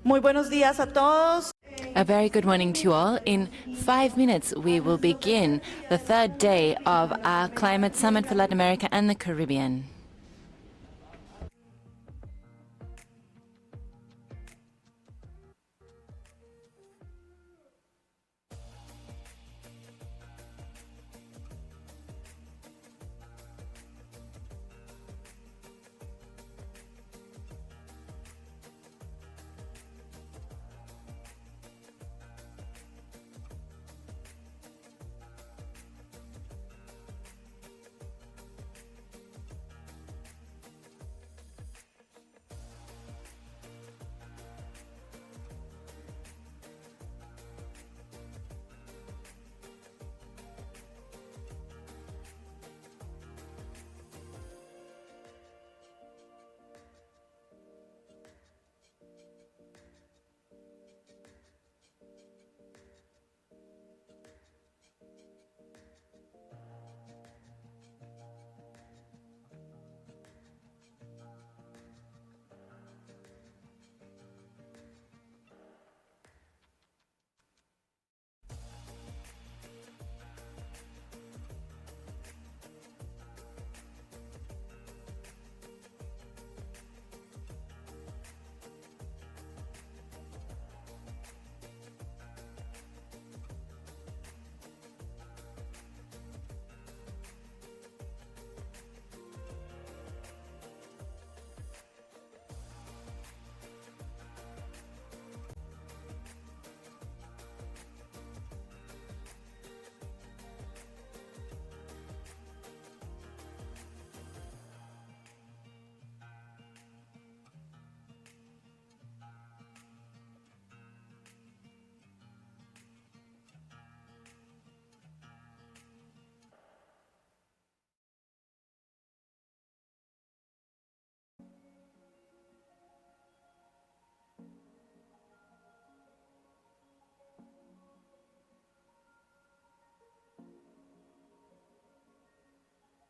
Muy buenos días a todos. A very good morning to you all. In 5 minutes, we will begin the third day of our Climate Summit for Latin America and the Caribbean.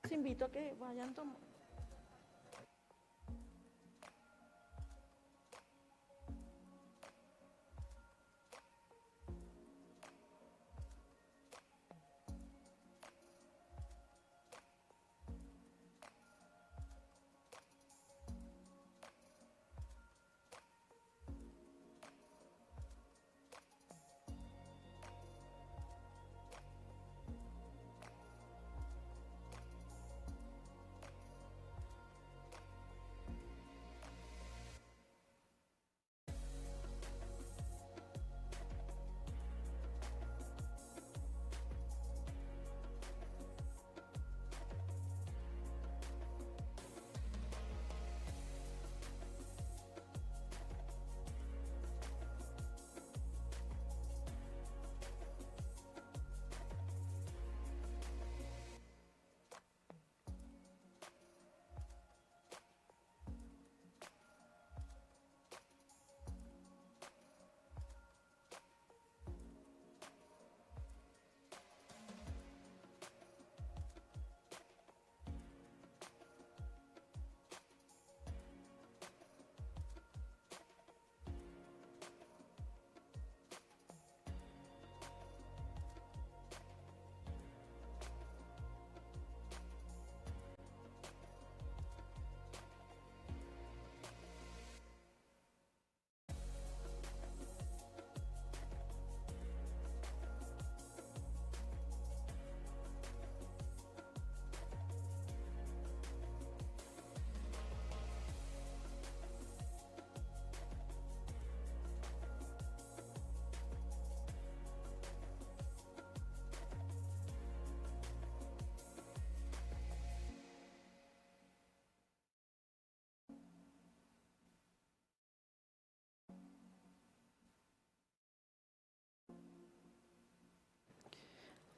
Los invito a que vayan tomando.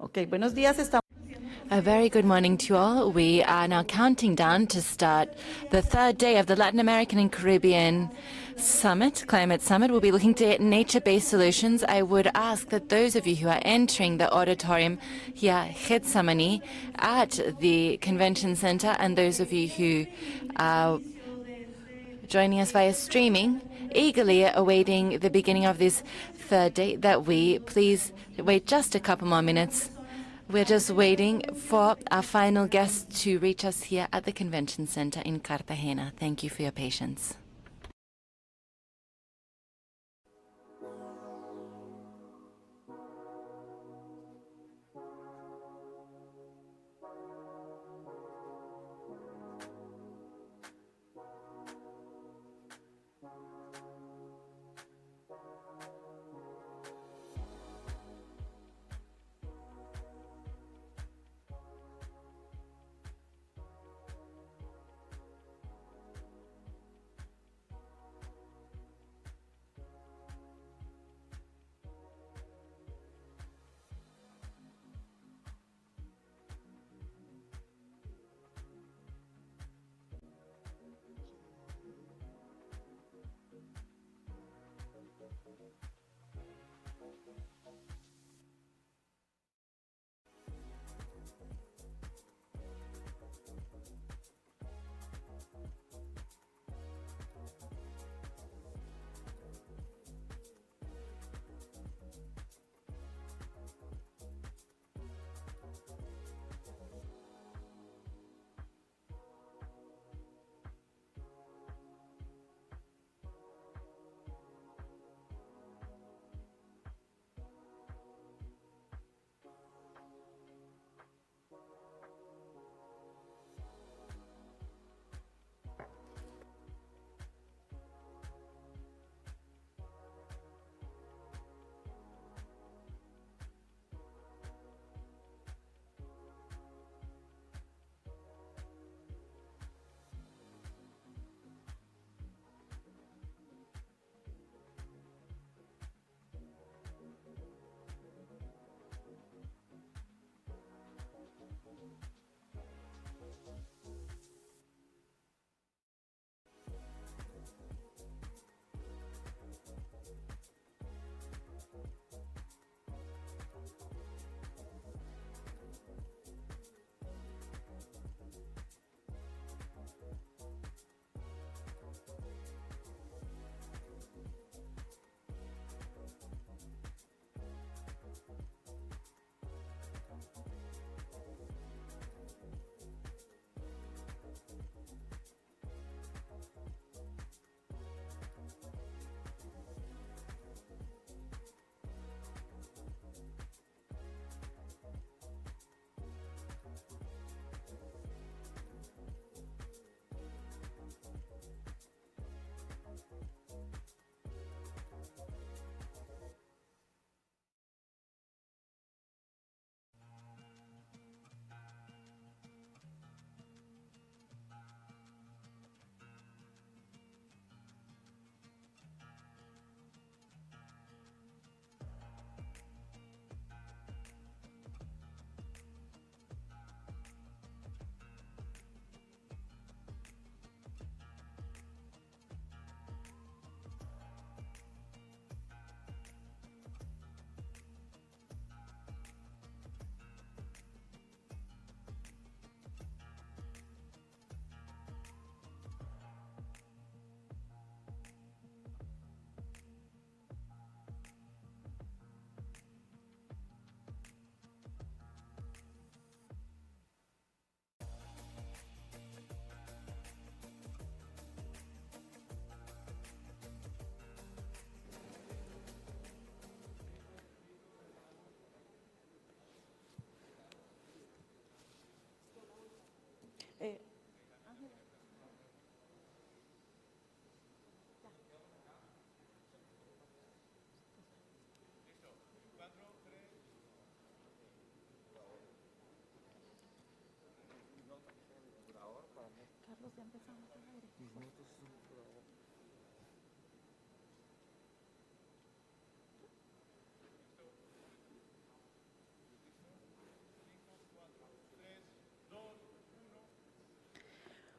Okay, buenos días. A very good morning to you all. We are now counting down to start the third day of the Latin American and Caribbean Summit, Climate Summit. We'll be looking to nature-based solutions. I would ask that those of you who are entering the auditorium here, Getsemani, at the Convention Center, and those of you who are joining us via streaming, eagerly awaiting the beginning of this third day, that we please wait just a couple more minutes. We're just waiting for our final guest to reach us here at the Convention Center in Cartagena. Thank you for your patience.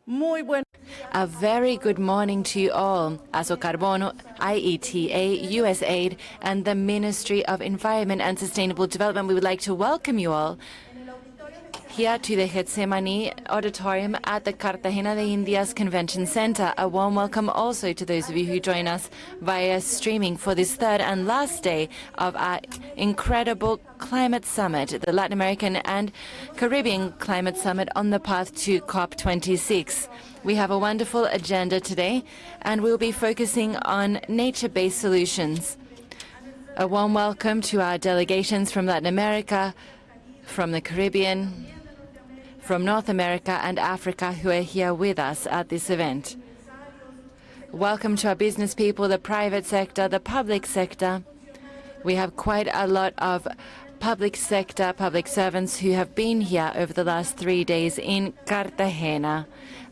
Muy buen. A very good morning to you all. Aso Carbono, IETA, USAID, and the Ministry of Environment and Sustainable Development, we would like to welcome you all here to the Getsemani Auditorium at the Cartagena de Indias Convention Center. A warm welcome also to those of you who join us via streaming for this third and last day of our incredible climate summit, the Latin American and Caribbean Climate Summit on the path to COP26. We have a wonderful agenda today, and we'll be focusing on nature-based solutions. A warm welcome to our delegations from Latin America, from the Caribbean, from North America and Africa who are here with us at this event. Welcome to our business people, the private sector, the public sector. We have quite a lot of public sector, public servants who have been here over the last 3 days in Cartagena.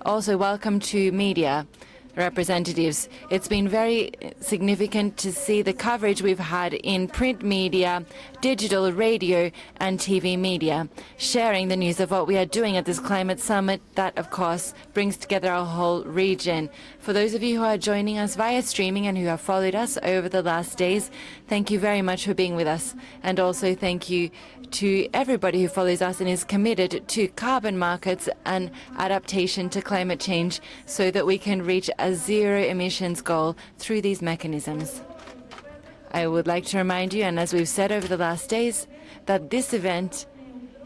Also, welcome to media representatives. It's been very significant to see the coverage we've had in print media, digital, radio, and TV media, sharing the news of what we are doing at this climate summit that, of course, brings together our whole region. For those of you who are joining us via streaming and who have followed us over the last days, thank you very much for being with us. And also thank you to everybody who follows us and is committed to carbon markets and adaptation to climate change so that we can reach a zero emissions goal through these mechanisms. I would like to remind you, and as we've said over the last days, that this event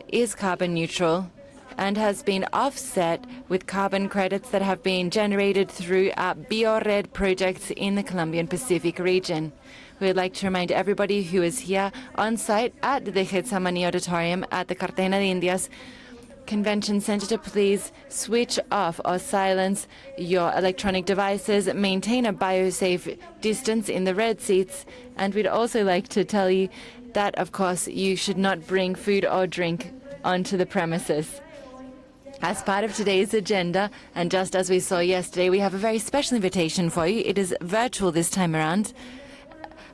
is carbon neutral and has been offset with carbon credits that have been generated through our BioRed projects in the Colombian Pacific region. We would like to remind everybody who is here on site at the Getsemani Auditorium at the Cartagena de Indias Convention Center to please switch off or silence your electronic devices, maintain a biosafe distance in the red seats, and we'd also like to tell you that, of course, you should not bring food or drink onto the premises. As part of today's agenda, and just as we saw yesterday, we have a very special invitation for you. It is virtual this time around.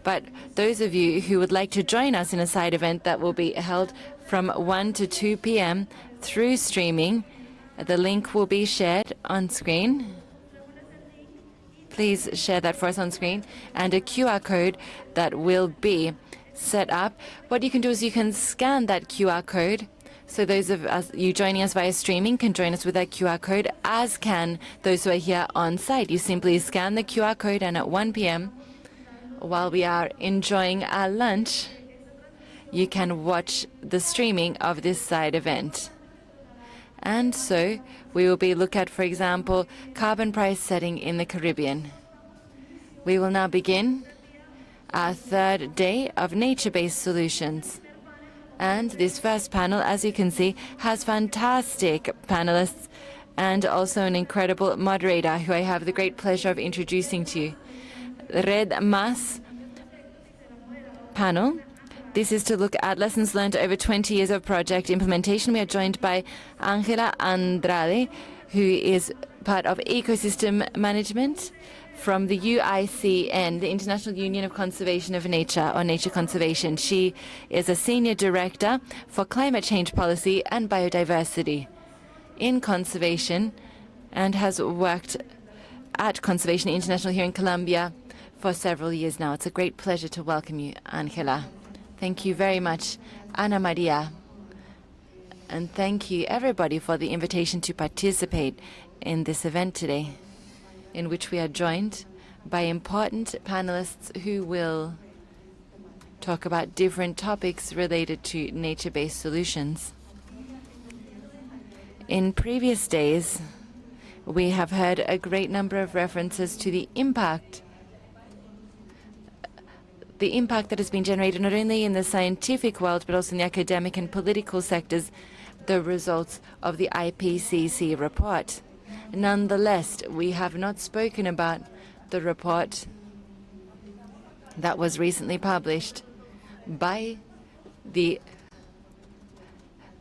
But those of you who would like to join us in a side event that will be held from 1 to 2 p.m. through streaming, the link will be shared on screen. Please share that for us on screen. And a QR code that will be set up. What you can do is you can scan that QR code. So those of us you joining us via streaming can join us with that QR code, as can those who are here on site. You simply scan the QR code, and at 1 p.m., while we are enjoying our lunch, you can watch the streaming of this side event. And so we will be looking at, for example, carbon price setting in the Caribbean. We will now begin our third day of nature-based solutions. And this first panel, as you can see, has fantastic panelists and also an incredible moderator who I have the great pleasure of introducing to you. Red Mas panel. This is to look at lessons learned over 20 years of project implementation. We are joined by Ángela Andrade, who is part of ecosystem management from the UICN, the International Union of Conservation of Nature, or Nature Conservation. She is a senior director for climate change policy and biodiversity in conservation and has worked at Conservation International here in Colombia for several years now. It's a great pleasure to welcome you, Ángela. Thank you very much, Ana Maria. And thank you, everybody, for the invitation to participate in this event today, in which we are joined by important panelists who will talk about different topics related to nature-based solutions. In previous days, we have heard a great number of references to the impact that has been generated not only in the scientific world but also in the academic and political sectors, the results of the IPCC report. Nonetheless, we have not spoken about the report that was recently published by the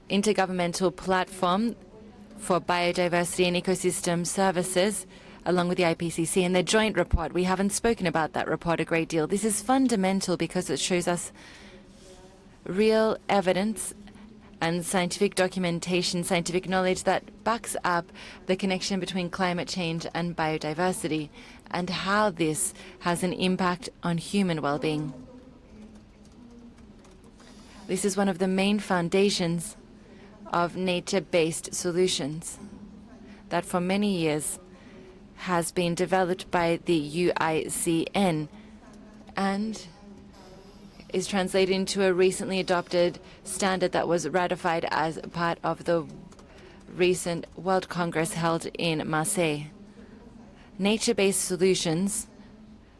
Intergovernmental Platform for Biodiversity and Ecosystem Services, along with the IPCC, and their joint report. We haven't spoken about that report a great deal. This is fundamental because it shows us real evidence and scientific documentation, scientific knowledge that backs up the connection between climate change and biodiversity and how this has an impact on human well-being. This is one of the main foundations of nature-based solutions that for many years has been developed by the UICN and is translated into a recently adopted standard that was ratified as part of the recent World Congress held in Marseille. Nature-based solutions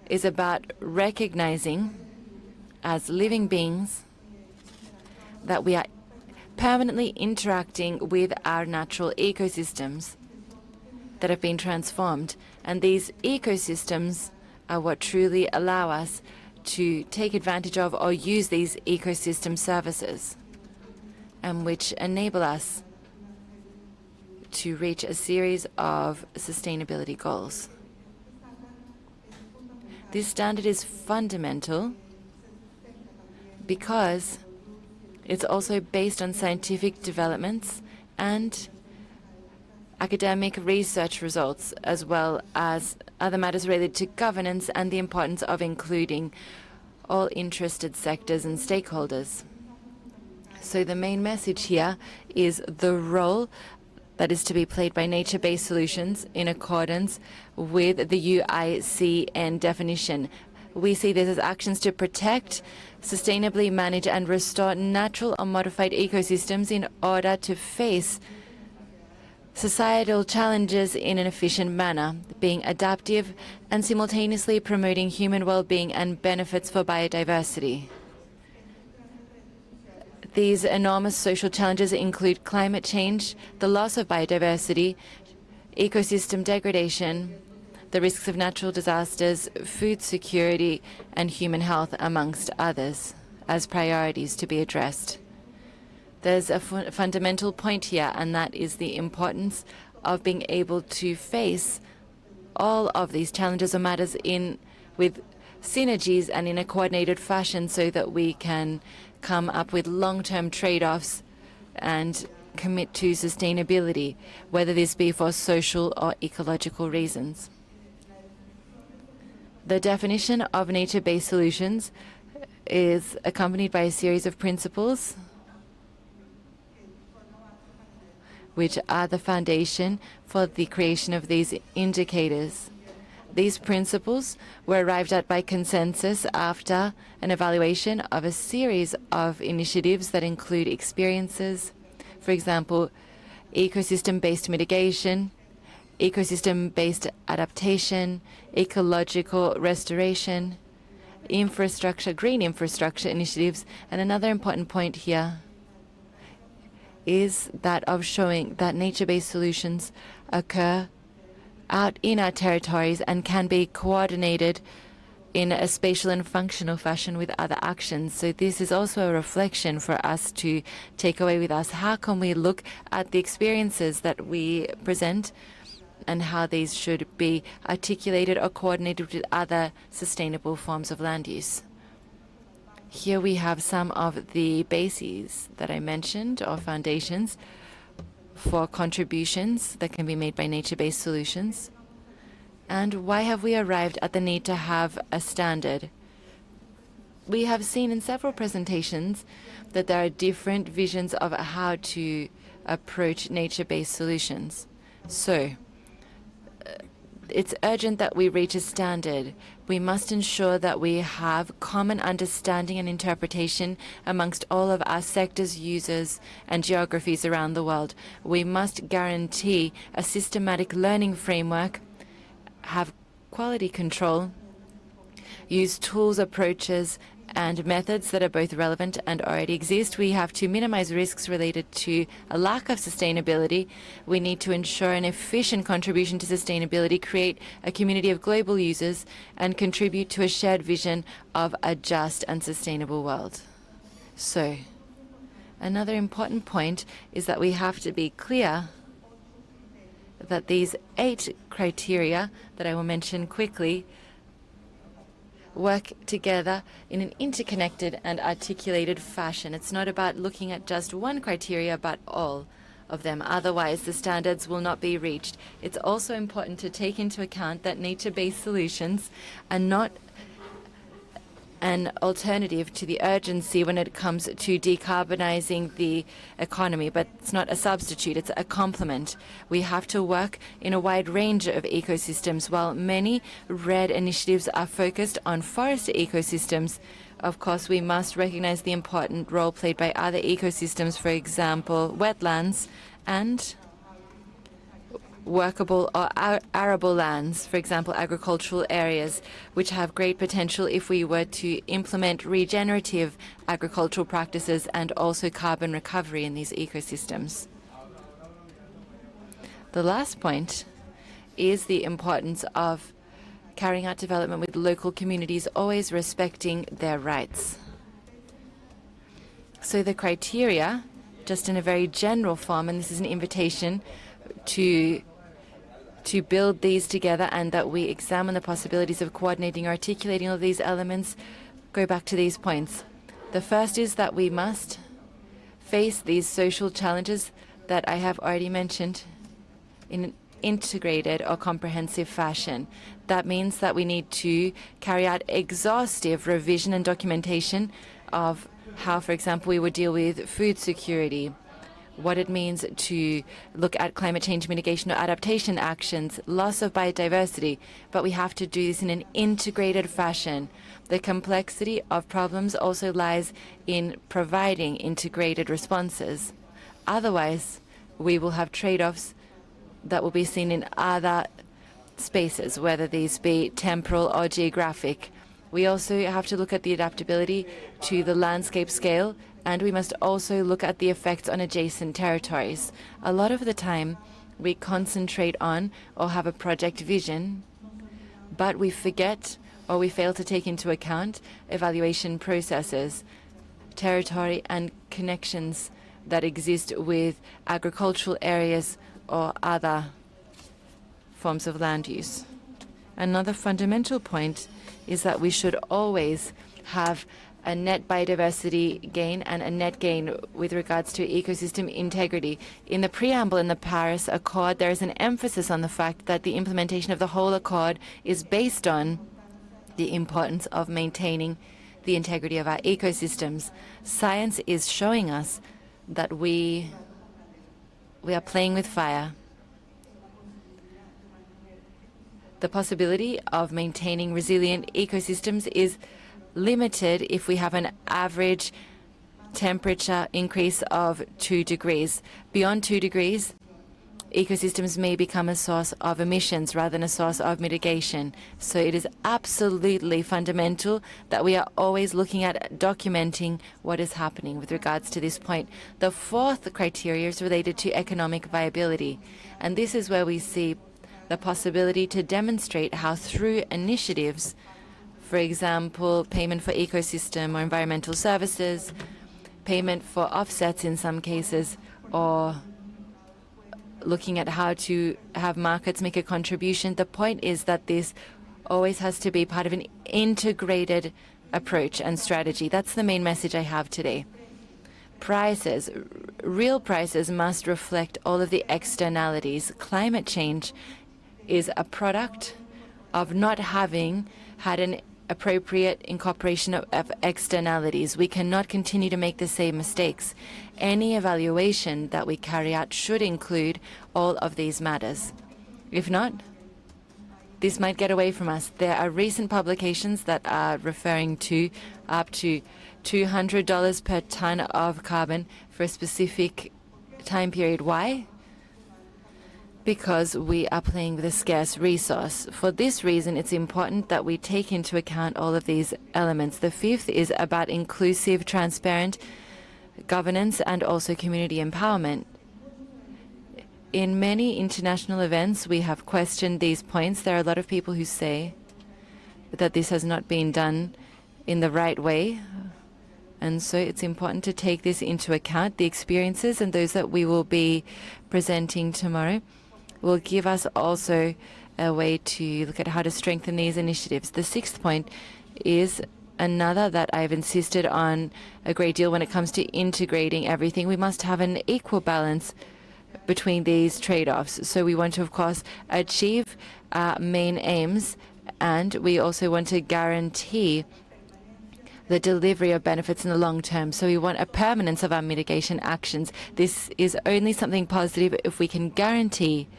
is about recognizing as living beings that we are permanently interacting with our natural ecosystems that have been transformed. And these ecosystems are what truly allow us to take advantage of or use these ecosystem services, and which enable us to reach a series of sustainability goals. This standard is fundamental because it's also based on scientific developments and academic research results, as well as other matters related to governance and the importance of including all interested sectors and stakeholders. So the main message here is the role that is to be played by nature-based solutions in accordance with the UICN definition. We see this as actions to protect, sustainably manage and restore natural or modified ecosystems in order to face societal challenges in an efficient manner, being adaptive and simultaneously promoting human well-being and benefits for biodiversity. These enormous social challenges include climate change, the loss of biodiversity, ecosystem degradation, the risks of natural disasters, food security, and human health, amongst others, as priorities to be addressed. There's a fundamental point here, and that is the importance of being able to face all of these challenges or matters with synergies and in a coordinated fashion so that we can come up with long-term trade-offs and commit to sustainability, whether this be for social or ecological reasons. The definition of nature-based solutions is accompanied by a series of principles which are the foundation for the creation of these indicators. These principles were arrived at by consensus after an evaluation of a series of initiatives that include experiences, for example, ecosystem-based mitigation, ecosystem-based adaptation, ecological restoration, infrastructure, green infrastructure initiatives, and another important point here is that of showing that nature-based solutions occur out in our territories and can be coordinated in a spatial and functional fashion with other actions. So this is also a reflection for us to take away with us. How can we look at the experiences that we present and how these should be articulated or coordinated with other sustainable forms of land use? Here we have some of the bases that I mentioned, or foundations, for contributions that can be made by nature-based solutions. And why have we arrived at the need to have a standard? We have seen in several presentations that there are different visions of how to approach nature-based solutions. So it's urgent that we reach a standard. We must ensure that we have common understanding and interpretation amongst all of our sectors, users, and geographies around the world. We must guarantee a systematic learning framework, have quality control, use tools, approaches, and methods that are both relevant and already exist. We have to minimize risks related to a lack of sustainability. We need to ensure an efficient contribution to sustainability, create a community of global users, and contribute to a shared vision of a just and sustainable world. So, another important point is that we have to be clear that these 8 criteria that I will mention quickly work together in an interconnected and articulated fashion. It's not about looking at just one criteria, but all of them. Otherwise, the standards will not be reached. It's also important to take into account that nature-based solutions are not an alternative to the urgency when it comes to decarbonizing the economy, but it's not a substitute, it's a complement. We have to work in a wide range of ecosystems. While many RED initiatives are focused on forest ecosystems, of course, we must recognize the important role played by other ecosystems, for example, wetlands and workable or arable lands, for example, agricultural areas, which have great potential if we were to implement regenerative agricultural practices and also carbon recovery in these ecosystems. The last point is the importance of carrying out development with local communities, always respecting their rights. So the criteria, just in a very general form, and this is an invitation to build these together and that we examine the possibilities of coordinating or articulating all of these elements, go back to these points. The first is that we must face these social challenges that I have already mentioned in an integrated or comprehensive fashion. That means that we need to carry out exhaustive revision and documentation of how, for example, we would deal with food security, what it means to look at climate change mitigation or adaptation actions, loss of biodiversity, but we have to do this in an integrated fashion. The complexity of problems also lies in providing integrated responses. Otherwise, we will have trade-offs that will be seen in other spaces, whether these be temporal or geographic. We also have to look at the adaptability to the landscape scale, and we must also look at the effects on adjacent territories. A lot of the time, we concentrate on or have a project vision, but we forget or we fail to take into account evaluation processes, territory and connections that exist with agricultural areas or other forms of land use. Another fundamental point is that we should always have a net biodiversity gain and a net gain with regards to ecosystem integrity. In the preamble in the Paris Accord, there is an emphasis on the fact that the implementation of the whole accord is based on the importance of maintaining the integrity of our ecosystems. Science is showing us that we are playing with fire. The possibility of maintaining resilient ecosystems is limited if we have an average temperature increase of 2 degrees. Beyond 2 degrees, ecosystems may become a source of emissions rather than a source of mitigation. So it is absolutely fundamental that we are always looking at documenting what is happening with regards to this point. The fourth criteria is related to economic viability, and this is where we see the possibility to demonstrate how through initiatives, for example, payment for ecosystem or environmental services, payment for offsets in some cases, or looking at how to have markets make a contribution. The point is that this always has to be part of an integrated approach and strategy. That's the main message I have today. Prices, real prices must reflect all of the externalities. Climate change is a product of not having had an appropriate incorporation of externalities. We cannot continue to make the same mistakes. Any evaluation that we carry out should include all of these matters. If not, this might get away from us. There are recent publications that are referring to up to $200 per ton of carbon for a specific time period. Why? Because we are playing with a scarce resource. For this reason, it's important that we take into account all of these elements. The fifth is about inclusive, transparent governance and also community empowerment. In many international events, we have questioned these points. There are a lot of people who say that this has not been done in the right way. And so it's important to take this into account. The experiences and those that we will be presenting tomorrow will give us also a way to look at how to strengthen these initiatives. The sixth point is another that I've insisted on a great deal when it comes to integrating everything. We must have an equal balance between these trade-offs. So we want to, of course, achieve our main aims, and we also want to guarantee the delivery of benefits in the long term. So we want a permanence of our mitigation actions. This is only something positive if we can guarantee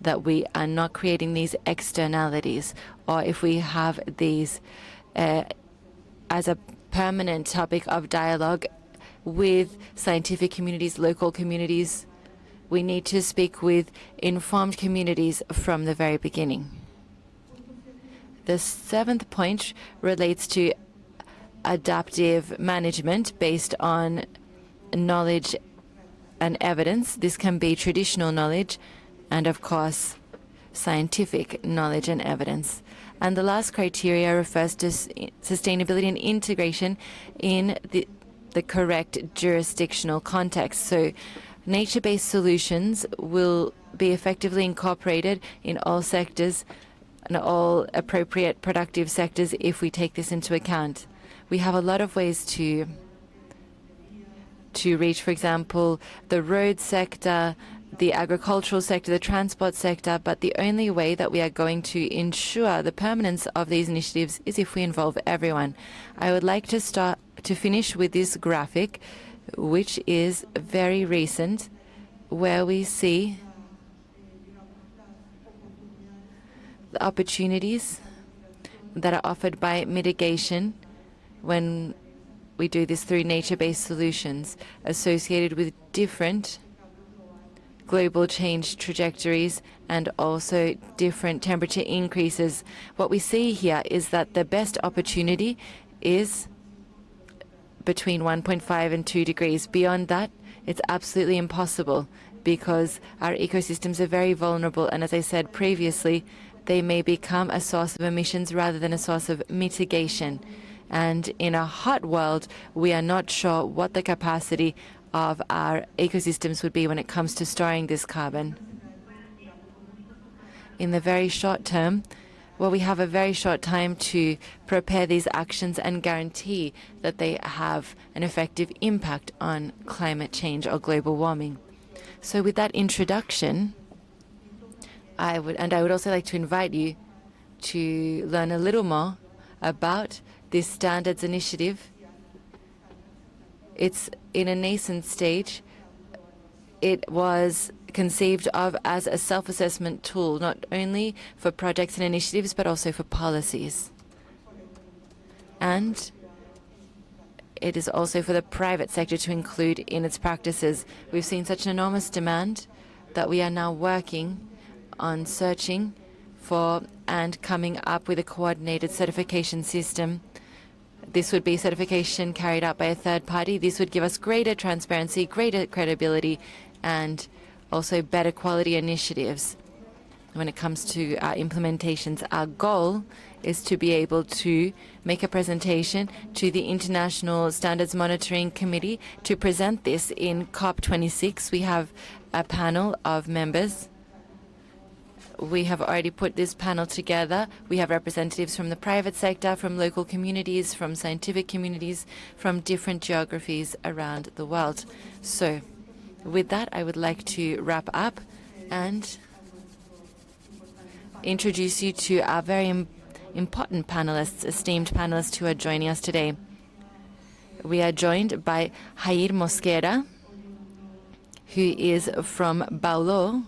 that we are not creating these externalities, or if we have these as a permanent topic of dialogue with scientific communities, local communities. We need to speak with informed communities from the very beginning. The 7th point relates to adaptive management based on knowledge and evidence. This can be traditional knowledge and, of course, scientific knowledge and evidence. And the last criteria refers to sustainability and integration in the correct jurisdictional context. So nature-based solutions will be effectively incorporated in all sectors and all appropriate productive sectors if we take this into account. We have a lot of ways to reach, for example, the road sector, the agricultural sector, the transport sector, but the only way that we are going to ensure the permanence of these initiatives is if we involve everyone. I would like to finish with this graphic, which is very recent, where we see the opportunities that are offered by mitigation when we do this through nature-based solutions associated with different global change trajectories and also different temperature increases. What we see here is that the best opportunity is between 1.5 and 2 degrees. Beyond that, it's absolutely impossible because our ecosystems are very vulnerable, and as I said previously, they may become a source of emissions rather than a source of mitigation. And in a hot world, we are not sure what the capacity of our ecosystems would be when it comes to storing this carbon. In the very short term, well, we have a very short time to prepare these actions and guarantee that they have an effective impact on climate change or global warming. So with that introduction, I would also like to invite you to learn a little more about this standards initiative. It's in a nascent stage. It was conceived of as a self-assessment tool, not only for projects and initiatives, but also for policies. And it is also for the private sector to include in its practices. We've seen such an enormous demand that we are now working on searching for and coming up with a coordinated certification system. This would be certification carried out by a third party. This would give us greater transparency, greater credibility, and also better quality initiatives. When it comes to our implementations, our goal is to be able to make a presentation to the International Standards Monitoring Committee to present this in COP26. We have a panel of members. We have already put this panel together. We have representatives from the private sector, from local communities, from scientific communities, from different geographies around the world. So with that, I would like to wrap up and introduce you to our very important panelists, esteemed panelists who are joining us today. We are joined by Jair Mosquera, who is from Baulô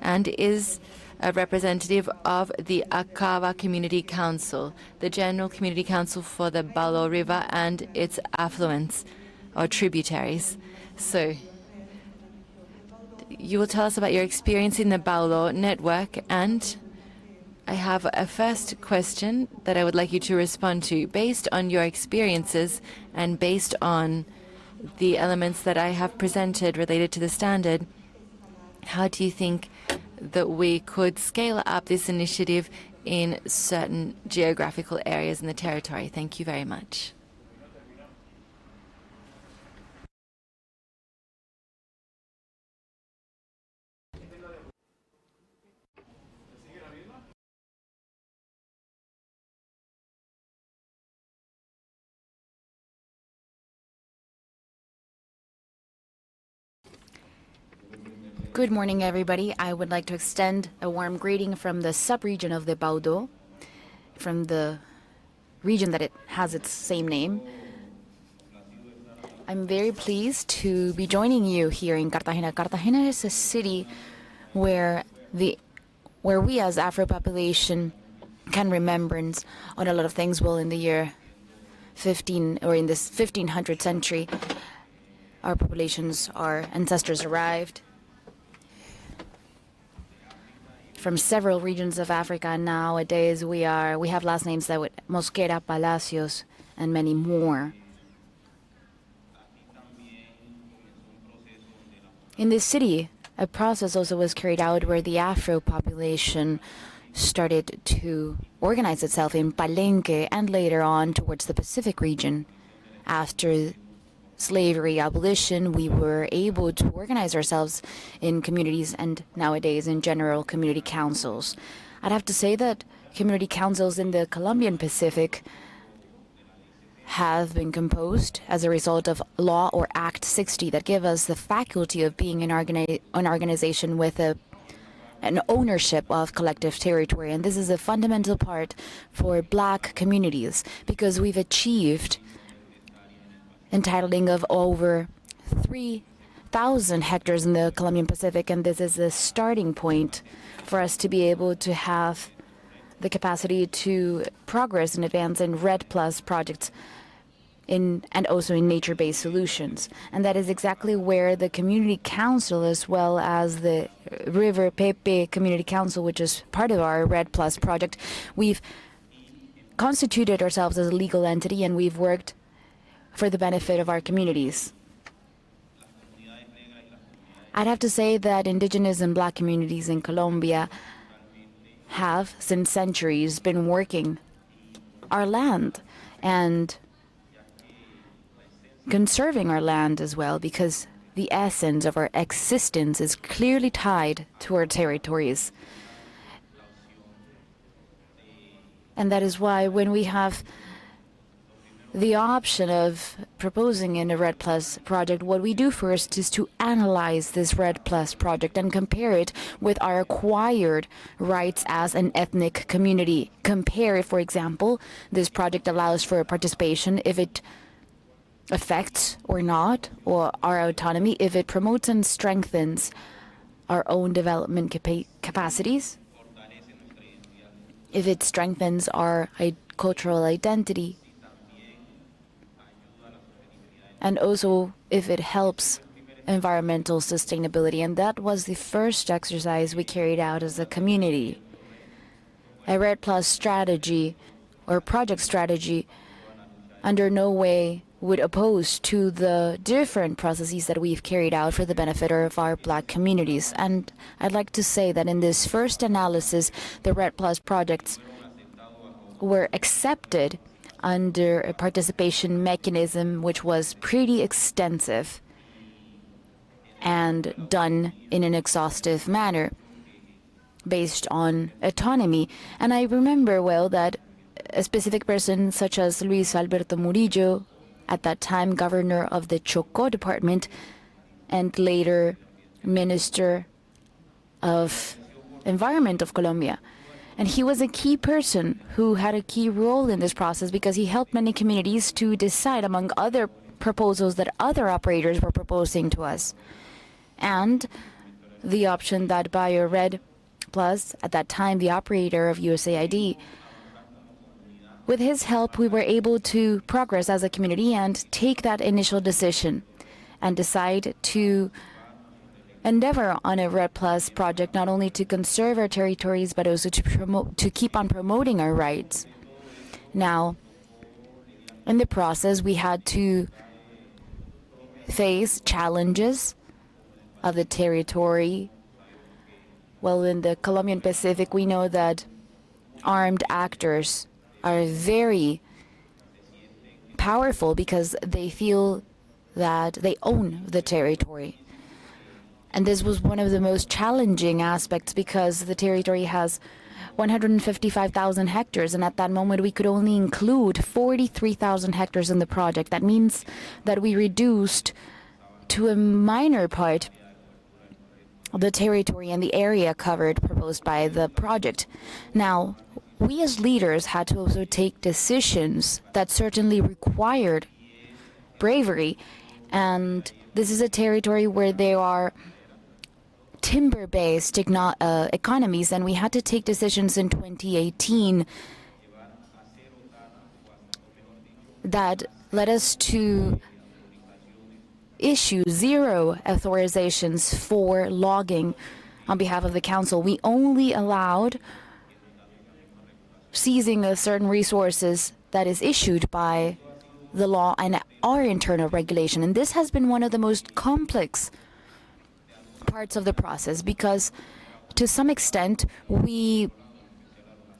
and is a representative of the Acaba Community Council, the General Community Council for the Baulô River and its affluents or tributaries. So you will tell us about your experience in the Baulô network, and I have a first question that I would like you to respond to. Based on your experiences and based on the elements that I have presented related to the standard, how do you think that we could scale up this initiative in certain geographical areas in the territory? Thank you very much. Good morning, everybody. I would like to extend a warm greeting from the sub-region of the Baudot, from the region that it has its same name. I'm very pleased to be joining you here in Cartagena. Cartagena is a city where we as Afro population can remembrance on a lot of things. Well, in the year 15 or in this 1500th century, our populations, our ancestors arrived from several regions of Africa. Nowadays, we have last names that would Mosquera, Palacios, and many more. In this city, a process also was carried out where the Afro population started to organize itself in Palenque and later on towards the Pacific region. After slavery abolition, we were able to organize ourselves in communities and nowadays in general community councils. I'd have to say that community councils in the Colombian Pacific have been composed as a result of Law or Act 60 that give us the faculty of being an organization with an ownership of collective territory. And this is a fundamental part for Black communities because we've achieved entitling of over 3,000 hectares in the Colombian Pacific, and this is a starting point for us to be able to have the capacity to progress and advance in RED Plus projects and also in nature-based solutions. And that is exactly where the Community Council, as well as the River Pepe Community Council, which is part of our RED Plus project, we've constituted ourselves as a legal entity and we've worked for the benefit of our communities. I'd have to say that indigenous and Black communities in Colombia have, since centuries, been working our land and conserving our land as well, because the essence of our existence is clearly tied to our territories. And that is why when we have the option of proposing in a RED Plus project, what we do first is to analyze this RED Plus project and compare it with our acquired rights as an ethnic community. Compare if, for example, this project allows for participation, if it affects or not, or our autonomy, if it promotes and strengthens our own development capacities, if it strengthens our cultural identity, and also if it helps environmental sustainability. And that was the first exercise we carried out as a community. A RED Plus strategy or project strategy under no way would oppose to the different processes that we've carried out for the benefit of our Black communities. And I'd like to say that in this first analysis, the RED Plus projects were accepted under a participation mechanism which was pretty extensive and done in an exhaustive manner based on autonomy. And I remember well that a specific person such as Luis Alberto Murillo, at that time governor of the Chocó department and later Minister of Environment of Colombia. And he was a key person who had a key role in this process because he helped many communities to decide among other proposals that other operators were proposing to us. And the option that BioRed Plus, at that time the operator of USAID, with his help, we were able to progress as a community and take that initial decision and decide to endeavor on a RED Plus project, not only to conserve our territories, but also to keep on promoting our rights. Now, in the process, we had to face challenges of the territory. Well, in the Colombian Pacific, we know that armed actors are very powerful because they feel that they own the territory. And this was one of the most challenging aspects because the territory has 155,000 hectares, and at that moment we could only include 43,000 hectares in the project. That means that we reduced to a minor part the territory and the area covered proposed by the project. Now, we as leaders had to also take decisions that certainly required bravery. And this is a territory where there are timber-based economies, and we had to take decisions in 2018 that led us to issue 0 authorizations for logging on behalf of the council. We only allowed seizing of certain resources that is issued by the law and our internal regulation. And this has been one of the most complex parts of the process, because to some extent we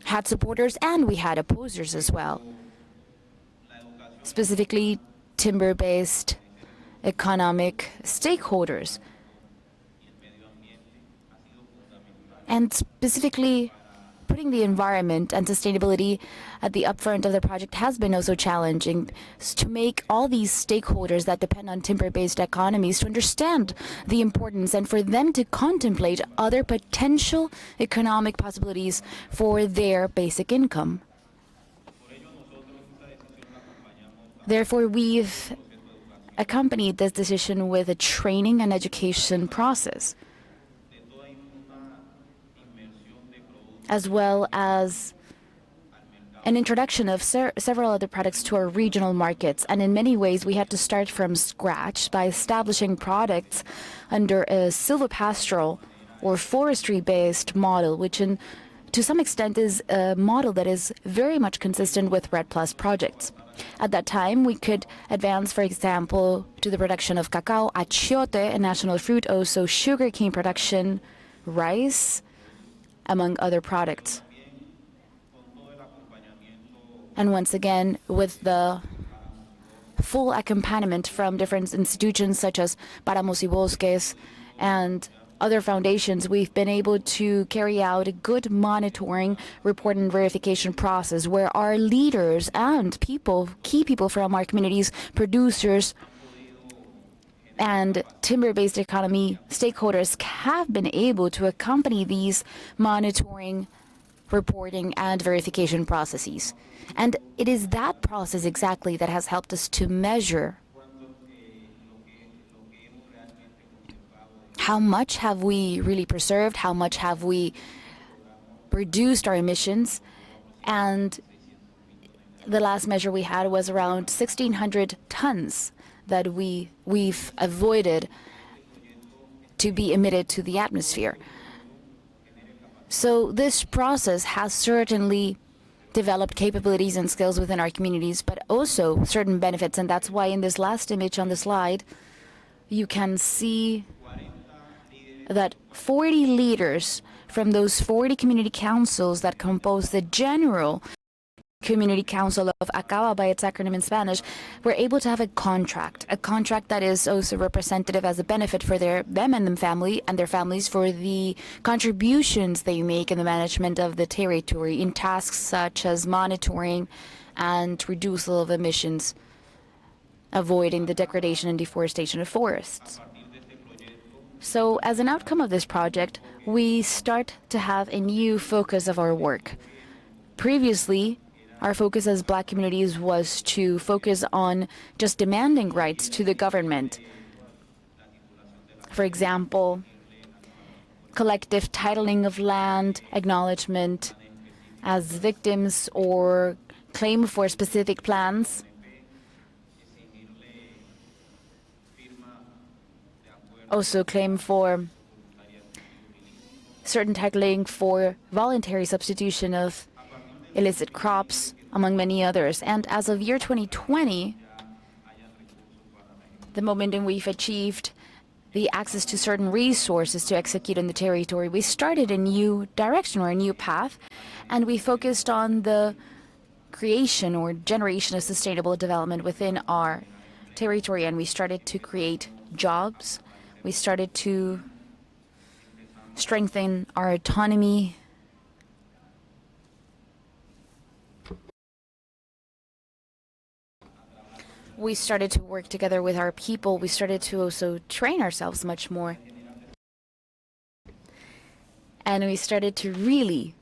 had supporters and we had opposers as well, specifically timber-based economic stakeholders. And specifically, putting the environment and sustainability at the upfront of the project has been also challenging, to make all these stakeholders that depend on timber-based economies to understand the importance and for them to contemplate other potential economic possibilities for their basic income. Therefore, we've accompanied this decision with a training and education process, as well as an introduction of several other products to our regional markets. And in many ways, we had to start from scratch by establishing products under a silvopastoral or forestry-based model, which to some extent is a model that is very much consistent with RED Plus projects. At that time, we could advance, for example, to the production of cacao, achiote, a national fruit, also sugarcane production, rice, among other products. And once again, with the full accompaniment from different institutions such as Páramos y Bosques and other foundations, we've been able to carry out a good monitoring, report, and verification process where our leaders and key people from our communities, producers, and timber-based economy stakeholders have been able to accompany these monitoring, reporting, and verification processes. And it is that process exactly that has helped us to measure how much have we really preserved, how much have we reduced our emissions. And the last measure we had was around 1,600 tons that we've avoided to be emitted to the atmosphere. So this process has certainly developed capabilities and skills within our communities, but also certain benefits. And that's why in this last image on the slide, you can see that 40 leaders from those 40 community councils that compose the general Community Council of Acaba by its acronym in Spanish, were able to have a contract that is also representative as a benefit for them and their families for the contributions they make in the management of the territory in tasks such as monitoring and reducal of emissions, avoiding the degradation and deforestation of forests. So as an outcome of this project, we start to have a new focus of our work. Previously, our focus as Black communities was to focus on just demanding rights to the government. For example, collective titling of land, acknowledgement as victims, or claim for specific plans. Also claim for certain titling for voluntary substitution of illicit crops, among many others. And as of year 2020, the moment in we've achieved the access to certain resources to execute in the territory, we started a new direction or a new path, and we focused on the creation or generation of sustainable development within our territory, and we started to create jobs. We started to strengthen our autonomy. We started to work together with our people. We started to also train ourselves much more. And we started to really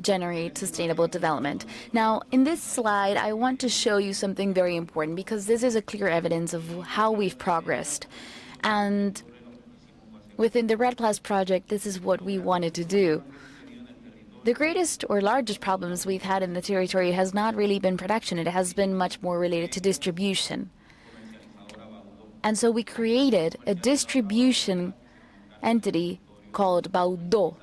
generate sustainable development. Now, in this slide, I want to show you something very important because this is a clear evidence of how we've progressed. And within the Red Plus project, this is what we wanted to do. The greatest or largest problems we've had in the territory has not really been production. It has been much more related to distribution. And so we created a distribution entity called Baudó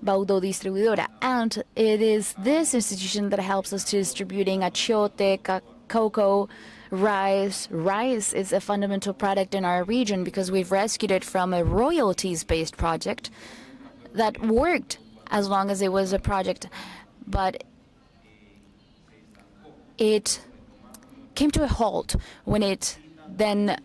Distribuidora. And it is this institution that helps us to distributing achiote, cocoa, rice. Rice is a fundamental product in our region because we've rescued it from a royalties-based project that worked as long as it was a project, but it came to a halt when it then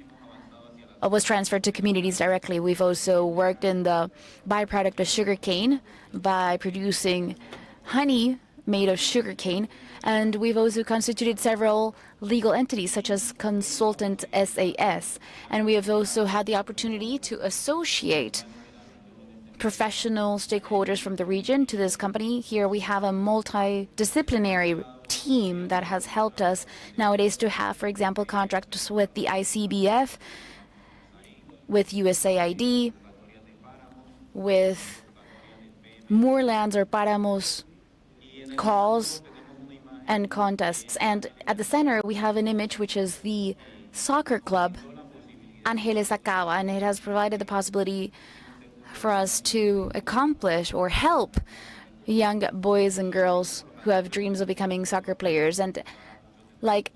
was transferred to communities directly. We've also worked in the byproduct of sugarcane by producing honey made of sugarcane, and we've also constituted several legal entities such as Consultant SAS, and we have also had the opportunity to associate professional stakeholders from the region to this company. Here we have a multidisciplinary team that has helped us nowadays to have, for example, contracts with the ICBF, with USAID, with moorlands or páramos calls and contests. And at the center, we have an image which is the soccer club, Ángeles Acaba, and it has provided the possibility for us to accomplish or help young boys and girls who have dreams of becoming soccer players. And like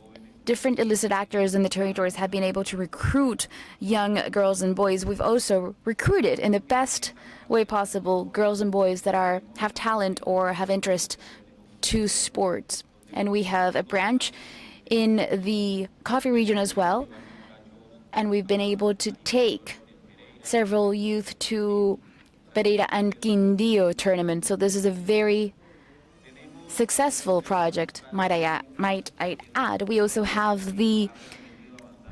different illicit actors in the territories have been able to recruit young girls and boys, we've also recruited in the best way possible girls and boys that have talent or have interest to sports. And we have a branch in the coffee region as well, and we've been able to take several youth to Pereira and Quindío tournament. So this is a very successful project, might I add. We also have the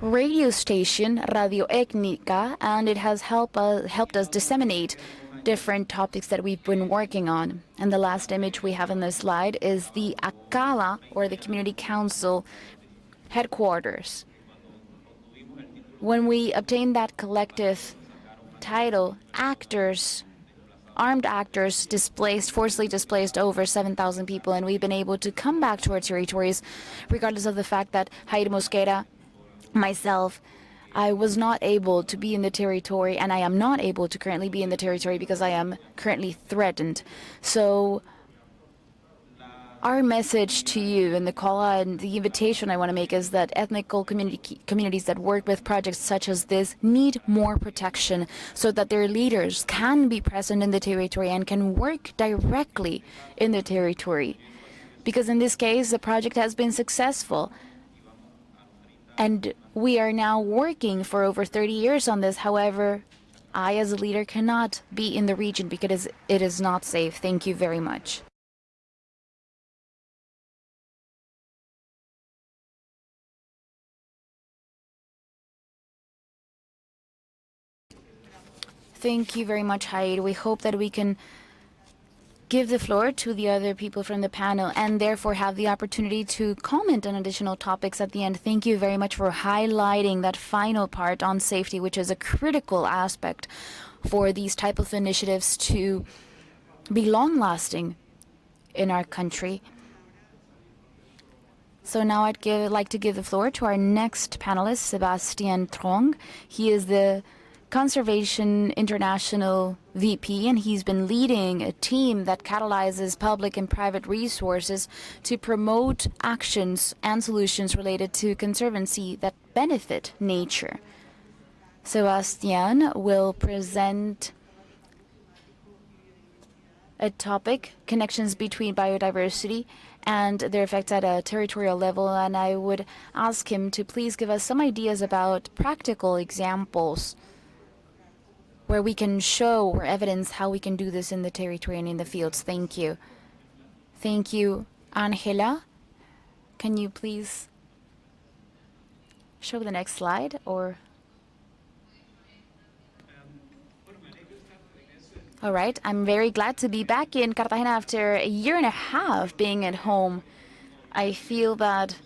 radio station Radio Étnica, and it has helped us disseminate different topics that we've been working on. And the last image we have in this slide is the Acala, or the Community Council headquarters. When we obtained that collective title, armed actors forcibly displaced over 7,000 people, and we've been able to come back to our territories, regardless of the fact that Jair Mosquera, myself, I was not able to be in the territory, and I am not able to currently be in the territory because I am currently threatened. So our message to you and the call and the invitation I want to make is that ethnical communities that work with projects such as this need more protection so that their leaders can be present in the territory and can work directly in the territory. Because in this case, the project has been successful. And we are now working for over 30 years on this. However, I as a leader cannot be in the region because it is not safe. Thank you very much. Thank you very much, Haid. We hope that we can give the floor to the other people from the panel and therefore have the opportunity to comment on additional topics at the end. Thank you very much for highlighting that final part on safety, which is a critical aspect for these type of initiatives to be long-lasting in our country. So now I'd like to give the floor to our next panelist, Sebastian Trong. He is the Conservation International VP, and he's been leading a team that catalyzes public and private resources to promote actions and solutions related to conservancy that benefit nature. Sebastian will present a topic, connections between biodiversity and their effects at a territorial level, and I would ask him to please give us some ideas about practical examples where we can show or evidence how we can do this in the territory and in the fields. Thank you. Thank you. Angela, can you please show the next slide? Or All right, I'm very glad to be back in Cartagena after a year and a half being at home. I feel that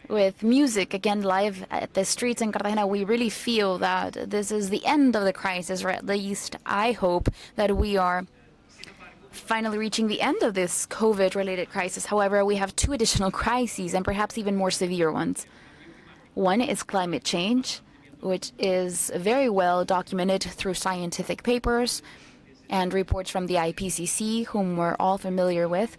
with music again live at the streets in Cartagena, we really feel that this is the end of the crisis, or at least I hope that we are finally reaching the end of this COVID-related crisis. However, we have two additional crises, and perhaps even more severe ones. One is climate change, which is very well documented through scientific papers and reports from the IPCC, whom we're all familiar with.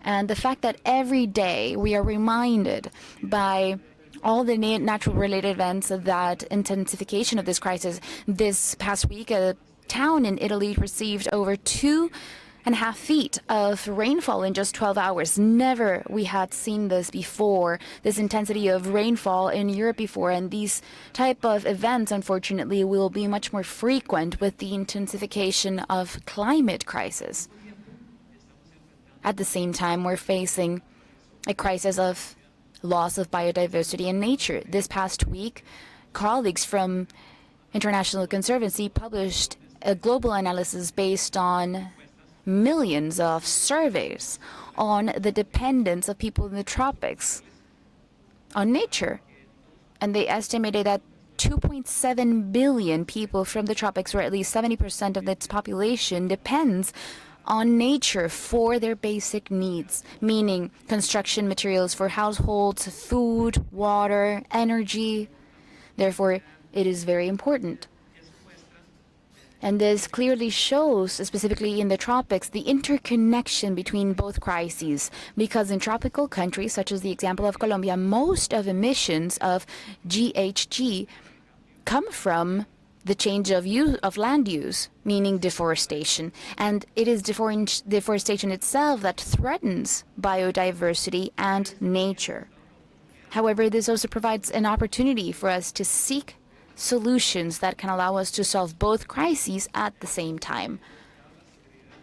And the fact that every day we are reminded by all the natural-related events that intensification of this crisis. This past week, a town in Italy received over 2.5 feet of rainfall in just 12 hours. Never we had seen this before, this intensity of rainfall in Europe before, and these type of events, unfortunately, will be much more frequent with the intensification of climate crisis. At the same time, we're facing a crisis of loss of biodiversity in nature. This past week, colleagues from International Conservancy published a global analysis based on millions of surveys on the dependence of people in the tropics on nature. And they estimated that 2.7 billion people from the tropics, or at least 70% of its population, depends on nature for their basic needs, meaning construction materials for households, food, water, energy. Therefore, it is very important. And this clearly shows, specifically in the tropics, the interconnection between both crises, because in tropical countries, such as the example of Colombia, most of emissions of GHG come from the change of land use, meaning deforestation. And it is deforestation itself that threatens biodiversity and nature. However, this also provides an opportunity for us to seek solutions that can allow us to solve both crises at the same time.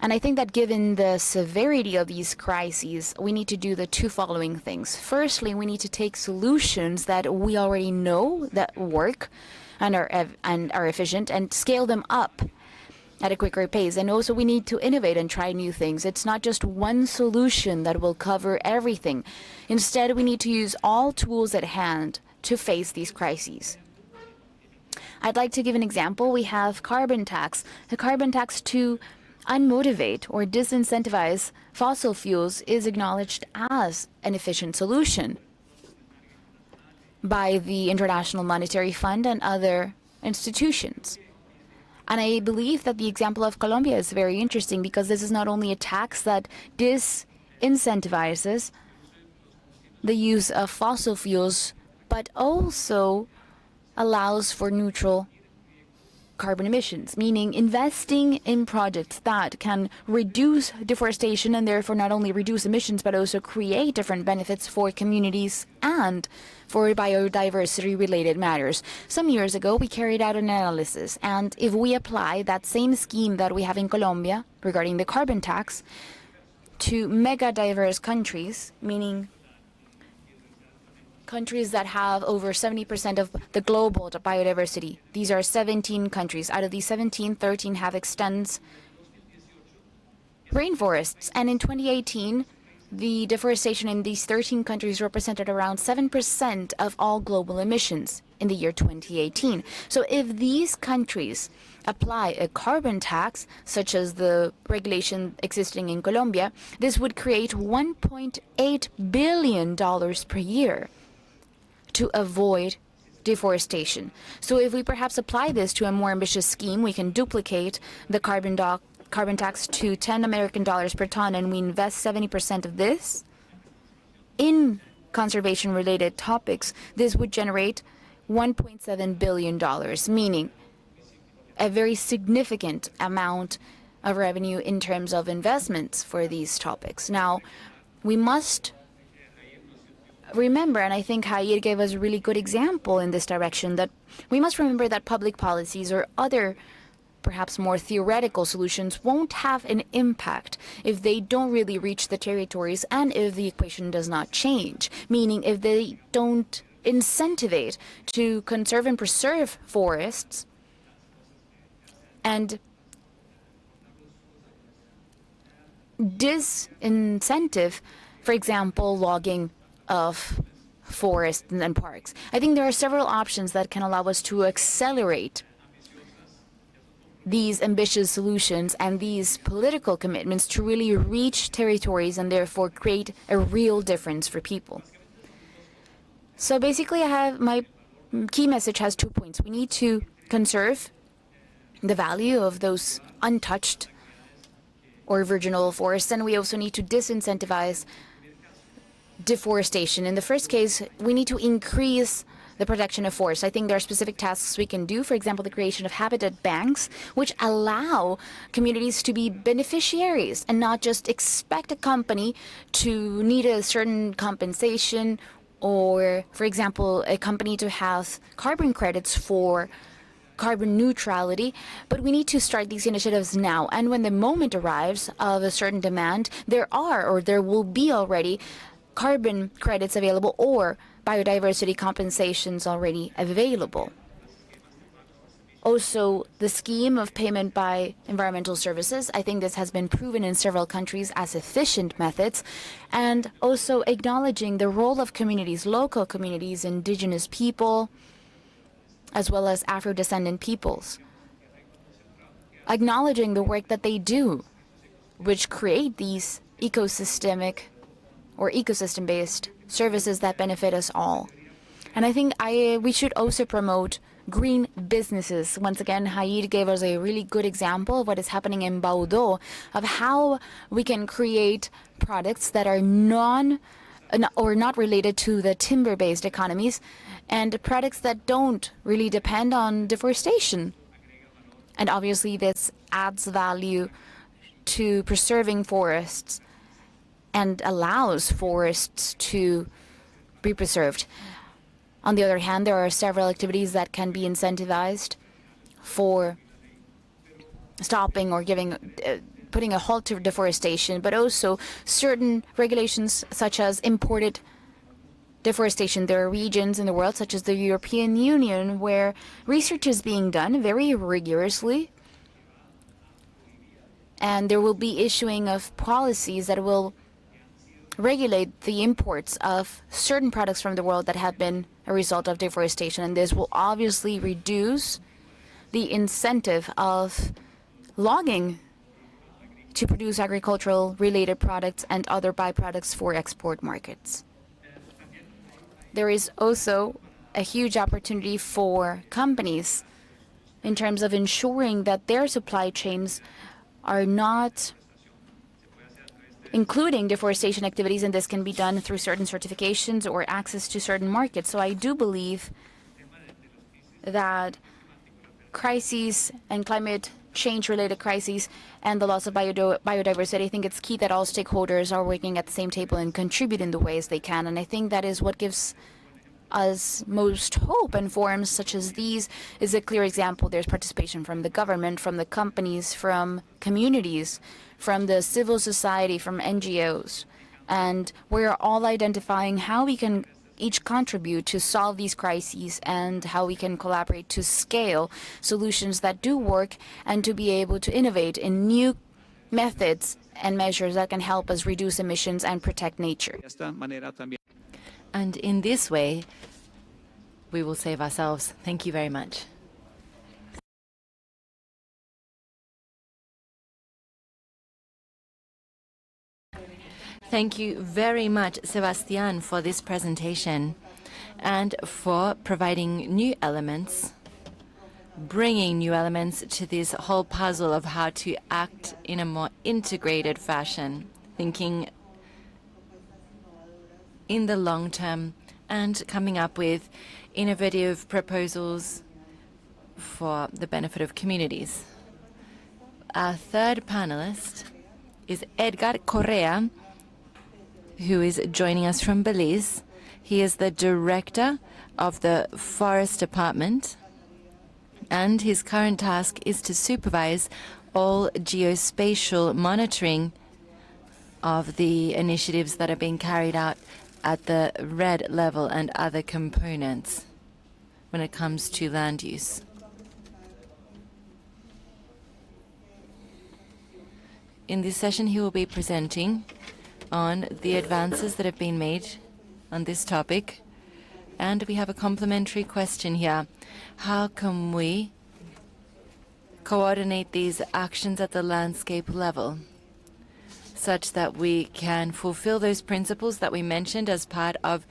And I think that given the severity of these crises, we need to do the two following things. Firstly, we need to take solutions that we already know that work and are efficient, and scale them up at a quicker pace. And also we need to innovate and try new things. It's not just one solution that will cover everything. Instead, we need to use all tools at hand to face these crises. I'd like to give an example. We have carbon tax. The carbon tax to unmotivate or disincentivize fossil fuels is acknowledged as an efficient solution by the International Monetary Fund and other institutions. And I believe that the example of Colombia is very interesting, because this is not only a tax that disincentivizes the use of fossil fuels, but also allows for neutral carbon emissions, meaning investing in projects that can reduce deforestation and therefore not only reduce emissions, but also create different benefits for communities and for biodiversity-related matters. Some years ago, we carried out an analysis, and if we apply that same scheme that we have in Colombia regarding the carbon tax to mega-diverse countries, meaning countries that have over 70% of the global biodiversity. These are 17 countries. Out of these 17, 13 have extends rainforests. And in 2018, the deforestation in these 13 countries represented around 7% of all global emissions in the year 2018. So if these countries apply a carbon tax, such as the regulation existing in Colombia, this would create $1.8 billion per year to avoid deforestation. So if we perhaps apply this to a more ambitious scheme, we can duplicate the carbon tax to $10 per ton, and we invest 70% of this in conservation-related topics. This would generate $1.7 billion, meaning a very significant amount of revenue in terms of investments for these topics. Now, we must remember, and I think Jair gave us a really good example in this direction, that we must remember that public policies or other perhaps more theoretical solutions won't have an impact if they don't really reach the territories and if the equation does not change, meaning if they don't incentivate to conserve and preserve forests and disincentive, for example, logging of forests and parks. I think there are several options that can allow us to accelerate these ambitious solutions and these political commitments to really reach territories and therefore create a real difference for people. So basically, my key message has 2 points. We need to conserve the value of those untouched or virginal forests, and we also need to disincentivize deforestation. In the first case, we need to increase the protection of forests. I think there are specific tasks we can do, for example, the creation of habitat banks, which allow communities to be beneficiaries and not just expect a company to need a certain compensation or, for example, a company to have carbon credits for carbon neutrality, but we need to start these initiatives now. And when the moment arrives of a certain demand, there will be already carbon credits available or biodiversity compensations already available. Also, the scheme of payment by environmental services, I think this has been proven in several countries as efficient methods, and also acknowledging the role of communities, local communities, indigenous people, as well as Afro-descendant peoples. Acknowledging the work that they do, which create these ecosystemic or ecosystem-based services that benefit us all. And I think we should also promote green businesses. Once again, Haid gave us a really good example of what is happening in Baudot, of how we can create products that are not related to the timber-based economies, and products that don't really depend on deforestation. And obviously this adds value to preserving forests and allows forests to be preserved. On the other hand, there are several activities that can be incentivized for stopping or putting a halt to deforestation, but also certain regulations such as imported deforestation. There are regions in the world, such as the European Union, where research is being done very rigorously, and there will be issuing of policies that will regulate the imports of certain products from the world that have been a result of deforestation, and this will obviously reduce the incentive of logging to produce agricultural related products and other byproducts for export markets. There is also a huge opportunity for companies in terms of ensuring that their supply chains are not including deforestation activities, and this can be done through certain certifications or access to certain markets. So I do believe that crises and climate change-related crises and the loss of biodiversity, I think it's key that all stakeholders are working at the same table and contribute in the ways they can. And I think that is what gives us most hope, and forums such as these is a clear example. There's participation from the government, from the companies, from communities, from the civil society, from NGOs. And we're all identifying how we can each contribute to solve these crises and how we can collaborate to scale solutions that do work and to be able to innovate in new methods and measures that can help us reduce emissions and protect nature. And in this way, we will save ourselves. Thank you very much. Thank you very much, Sebastián, for this presentation and for providing new elements, bringing new elements to this whole puzzle of how to act in a more integrated fashion, thinking in the long term and coming up with innovative proposals for the benefit of communities. Our third panelist is Edgar Correa, who is joining us from Belize. He is the director of the Forest Department, and his current task is to supervise all geospatial monitoring of the initiatives that are being carried out at the RED level and other components when it comes to land use. In this session, he will be presenting on the advances that have been made on this topic. And we have a complementary question here. How can we coordinate these actions at the landscape level such that we can fulfill those principles that we mentioned as part of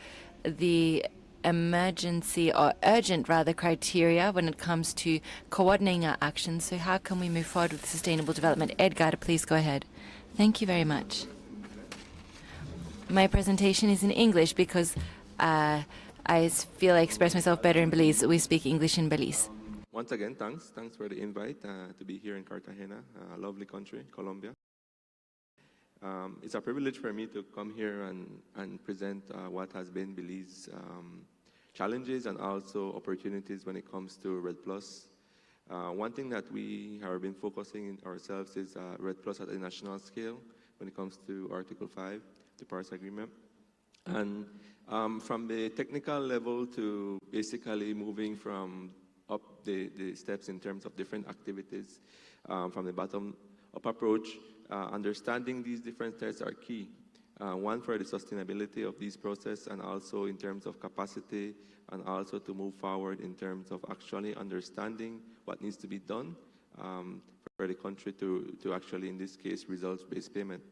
the emergency or urgent rather criteria when it comes to coordinating our actions? So how can we move forward with sustainable development? Edgar, please go ahead. Thank you very much. My presentation is in English because I feel I express myself better in Belize. We speak English in Belize. Once again, thanks for the invite to be here in Cartagena, a lovely country, Colombia. It's a privilege for me to come here and present what has been Belize's challenges and also opportunities when it comes to REDD+. One thing that we have been focusing on ourselves is REDD+ at a national scale when it comes to Article 5, the Paris Agreement. And from the technical level to basically moving from up the steps in terms of different activities, from the bottom-up approach, understanding these different steps are key. One, for the sustainability of these processes, and also in terms of capacity, and also to move forward in terms of actually understanding what needs to be done for the country to actually, in this case, results-based payment.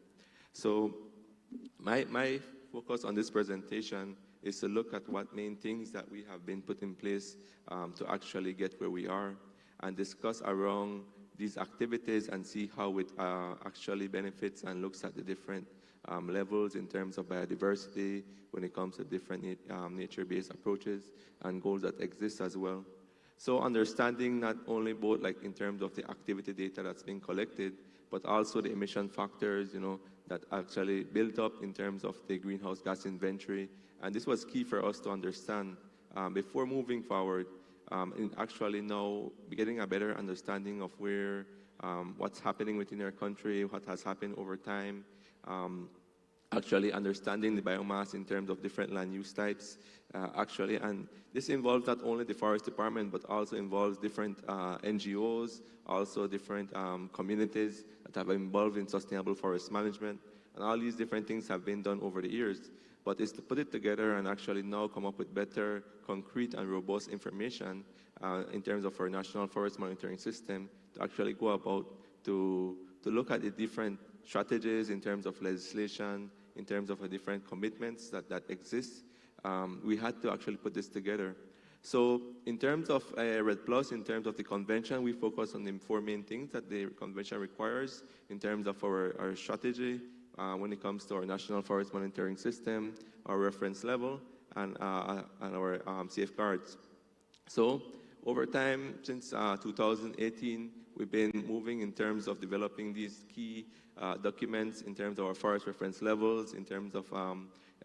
So my focus on this presentation is to look at what main things that we have been put in place to actually get where we are, and discuss around these activities and see how it actually benefits and looks at the different levels in terms of biodiversity when it comes to different nature-based approaches and goals that exist as well. So understanding not only both like in terms of the activity data that's being collected, but also the emission factors, that actually built up in terms of the greenhouse gas inventory. And this was key for us to understand before moving forward, in actually now getting a better understanding of where, what's happening within our country, what has happened over time, actually understanding the biomass in terms of different land use types, and this involves not only the Forest Department, but also involves different NGOs, also different communities that have been involved in sustainable forest management, and all these different things have been done over the years. But it's to put it together and actually now come up with better, concrete, and robust information in terms of our national forest monitoring system to actually go about to look at the different strategies in terms of legislation, in terms of the different commitments that exist. We had to actually put this together. So in terms of REDD+, in terms of the convention, we focus on the four main things that the convention requires in terms of our strategy when it comes to our national forest monitoring system, our reference level, and our safeguards. So over time, since 2018, we've been moving in terms of developing these key documents in terms of our forest reference levels, in terms of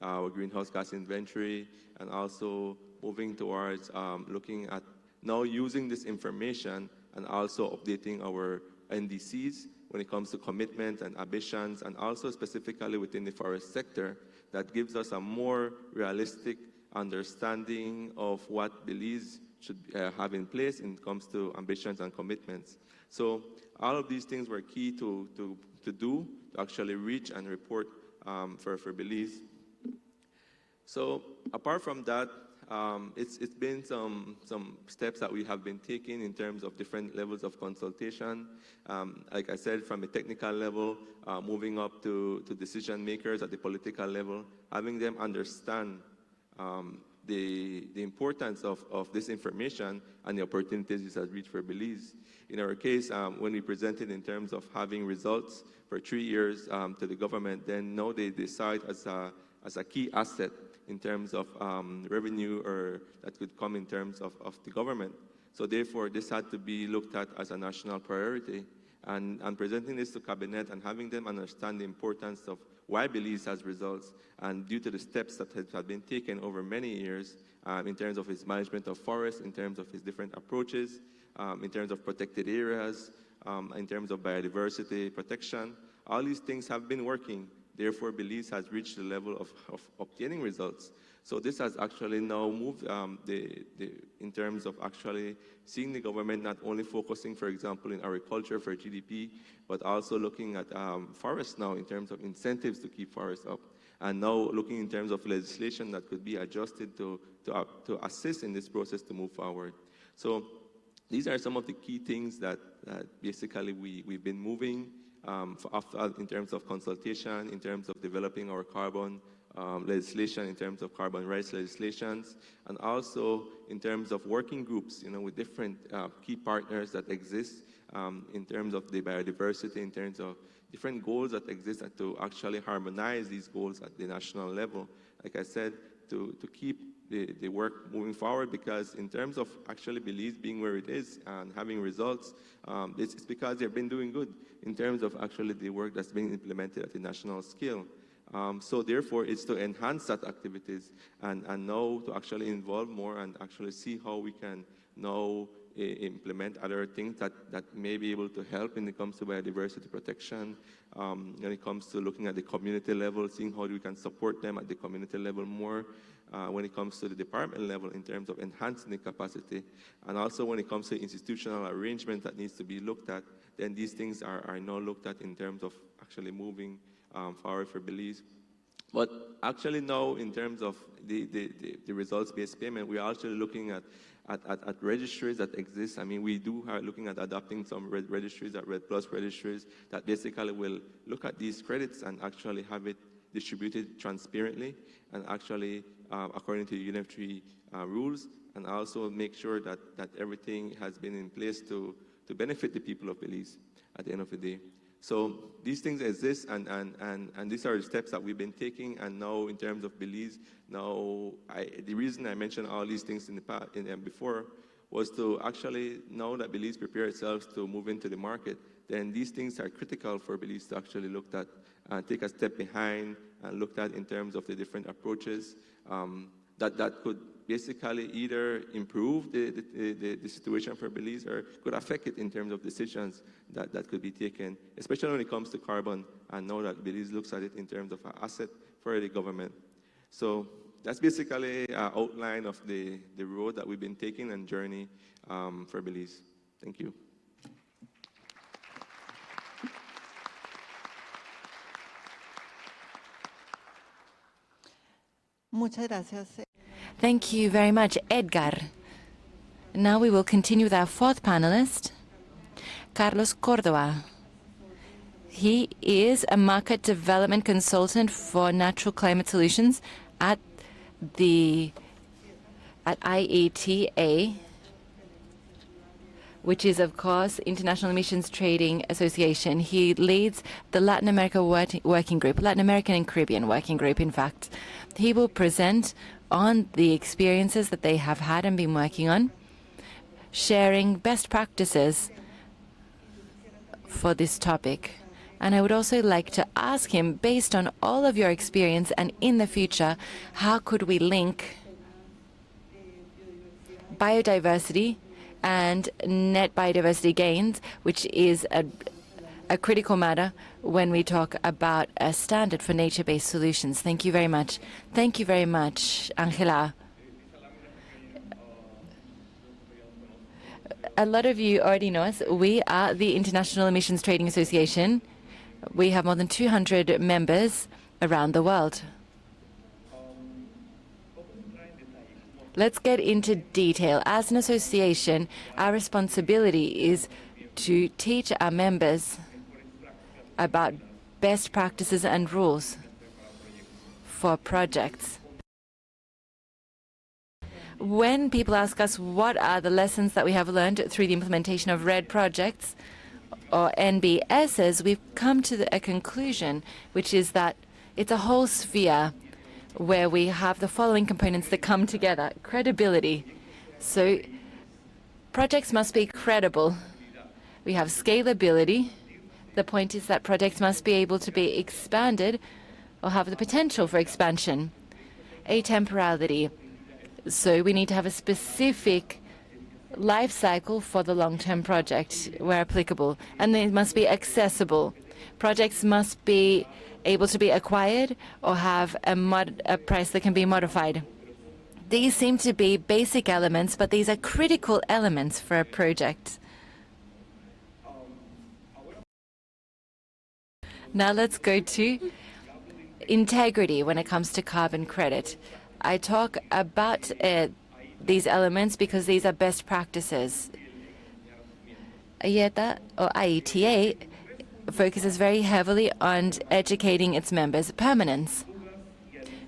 our greenhouse gas inventory, and also moving towards looking at now using this information and also updating our NDCs when it comes to commitment and ambitions, and also specifically within the forest sector, that gives us a more realistic understanding of what Belize should have in place when it comes to ambitions and commitments. So all of these things were key to do, to actually reach and report for Belize. So apart from that, it's been some steps that we have been taking in terms of different levels of consultation. Like I said, from a technical level, moving up to decision makers at the political level, having them understand the importance of this information and the opportunities this has reached for Belize. In our case, when we presented in terms of having results for 3 years to the government, then now they decide as a key asset in terms of revenue or that could come in terms of the government. So therefore, this had to be looked at as a national priority. And presenting this to Cabinet and having them understand the importance of why Belize has results, and due to the steps that have been taken over many years in terms of its management of forests, in terms of its different approaches, in terms of protected areas, in terms of biodiversity protection, all these things have been working. therefore Belize has reached the level of obtaining results. So this has actually now moved in terms of actually seeing the government not only focusing, for example, in agriculture for GDP, but also looking at forests now in terms of incentives to keep forests up. And now looking in terms of legislation that could be adjusted to assist in this process to move forward. So these are some of the key things that basically we've been moving in terms of consultation, in terms of developing our carbon legislation, in terms of carbon rights legislations, and also in terms of working groups, with different key partners that exist in terms of the biodiversity, in terms of different goals that exist, and to actually harmonize these goals at the national level. Like I said, to keep the work moving forward, because in terms of actually Belize being where it is and having results, it's because they've been doing good in terms of actually the work that's being implemented at the national scale. So therefore, it's to enhance that activities and now to actually involve more and actually see how we can now implement other things that may be able to help when it comes to biodiversity protection, when it comes to looking at the community level, seeing how we can support them at the community level more, when it comes to the department level in terms of enhancing the capacity, and also when it comes to institutional arrangement that needs to be looked at, then these things are now looked at in terms of actually moving forward for Belize. But actually now, in terms of the results-based payment, we are actually looking at registries that exist. I mean, we are looking at adopting some registries, Red Plus registries, that basically will look at these credits and actually have it distributed transparently and actually according to unitary rules, and also make sure that everything has been in place to benefit the people of Belize at the end of the day. So these things exist, and these are the steps that we've been taking. And now, in terms of Belize, the reason I mentioned all these things in the past, before, was to actually, now that Belize prepare itself to move into the market, then these things are critical for Belize to actually look at and take a step behind and look at in terms of the different approaches that could basically either improve the situation for Belize or could affect it in terms of decisions that could be taken, especially when it comes to carbon, and now that Belize looks at it in terms of an asset for the government. So that's basically an outline of the road that we've been taking and journey for Belize. Thank you. Muchas gracias. Thank you very much, Edgar. Now we will continue with our fourth panelist, Carlos Cordova. He is a market development consultant for natural climate solutions at IETA, which is, of course, International Emissions Trading Association. He leads the Latin America Working Group, Latin American and Caribbean Working Group, in fact. He will present on the experiences that they have had and been working on, sharing best practices for this topic. And I would also like to ask him, based on all of your experience and in the future, how could we link biodiversity and net biodiversity gains, which is a critical matter when we talk about a standard for nature-based solutions. Thank you very much. Thank you very much, Angela. A lot of you already know us. We are the International Emissions Trading Association. We have more than 200 members around the world. Let's get into detail. As an association, our responsibility is to teach our members about best practices and rules for projects. When people ask us what are the lessons that we have learned through the implementation of RED projects or NBSs, we've come to a conclusion, which is that it's a whole sphere where we have the following components that come together. Credibility. So projects must be credible. We have scalability. The point is that projects must be able to be expanded or have the potential for expansion. Atemporality. So we need to have a specific life cycle for the long-term project where applicable. And they must be accessible. Projects must be able to be acquired or have a price that can be modified. These seem to be basic elements, but these are critical elements for a project. Now let's go to integrity when it comes to carbon credit. I talk about these elements because these are best practices. IETA, or IETA, focuses very heavily on educating its members' permanence.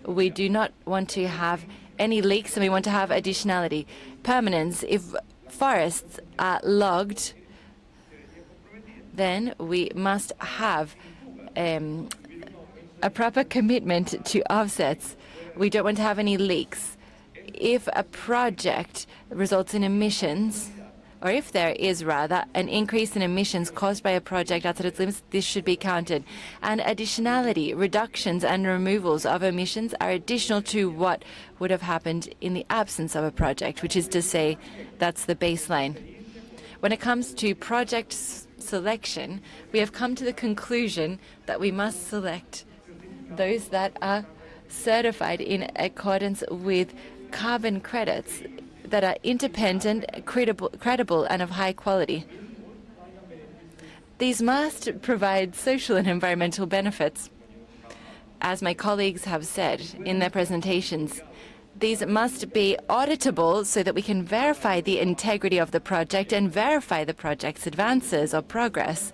We do not want to have any leaks, and we want to have additionality. Permanence, if forests are logged, then we must have a proper commitment to offsets. We don't want to have any leaks. If a project results in emissions, or if there is rather an increase in emissions caused by a project outside its limits, this should be counted. And additionality, reductions and removals of emissions are additional to what would have happened in the absence of a project, which is to say that's the baseline. When it comes to project selection, we have come to the conclusion that we must select those that are certified in accordance with carbon credits that are independent, credible, and of high quality. These must provide social and environmental benefits. As my colleagues have said in their presentations, these must be auditable so that we can verify the integrity of the project and verify the project's advances or progress.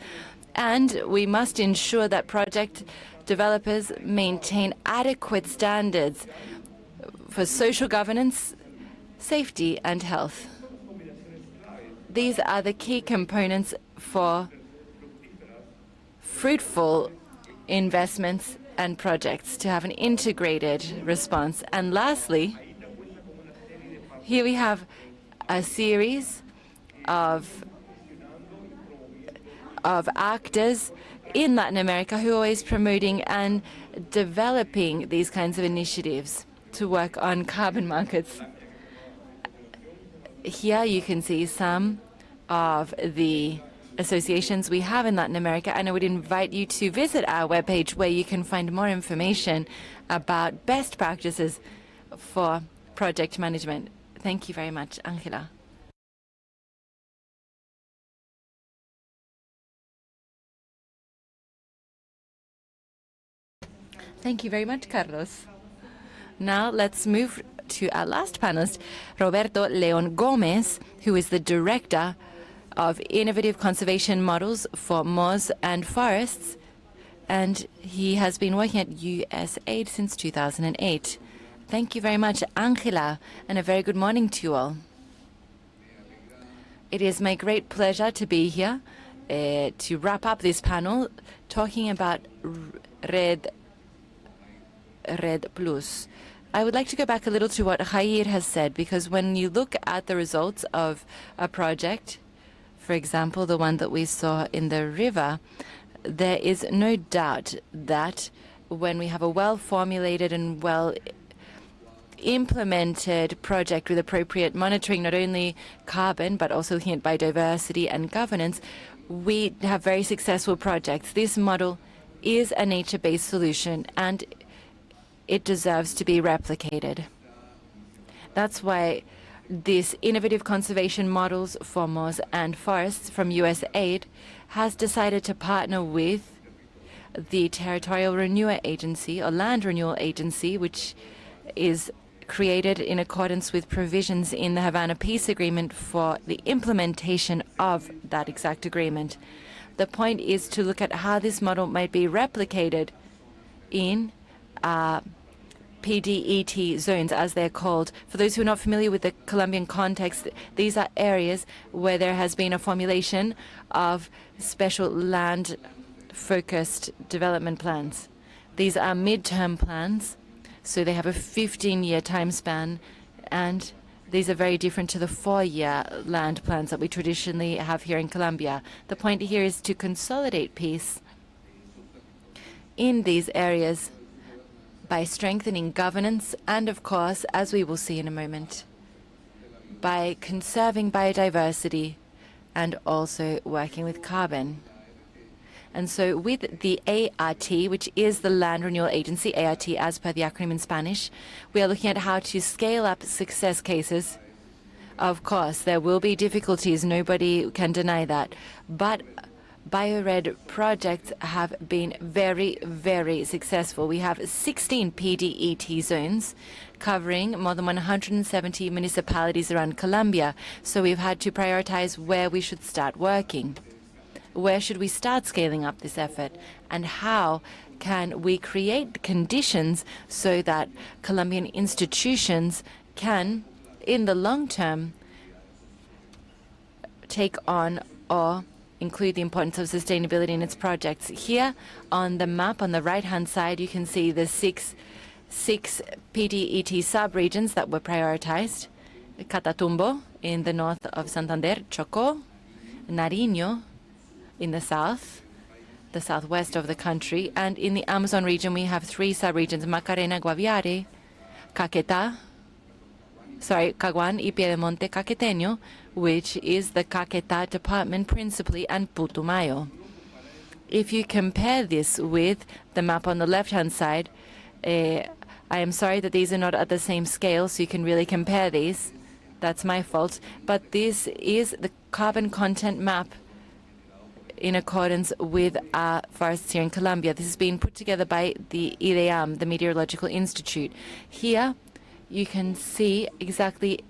And we must ensure that project developers maintain adequate standards for social governance, safety, and health. These are the key components for fruitful investments and projects to have an integrated response. And lastly, here we have a series of actors in Latin America who are always promoting and developing these kinds of initiatives to work on carbon markets. Here you can see some of the associations we have in Latin America, and I would invite you to visit our webpage where you can find more information about best practices for project management. Thank you very much, Angela. Thank you very much, Carlos. Now let's move to our last panelist, Roberto León Gómez, who is the Director of Innovative Conservation Models for moors and forests, and he has been working at USAID since 2008. Thank you very much, Angela, and a very good morning to you all. It is my great pleasure to be here to wrap up this panel talking about Red Plus. I would like to go back a little to what Jair has said, because when you look at the results of a project, for example, the one that we saw in the river, there is no doubt that when we have a well-formulated and well-implemented project with appropriate monitoring, not only carbon, but also looking at biodiversity and governance, we have very successful projects. This model is a nature-based solution, and it deserves to be replicated. That's why this Innovative Conservation Models for Moors and Forests from USAID has decided to partner with the Territorial Renewal Agency, or Land Renewal Agency, which is created in accordance with provisions in the Havana Peace Agreement for the implementation of that exact agreement. The point is to look at how this model might be replicated in PDET zones, as they're called. For those who are not familiar with the Colombian context, these are areas where there has been a formulation of special land-focused development plans. These are mid-term plans, so they have a 15-year time span, and these are very different to the 4-year land plans that we traditionally have here in Colombia. The point here is to consolidate peace in these areas by strengthening governance and, of course, as we will see in a moment, by conserving biodiversity and also working with carbon. And so with the ART, which is the Land Renewal Agency, ART as per the acronym in Spanish, we are looking at how to scale up success cases. Of course, there will be difficulties, nobody can deny that, but BioRed projects have been very, very successful. We have 16 PDET zones covering more than 170 municipalities around Colombia, so we've had to prioritize where we should start working. Where should we start scaling up this effort? And how can we create conditions so that Colombian institutions can, in the long term, take on or include the importance of sustainability in its projects? Here on the map on the right-hand side, you can see the six PDET sub-regions that were prioritized. Catatumbo in the north of Santander, Chocó, Nariño in the southwest of the country, and in the Amazon region we have 3 sub-regions, Macarena, Guaviare, Caquetá, Caguán y Piedemonte Caqueteño, which is the Caquetá department principally, and Putumayo. If you compare this with the map on the left-hand side, I am sorry that these are not at the same scale, so you can really compare these. That's my fault. But this is the carbon content map in accordance with our forests here in Colombia. This has been put together by the IDEAM, the Meteorological Institute. Here you can see exactly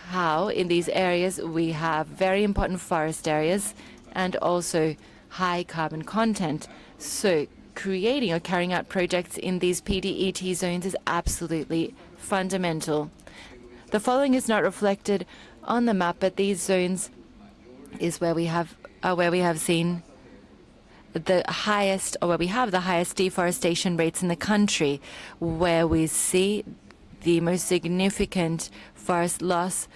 how in these areas we have very important forest areas and also high carbon content. So creating or carrying out projects in these PDET zones is absolutely fundamental. The following is not reflected on the map, but these zones is where we have seen the highest, or where we have the highest deforestation rates in the country, where we see the most significant forest loss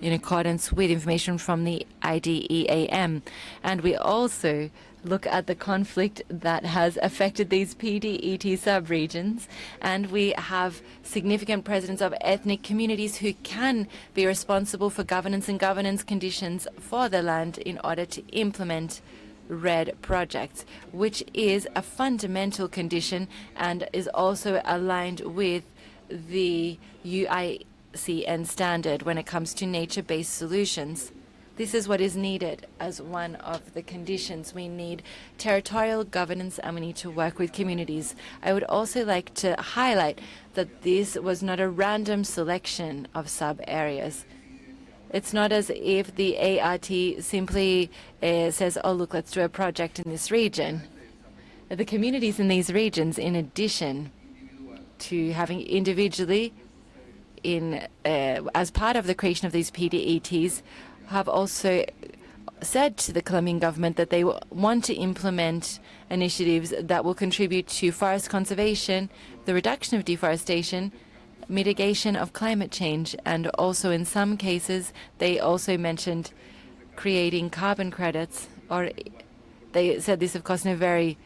in accordance with information from the IDEAM. And we also look at the conflict that has affected these PDET sub-regions, and we have significant presence of ethnic communities who can be responsible for governance and governance conditions for the land in order to implement RED projects, which is a fundamental condition and is also aligned with the UICN standard when it comes to nature-based solutions. This is what is needed as one of the conditions. We need territorial governance and we need to work with communities. I would also like to highlight that this was not a random selection of sub-areas. It's not as if the ART simply says, oh, look, let's do a project in this region. The communities in these regions, in addition to having individually as part of the creation of these PDETs, have also said to the Colombian government that they want to implement initiatives that will contribute to forest conservation, the reduction of deforestation, mitigation of climate change, and also in some cases they also mentioned creating carbon credits, or they said this of course in a very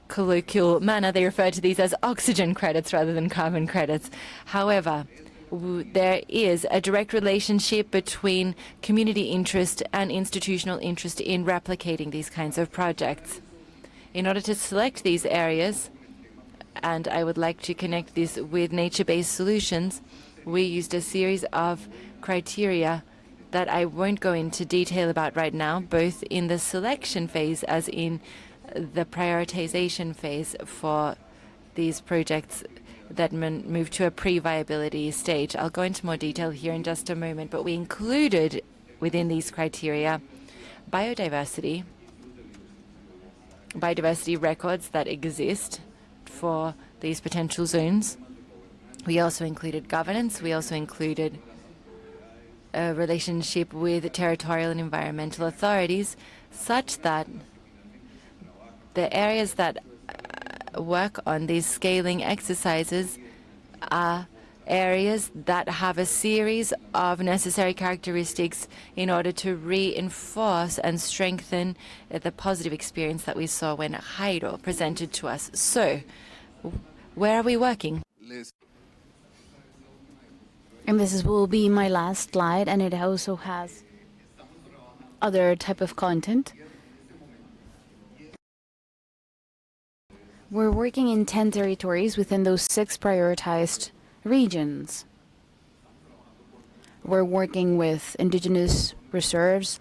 colloquial manner. They refer to these as oxygen credits rather than carbon credits. However, there is a direct relationship between community interest and institutional interest in replicating these kinds of projects. In order to select these areas, and I would like to connect this with nature-based solutions, we used a series of criteria that I won't go into detail about right now, both in the selection phase as in the prioritization phase for these projects that move to a pre-viability stage. I'll go into more detail here in just a moment, but we included within these criteria biodiversity records that exist for these potential zones. We also included governance. We also included a relationship with territorial and environmental authorities, such that the areas that work on these scaling exercises are areas that have a series of necessary characteristics in order to reinforce and strengthen the positive experience that we saw when Jairo presented to us. So, where are we working? And this will be my last slide, and it also has other type of content. We're working in 10 territories within those 6 prioritized regions. We're working with indigenous reserves,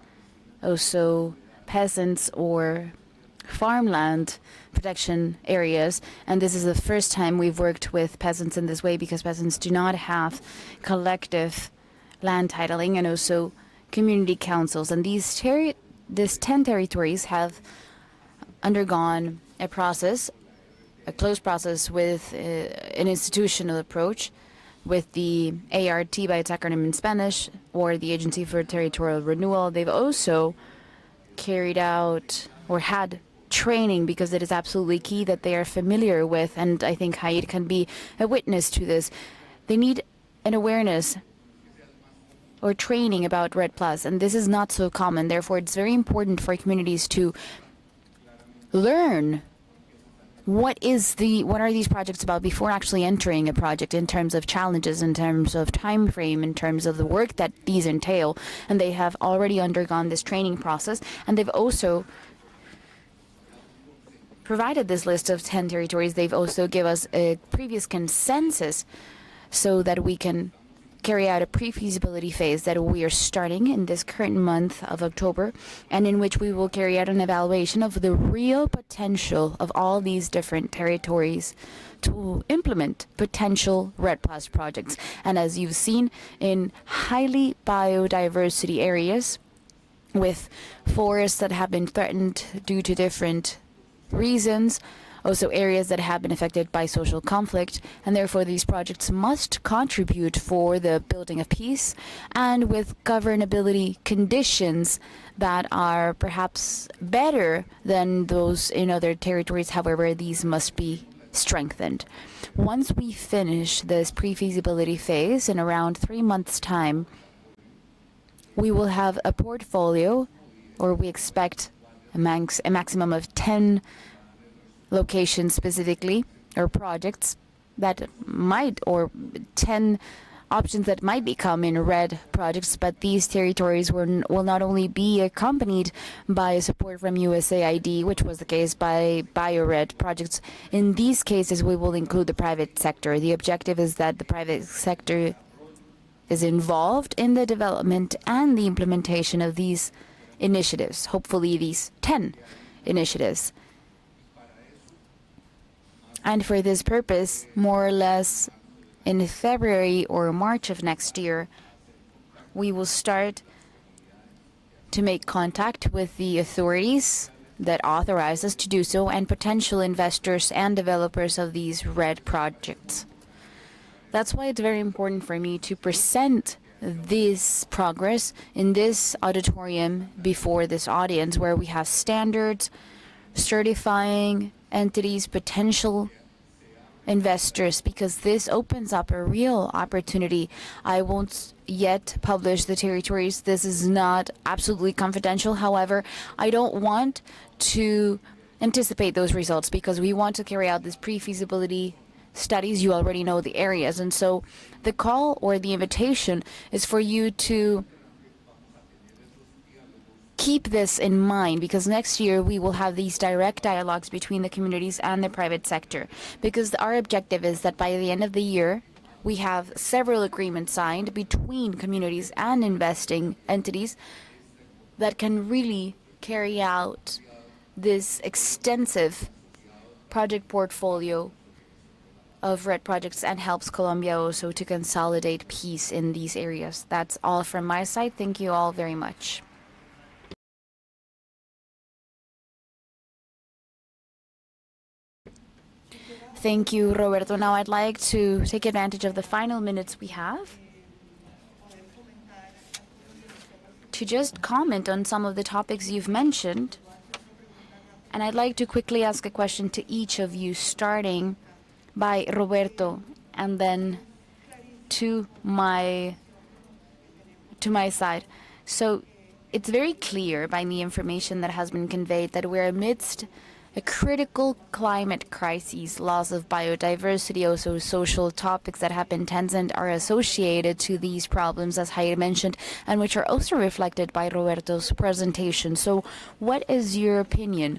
also peasants or farmland protection areas, and this is the first time we've worked with peasants in this way because peasants do not have collective land titling and also community councils, and these 10 territories have undergone a process, a close process with an institutional approach with the ART by its acronym in Spanish, or the Agency for Territorial Renewal. They've also carried out or had training because it is absolutely key that they are familiar with, and I think Haid can be a witness to this. They need an awareness or training about RED+, and this is not so common. Therefore, it's very important for communities to learn what are these projects about before actually entering a project, in terms of challenges, in terms of time frame, in terms of the work that these entail. And they have already undergone this training process, and they've also provided this list of 10 territories. They've also given us a previous consensus so that we can carry out a pre-feasibility phase that we are starting in this current month of October, and in which we will carry out an evaluation of the real potential of all these different territories to implement potential RED+ projects. And as you've seen, in highly biodiversity areas with forests that have been threatened due to different reasons, also areas that have been affected by social conflict, and therefore these projects must contribute for the building of peace, and with governability conditions that are perhaps better than those in other territories. However, these must be strengthened. Once we finish this pre-feasibility phase in around 3 months' time, we will have a portfolio, or we expect a maximum of 10 locations specifically, or projects that might, or 10 options that might become in RED projects, but these territories will not only be accompanied by support from USAID, which was the case by BioRed projects. In these cases, we will include the private sector. The objective is that the private sector is involved in the development and the implementation of these initiatives, hopefully these 10 initiatives. And for this purpose, more or less in February or March of next year, we will start to make contact with the authorities that authorize us to do so, and potential investors and developers of these RED projects. That's why it's very important for me to present this progress in this auditorium before this audience, where we have standards, certifying entities, potential investors, because this opens up a real opportunity. I won't yet publish the territories. This is not absolutely confidential. However, I don't want to anticipate those results because we want to carry out this pre-feasibility studies. You already know the areas, and so the call or the invitation is for you to keep this in mind, because next year we will have these direct dialogues between the communities and the private sector, because our objective is that by the end of the year we have several agreements signed between communities and investing entities that can really carry out this extensive project portfolio of RED projects and helps Colombia also to consolidate peace in these areas. That's all from my side. Thank you all very much. Thank you, Roberto. Now I'd like to take advantage of the final minutes we have to just comment on some of the topics you've mentioned. And I'd like to quickly ask a question to each of you, starting by Roberto and then to my side. So it's very clear by the information that has been conveyed that we're amidst a critical climate crisis. Loss of biodiversity, also social topics that have been tense and are associated to these problems, as Jair mentioned, and which are also reflected by Roberto's presentation. So what is your opinion?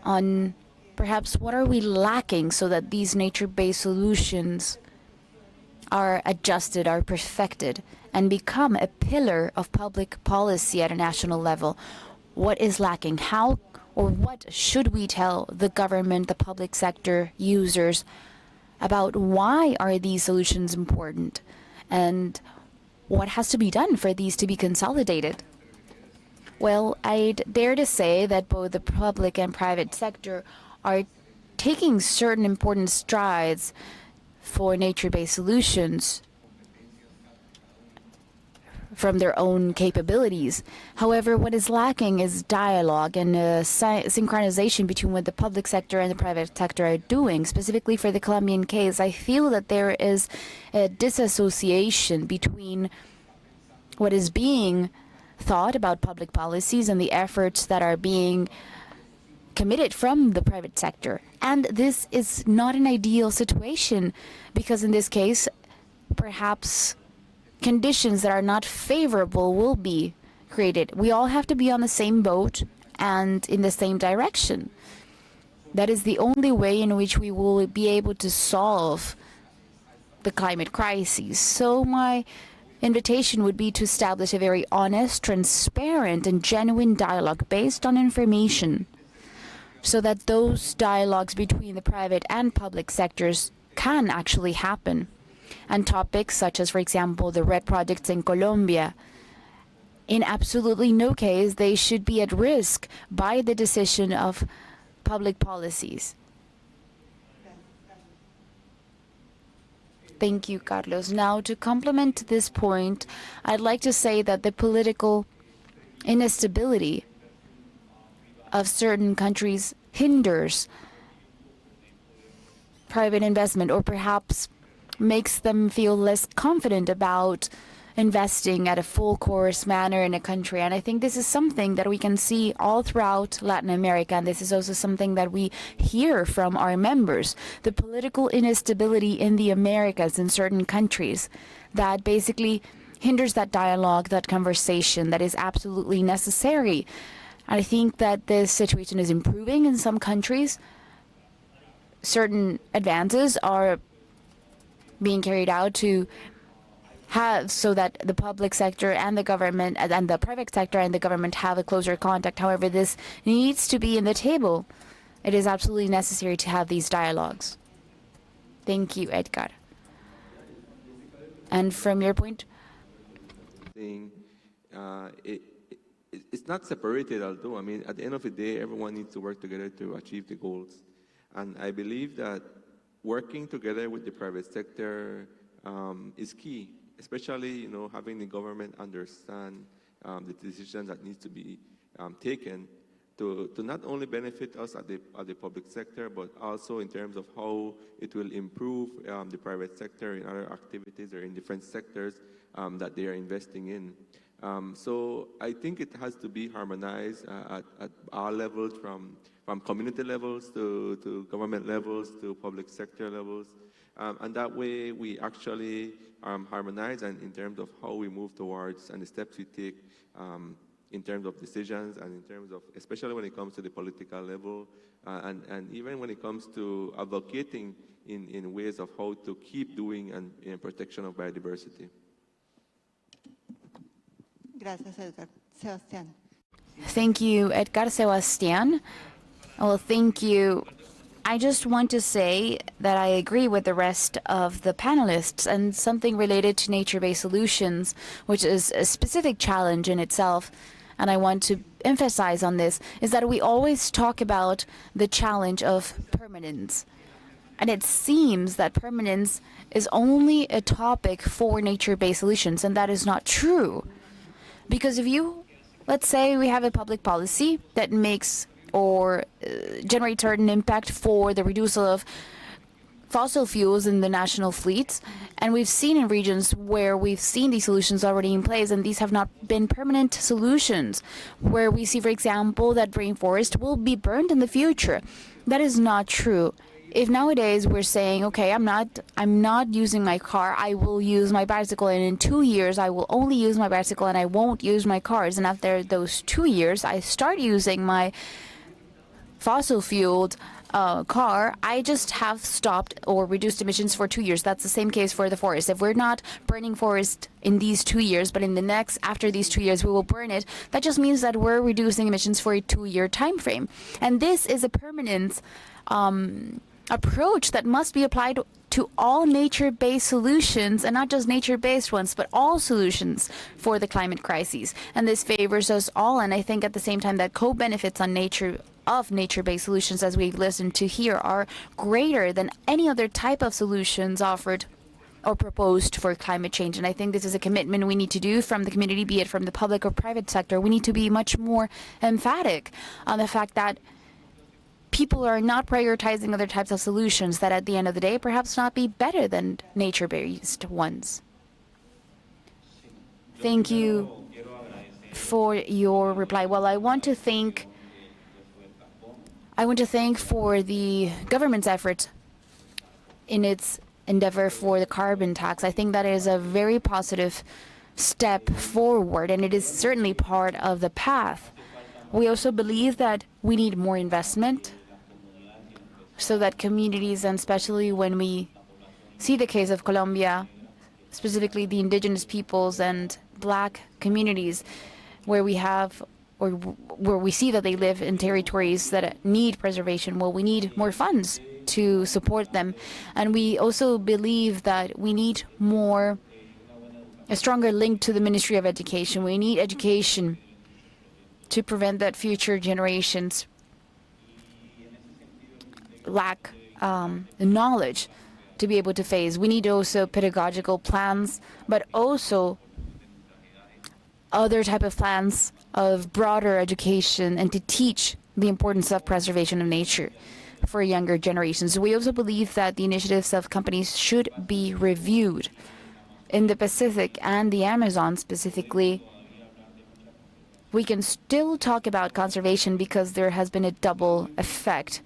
on perhaps what are we lacking so that these nature-based solutions are adjusted, are perfected, and become a pillar of public policy at a national level. What is lacking? How or what should we tell the government, the public sector, users about why are these solutions important and what has to be done for these to be consolidated? Well, I'd dare to say that both the public and private sector are taking certain important strides for nature-based solutions from their own capabilities. However, what is lacking is dialogue and synchronization between what the public sector and the private sector are doing. Specifically for the Colombian case, I feel that there is a disassociation between what is being thought about public policies and the efforts that are being committed from the private sector. And this is not an ideal situation because in this case, perhaps conditions that are not favorable will be created. We all have to be on the same boat and in the same direction. That is the only way in which we will be able to solve the climate crisis. So my invitation would be to establish a very honest, transparent, and genuine dialogue based on information, so that those dialogues between the private and public sectors can actually happen. And topics such as, for example, the red projects in Colombia, in absolutely no case they should be at risk by the decision of public policies. Thank you, Carlos. Now, to complement this point, I'd like to say that the political instability of certain countries hinders private investment, or perhaps makes them feel less confident about investing at a full course manner in a country. And I think this is something that we can see all throughout Latin America, and this is also something that we hear from our members. The political instability in the Americas in certain countries that basically hinders that dialogue, that conversation that is absolutely necessary. I think that this situation is improving in some countries. Certain advances are being carried out to have so that the public sector and the government and the private sector and the government have a closer contact. However, this needs to be in the table. It is absolutely necessary to have these dialogues. Thank you, Edgar. And from your point? It's not separated, although, I mean, at the end of the day, everyone needs to work together to achieve the goals. And I believe that working together with the private sector is key, especially, you know, having the government understand the decisions that need to be taken to not only benefit us at the public sector, but also in terms of how it will improve the private sector in other activities or in different sectors that they are investing in. So I think it has to be harmonized at all levels, from community levels to government levels to public sector levels. And that way we actually harmonize and in terms of how we move towards and the steps we take in terms of decisions and in terms of, especially when it comes to the political level and even when it comes to advocating in ways of how to keep doing and in protection of biodiversity. Gracias, Edgar. Sebastián. Thank you, Edgar. Sebastián. Well, thank you. I just want to say that I agree with the rest of the panelists, and something related to nature-based solutions, which is a specific challenge in itself, and I want to emphasize on this, is that we always talk about the challenge of permanence. And it seems that permanence is only a topic for nature-based solutions, and that is not true. Because if you, let's say we have a public policy that makes or generate certain impact for the reduction of fossil fuels in the national fleets. And we've seen in regions where we've seen these solutions already in place, and these have not been permanent solutions, where we see, for example, that rainforest will be burned in the future. That is not true. If nowadays we're saying, okay, I'm not using my car, I will use my bicycle, and in 2 years I will only use my bicycle and I won't use my cars, and after those 2 years I start using my fossil-fueled car, I just have stopped or reduced emissions for 2 years. That's the same case for the forest. If we're not burning forest in these 2 years, but in the next, after these 2 years, we will burn it, that just means that we're reducing emissions for a 2-year time frame. And this is a permanent approach that must be applied to all nature-based solutions, and not just nature-based ones, but all solutions for the climate crises. And this favors us all, and I think at the same time that co-benefits on nature-based solutions, as we've listened to here, are greater than any other type of solutions offered or proposed for climate change. And I think this is a commitment we need to do from the community, be it from the public or private sector. We need to be much more emphatic on the fact that people are not prioritizing other types of solutions that at the end of the day perhaps not be better than nature-based ones. Thank you for your reply. Well, I want to thank for the government's efforts in its endeavor for the carbon tax. I think that is a very positive step forward, and it is certainly part of the path. We also believe that we need more investment so that communities, and especially when we see the case of Colombia, specifically the indigenous peoples and Black communities, where we have, or where we see that they live in territories that need preservation, well, we need more funds to support them. And we also believe that we need a stronger link to the Ministry of Education. We need education to prevent that future generations lack knowledge to be able to face. We need also pedagogical plans, but also other type of plans of broader education and to teach the importance of preservation of nature for younger generations. We also believe that the initiatives of companies should be reviewed. In the Pacific and the Amazon specifically, we can still talk about conservation because there has been a double effect.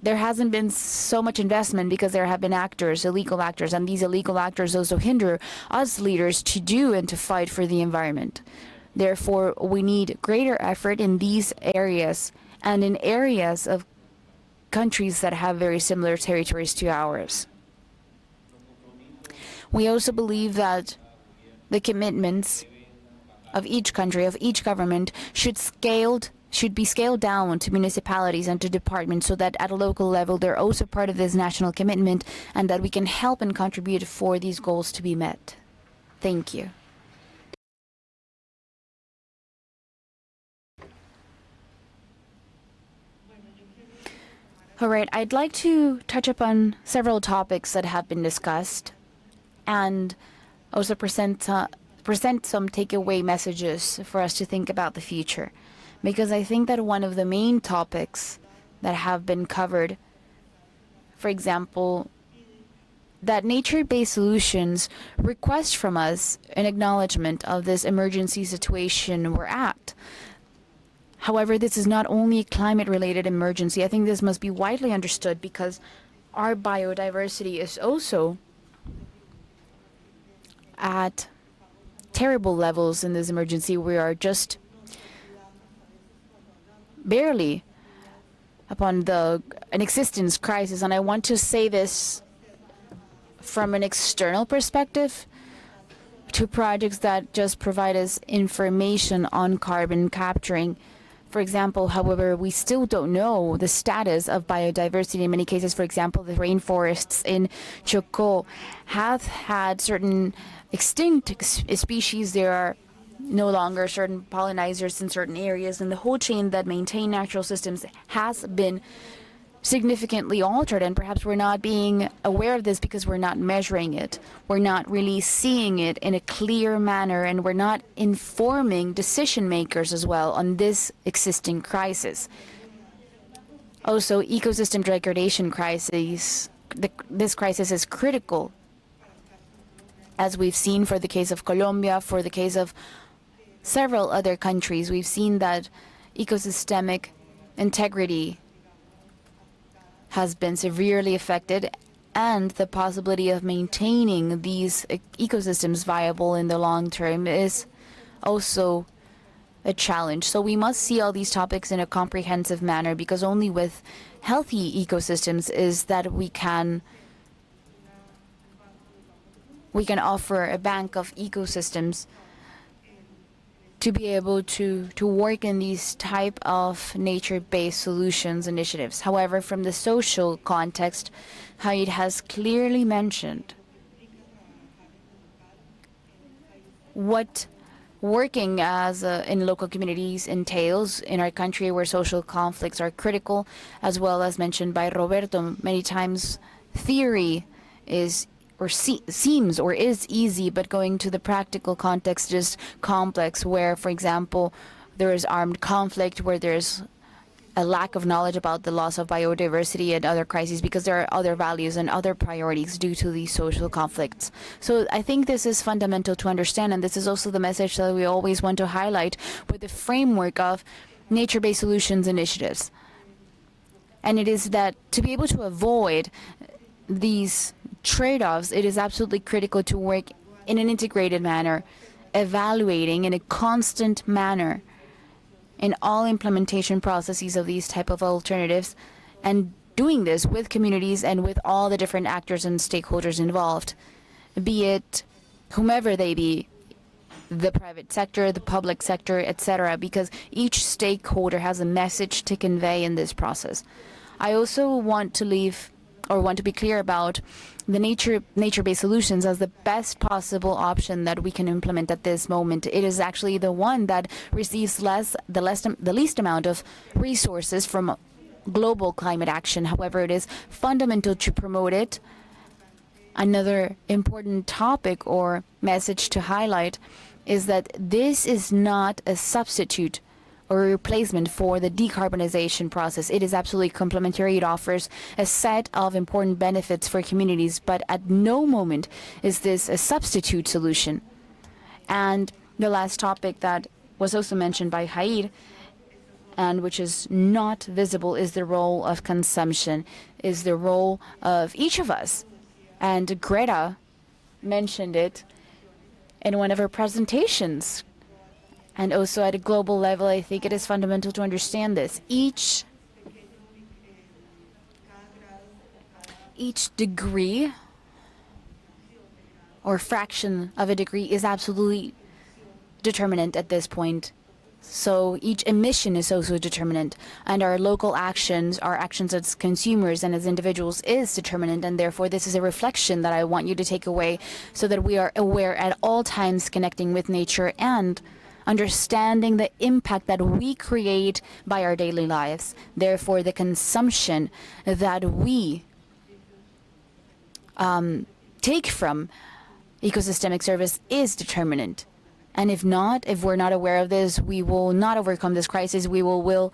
There hasn't been so much investment because there have been illegal actors, and these illegal actors also hinder us leaders to do and to fight for the environment. Therefore, we need greater effort in these areas and in areas of countries that have very similar territories to ours. We also believe that the commitments of each country, of each government, should be scaled down to municipalities and to departments so that at a local level they're also part of this national commitment and that we can help and contribute for these goals to be met. Thank you. All right, I'd like to touch upon several topics that have been discussed and also present some takeaway messages for us to think about the future. Because I think that one of the main topics that have been covered, for example, that nature-based solutions request from us an acknowledgement of this emergency situation we're at. However, this is not only a climate-related emergency. I think this must be widely understood because our biodiversity is also at terrible levels in this emergency. We are just barely upon an existence crisis, and I want to say this from an external perspective to projects that just provide us information on carbon capturing. For example, however, we still don't know the status of biodiversity in many cases. For example, the rainforests in Chocó have had certain extinct species. There are no longer certain pollinizers in certain areas, and the whole chain that maintain natural systems has been significantly altered, and perhaps we're not being aware of this because we're not measuring it. We're not really seeing it in a clear manner, and we're not informing decision makers as well on this existing crisis. Also, ecosystem degradation crisis. This crisis is critical, as we've seen for the case of Colombia, for the case of several other countries. We've seen that ecosystemic integrity has been severely affected, and the possibility of maintaining these ecosystems viable in the long term is also a challenge. So we must see all these topics in a comprehensive manner, because only with healthy ecosystems is that we can offer a bank of ecosystems to be able to work in these type of nature-based solutions initiatives. However, from the social context, how it has clearly mentioned what working as in local communities entails in our country, where social conflicts are critical, as well as mentioned by Roberto. Many times theory is seems or is easy, but going to the practical context is complex, where, for example, there is armed conflict, where there's a lack of knowledge about the loss of biodiversity and other crises, because there are other values and other priorities due to these social conflicts. So I think this is fundamental to understand, and this is also the message that we always want to highlight with the framework of nature-based solutions initiatives. And it is that to be able to avoid these trade-offs, it is absolutely critical to work in an integrated manner, evaluating in a constant manner in all implementation processes of these type of alternatives, and doing this with communities and with all the different actors and stakeholders involved, be it whomever they be, the private sector, the public sector, etc., because each stakeholder has a message to convey in this process. I also want to be clear about the nature-based solutions as the best possible option that we can implement at this moment. It is actually the one that receives the least amount of resources from global climate action. However, it is fundamental to promote it. Another important topic or message to highlight is that this is not a substitute or a replacement for the decarbonization process. It is absolutely complementary. It offers a set of important benefits for communities, but at no moment is this a substitute solution. And the last topic that was also mentioned by Jair, and which is not visible, is the role of consumption, is the role of each of us. And Greta mentioned it in one of her presentations. And also at a global level, I think it is fundamental to understand this. Each degree or fraction of a degree is absolutely determinant at this point. So each emission is also determinant, and our local actions, our actions as consumers and as individuals, is determinant, and therefore this is a reflection that I want you to take away, so that we are aware at all times, connecting with nature and understanding the impact that we create by our daily lives. Therefore, the consumption that we take from ecosystemic service is determinant. And if we're not aware of this, we will not overcome this crisis. We will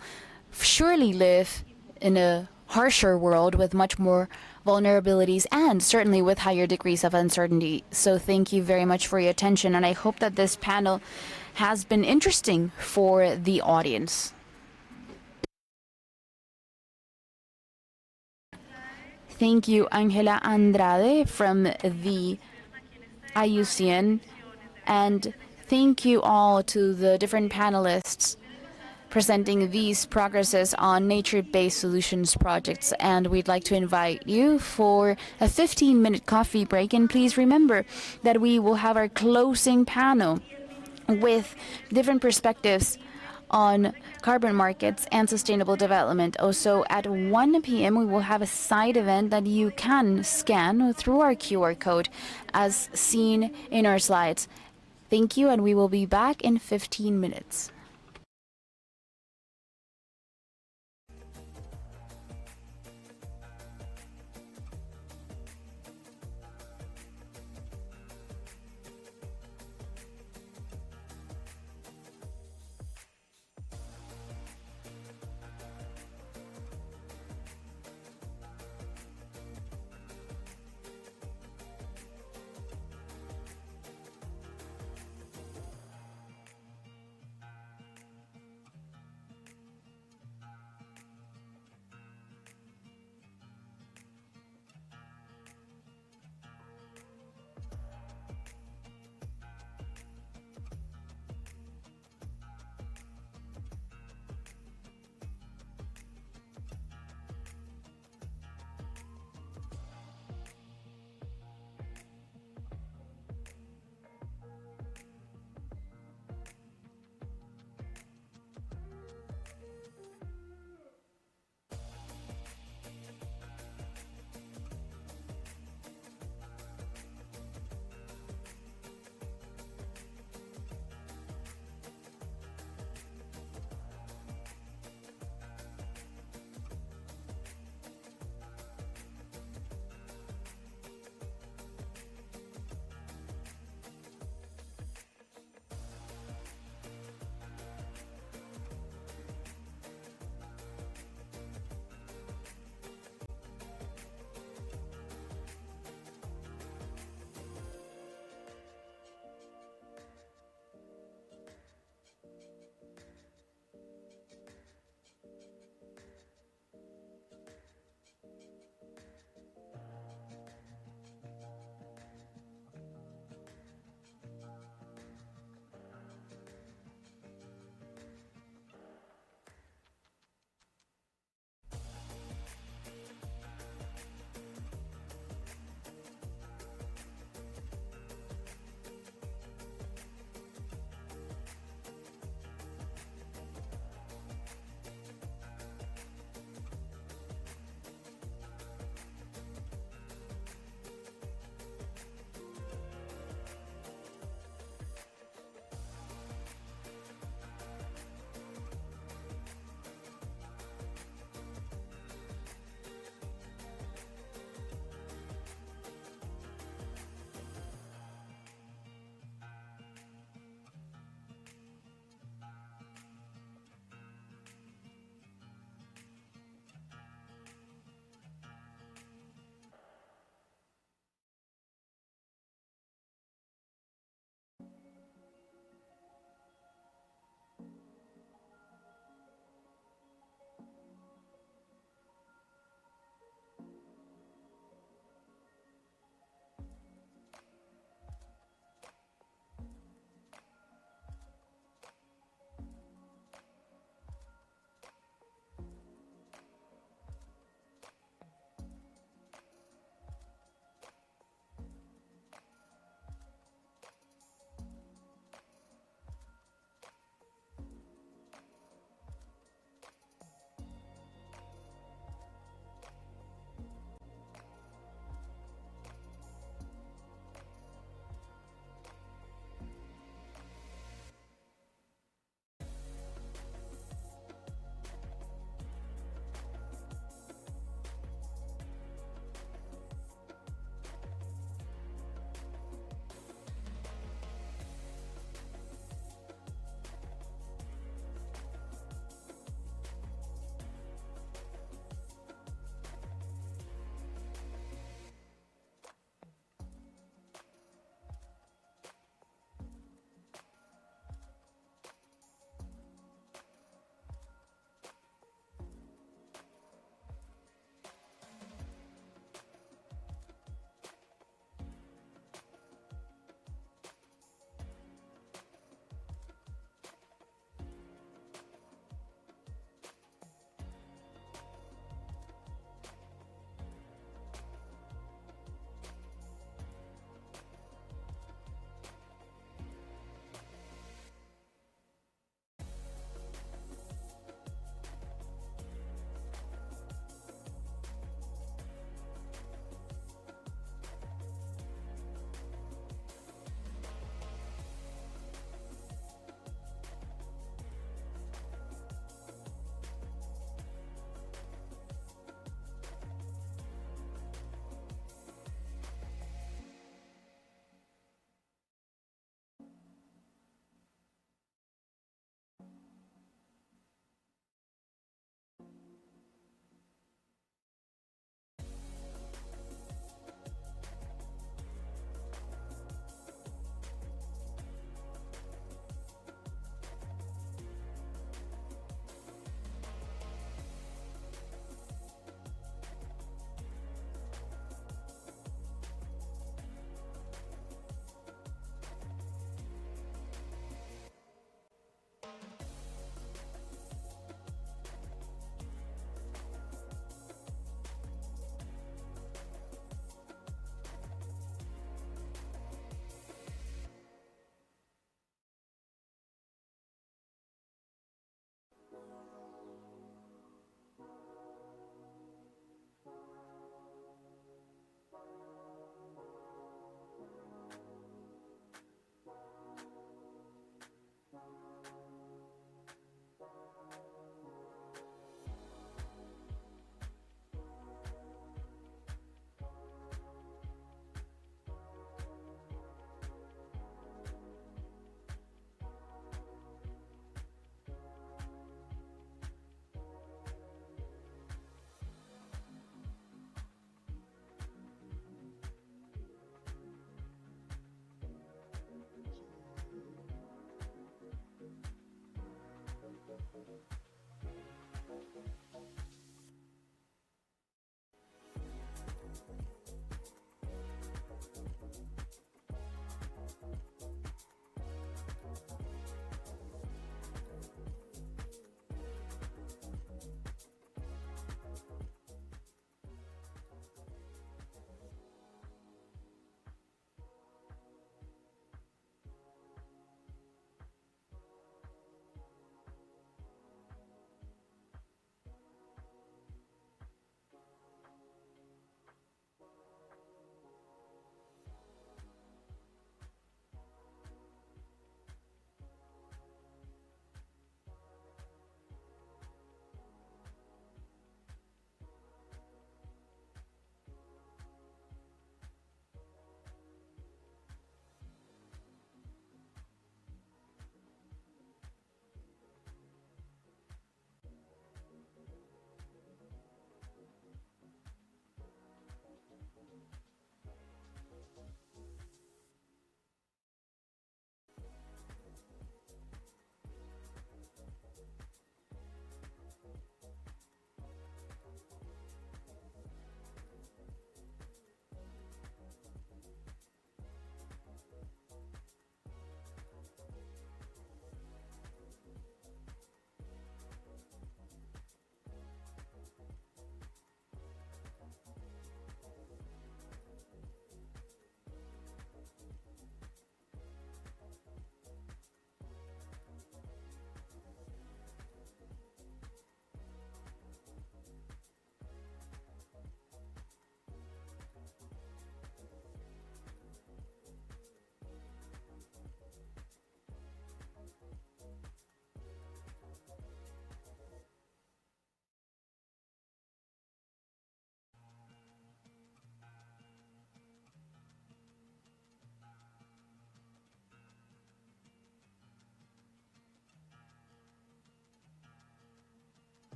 surely live in a harsher world with much more vulnerabilities and certainly with higher degrees of uncertainty. So thank you very much for your attention, and I hope that this panel has been interesting for the audience. Thank you, Angela Andrade from the IUCN, and thank you all to the different panelists presenting these progresses on nature-based solutions projects. And we'd like to invite you for a 15-minute coffee break. And please remember that we will have our closing panel with different perspectives on carbon markets and sustainable development. Also, at 1 p.m., we will have a side event that you can scan through our QR code as seen in our slides. Thank you, and we will be back in 15 minutes.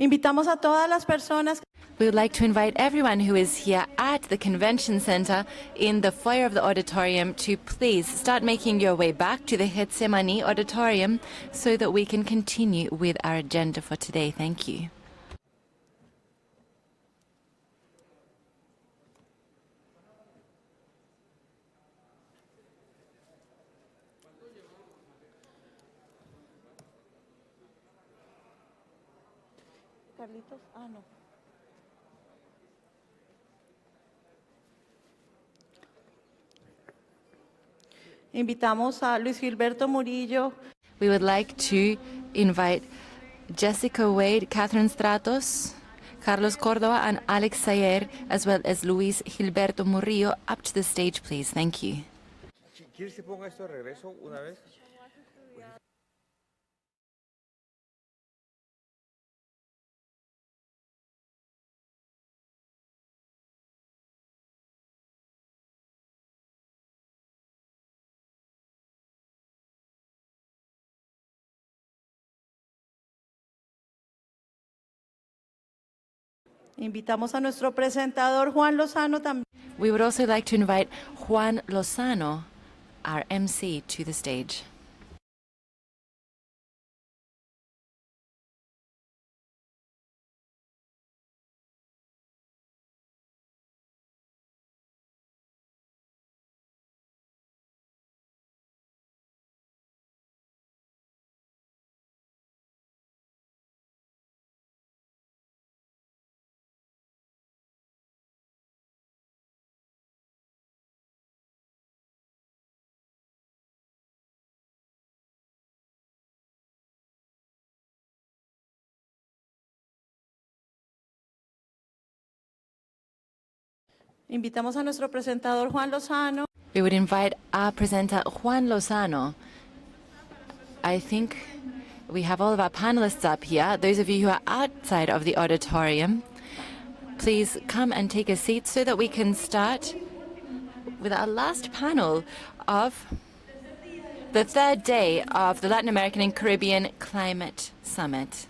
Invitamos a todas las personas. We would like to invite everyone who is here at the convention center in the foyer of the auditorium to please start making your way back to the Getsemani auditorium so that we can continue with our agenda for today. Thank you. Carlitos, no. Invitamos a Luis Gilberto Murillo. We would like to invite Jessica Wade, Catherine Stratos, Carlos Cordova, and Alex Sayer, as well as Luis Gilberto Murillo, up to the stage, please. Thank you. ¿Quieres que ponga esto de regreso una vez? Invitamos a nuestro presentador Juan Lozano también. We would also like to invite Juan Lozano, our MC, to the stage. Invitamos a nuestro presentador Juan Lozano. We would invite our presenter, Juan Lozano. I think we have all of our panelists up here. Those of you who are outside of the auditorium, please come and take a seat so that we can start with our last panel of the third day of the Latin American and Caribbean Climate Summit.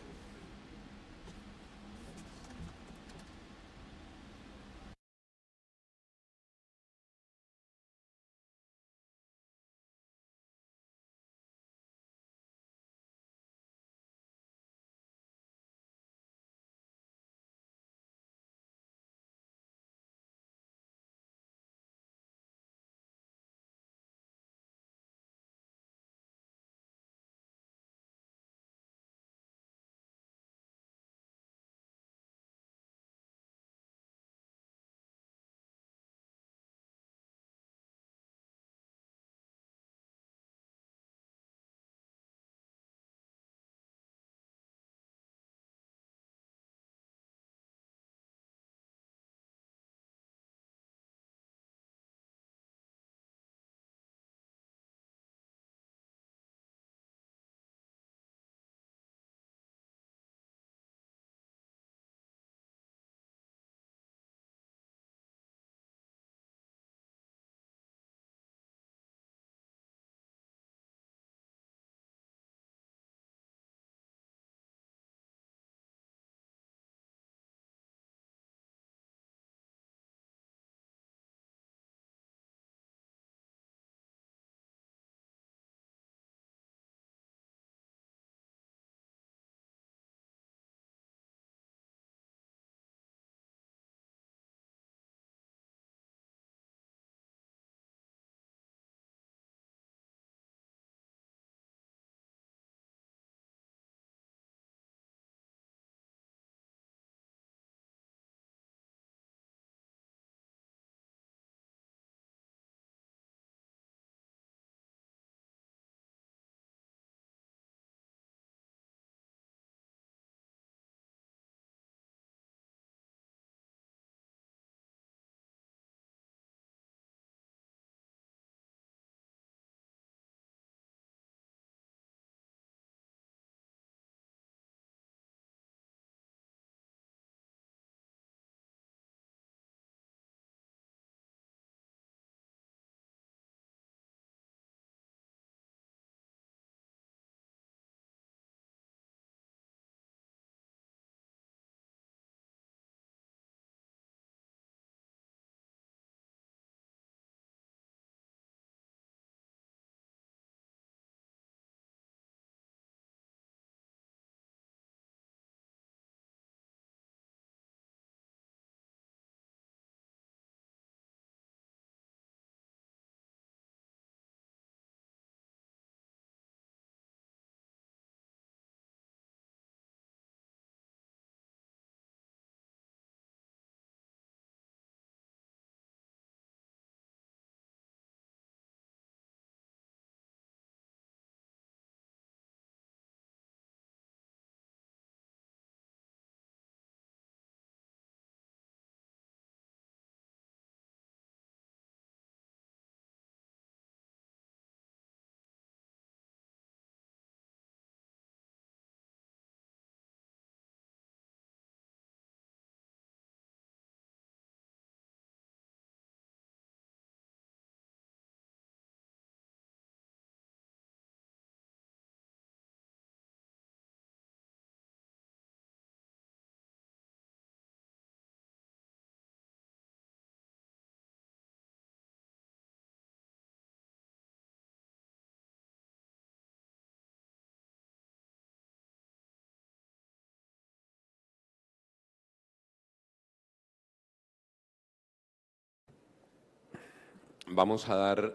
Vamos a dar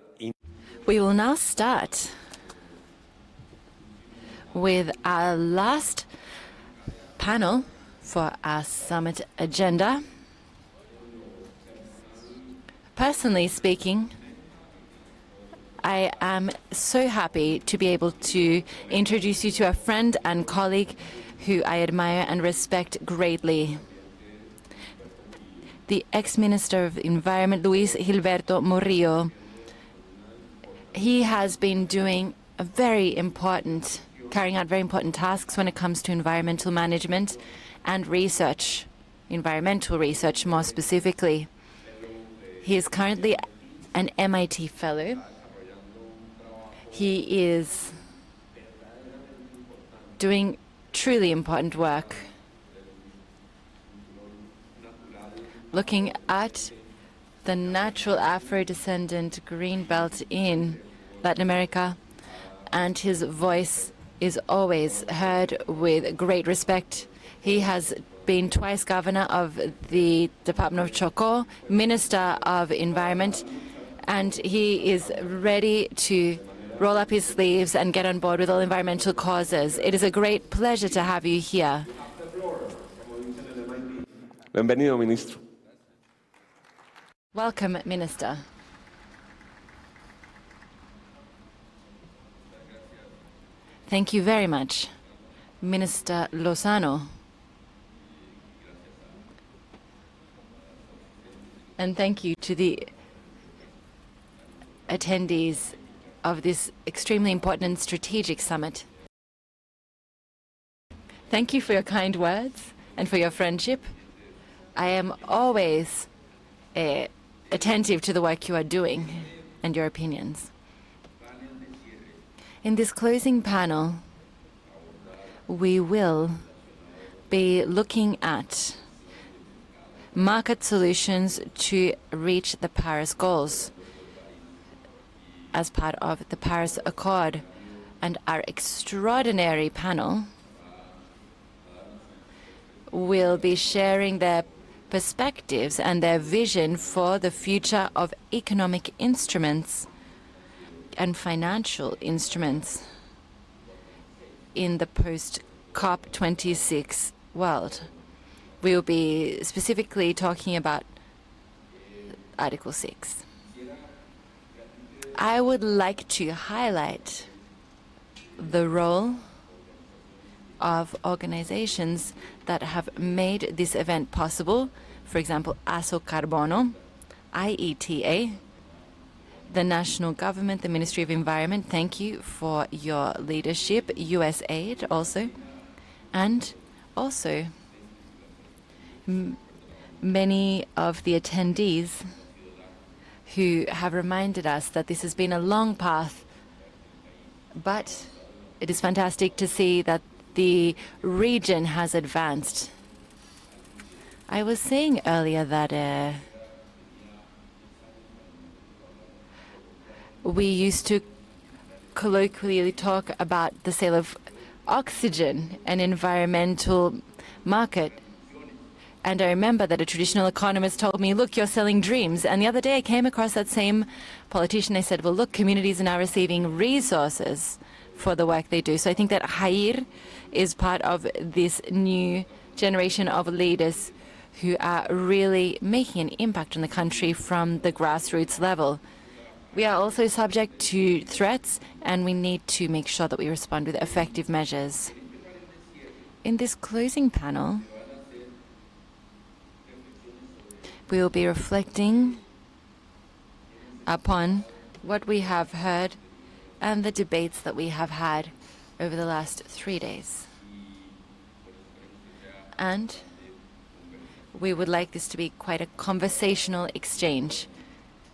We will now start with our last panel for our summit agenda. Personally speaking, I am so happy to be able to introduce you to a friend and colleague who I admire and respect greatly. The ex-Minister of Environment, Luis Gilberto Murillo. He has been doing carrying out very important tasks when it comes to environmental management and research, environmental research more specifically. He is currently an MIT fellow. He is doing truly important work, looking at the natural Afro-descendant green belt in Latin America, and his voice is always heard with great respect. He has been twice governor of the Department of Chocó, Minister of Environment, and he is ready to roll up his sleeves and get on board with all environmental causes. It is a great pleasure to have you here. Bienvenido, ministro. Welcome, Minister. Thank you very much, Minister Lozano. And thank you to the attendees of this extremely important and strategic summit. Thank you for your kind words and for your friendship. I am always attentive to the work you are doing and your opinions. In this closing panel, we will be looking at market solutions to reach the Paris goals as part of the Paris Accord. And our extraordinary panel will be sharing their perspectives and their vision for the future of economic instruments and financial instruments in the post-COP26 world. We will be specifically talking about Article 6. I would like to highlight the role of organizations that have made this event possible. For example, ASO Carbono, IETA, the national government, the Ministry of Environment, thank you for your leadership, USAID also, and also many of the attendees who have reminded us that this has been a long path, but it is fantastic to see that the region has advanced. I was saying earlier that we used to colloquially talk about the sale of oxygen, an environmental market. And I remember that a traditional economist told me, look, you're selling dreams. And the other day I came across that same politician. I said, well, look, communities are now receiving resources for the work they do. So I think that Jair is part of this new generation of leaders who are really making an impact on the country from the grassroots level. We are also subject to threats, and we need to make sure that we respond with effective measures. In this closing panel, we will be reflecting upon what we have heard and the debates that we have had over the last 3 days. And we would like this to be quite a conversational exchange.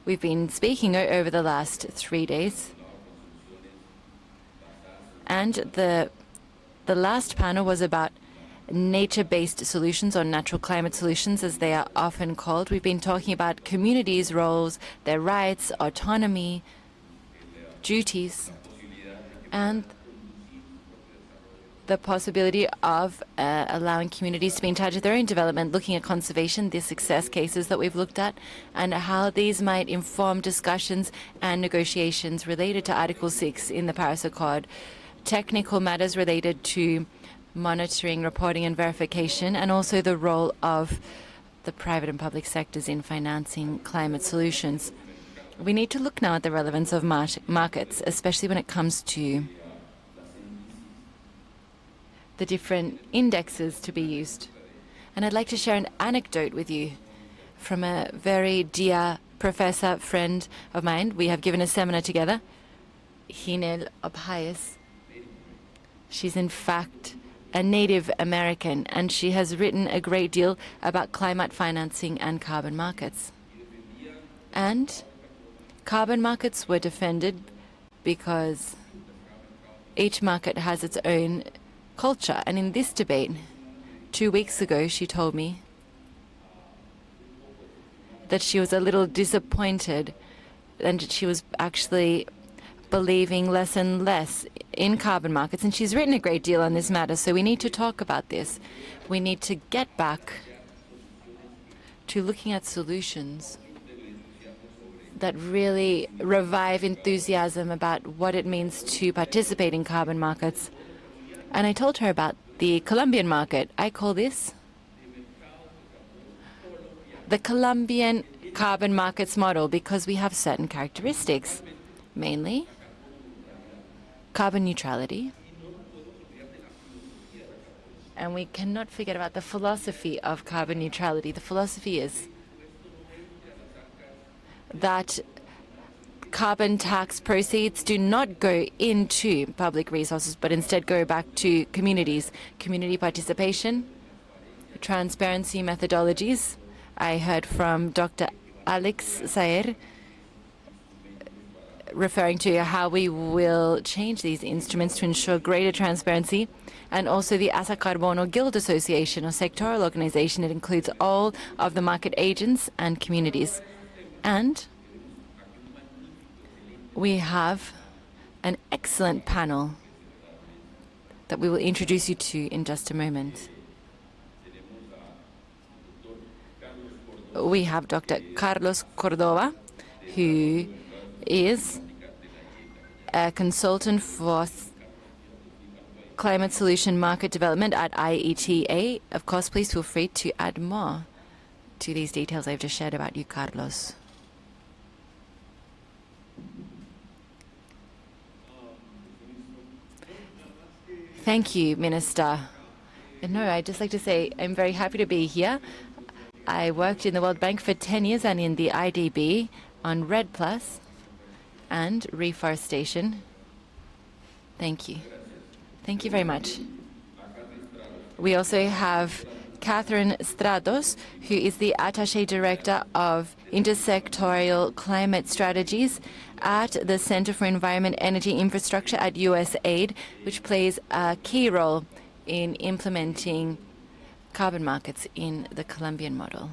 We've been speaking over the last 3 days. And the last panel was about nature-based solutions, or natural climate solutions as they are often called. We've been talking about communities' roles, their rights, autonomy, duties, and the possibility of allowing communities to be in charge of their own development, looking at conservation, the success cases that we've looked at, and how these might inform discussions and negotiations related to Article 6 in the Paris Accord, technical matters related to monitoring, reporting and verification, and also the role of the private and public sectors in financing climate solutions. We need to look now at the relevance of markets, especially when it comes to the different indexes to be used. And I'd like to share an anecdote with you from a very dear professor friend of mine. We have given a seminar together, Hinel Obhayes. She's in fact a Native American, and she has written a great deal about climate financing and carbon markets. And carbon markets were defended because each market has its own culture. And in this debate, 2 weeks ago, she told me that she was a little disappointed and she was actually believing less and less in carbon markets. And she's written a great deal on this matter, so we need to talk about this. We need to get back to looking at solutions that really revive enthusiasm about what it means to participate in carbon markets. And I told her about the Colombian market. I call this the Colombian carbon markets model because we have certain characteristics, mainly carbon neutrality. And we cannot forget about the philosophy of carbon neutrality. The philosophy is that carbon tax proceeds do not go into public resources, but instead go back to communities, community participation, transparency methodologies. I heard from Dr. Alex Saer referring to how we will change these instruments to ensure greater transparency, and also the Asa Carbono Guild Association, a sectoral organization. It includes all of the market agents and communities. And we have an excellent panel that we will introduce you to in just a moment. We have Dr. Carlos Cordova, who is a consultant for climate solution market development at IETA. Of course, please feel free to add more to these details I've just shared about you, Carlos. Thank you, Minister. No, I'd just like to say I'm very happy to be here. I worked in the World Bank for 10 years and in the IDB on REDD+ and reforestation. Thank you. Thank you very much. We also have Catherine Stratos, who is the Attaché Director of Intersectorial Climate Strategies at the Center for Environment, Energy, Infrastructure at USAID, which plays a key role in implementing carbon markets in the Colombian model.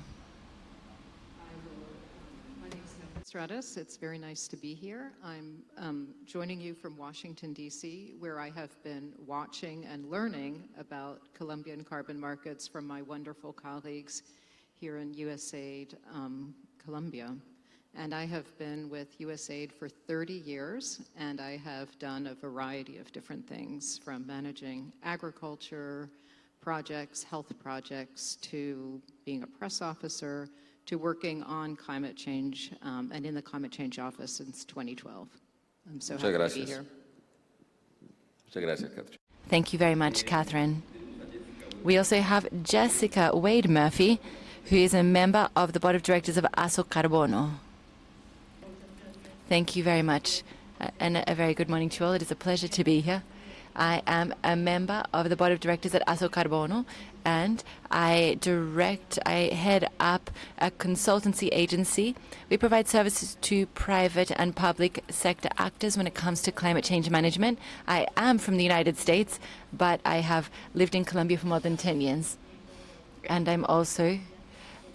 Stratus. It's very nice to be here. I'm joining you from Washington, D.C., where I have been watching and learning about Colombian carbon markets from my wonderful colleagues here in USAID Colombia. And I have been with USAID for 30 years, and I have done a variety of different things, from managing agriculture projects, health projects, to being a press officer, to working on climate change and in the climate change office since 2012. I'm so happy to be here. Muchas gracias, Catherine. Thank you very much, Catherine. We also have Jessica Wade Murphy, who is a member of the Board of Directors of Aso Carbono. Thank you very much, and a very good morning to you all. It is a pleasure to be here. I am a member of the Board of Directors at Aso Carbono, and I head up a consultancy agency. We provide services to private and public sector actors when it comes to climate change management. I am from the United States, but I have lived in Colombia for more than 10 years. And I'm also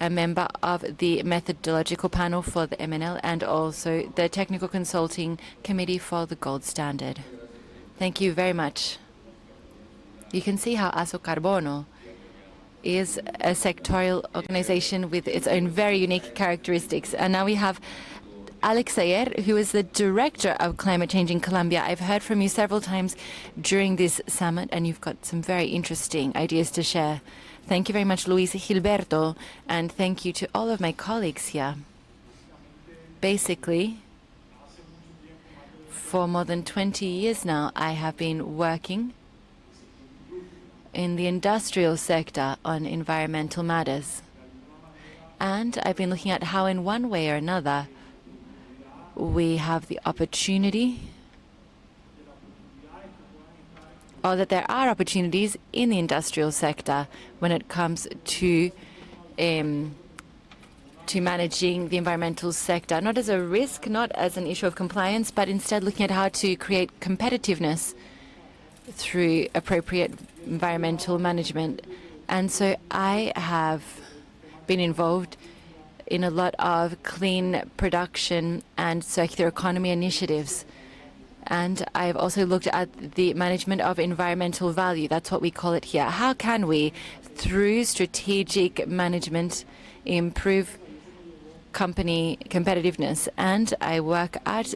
a member of the methodological panel for the MNL and also the technical consulting committee for the gold standard. Thank you very much. you can see how Asocarbono is a sectorial organization with its own very unique characteristics. And now we have Alex Ayer, who is the director of climate change in Colombia. I've heard from you several times during this summit, and you've got some very interesting ideas to share. Thank you very much, Luis Gilberto, and thank you to all of my colleagues here. Basically, for more than 20 years now, I have been working in the industrial sector on environmental matters. And I've been looking at how in one way or another we have the opportunity, or that there are opportunities in the industrial sector when it comes to managing the environmental sector, not as a risk, not as an issue of compliance, but instead looking at how to create competitiveness through appropriate environmental management. And so I have been involved in a lot of clean production and circular economy initiatives. And I've also looked at the management of environmental value. That's what we call it here. How can we, through strategic management, improve company competitiveness? And I work at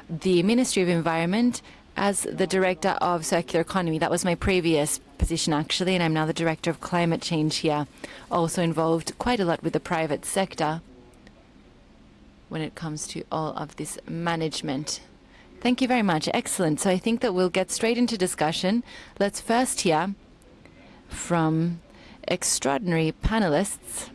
the Ministry of Environment as the director of circular economy. That was my previous position, actually, and I'm now the director of climate change here. Also involved quite a lot with the private sector when it comes to all of this management. Thank you very much. Excellent. So I think that we'll get straight into discussion. Let's first hear from extraordinary panelists.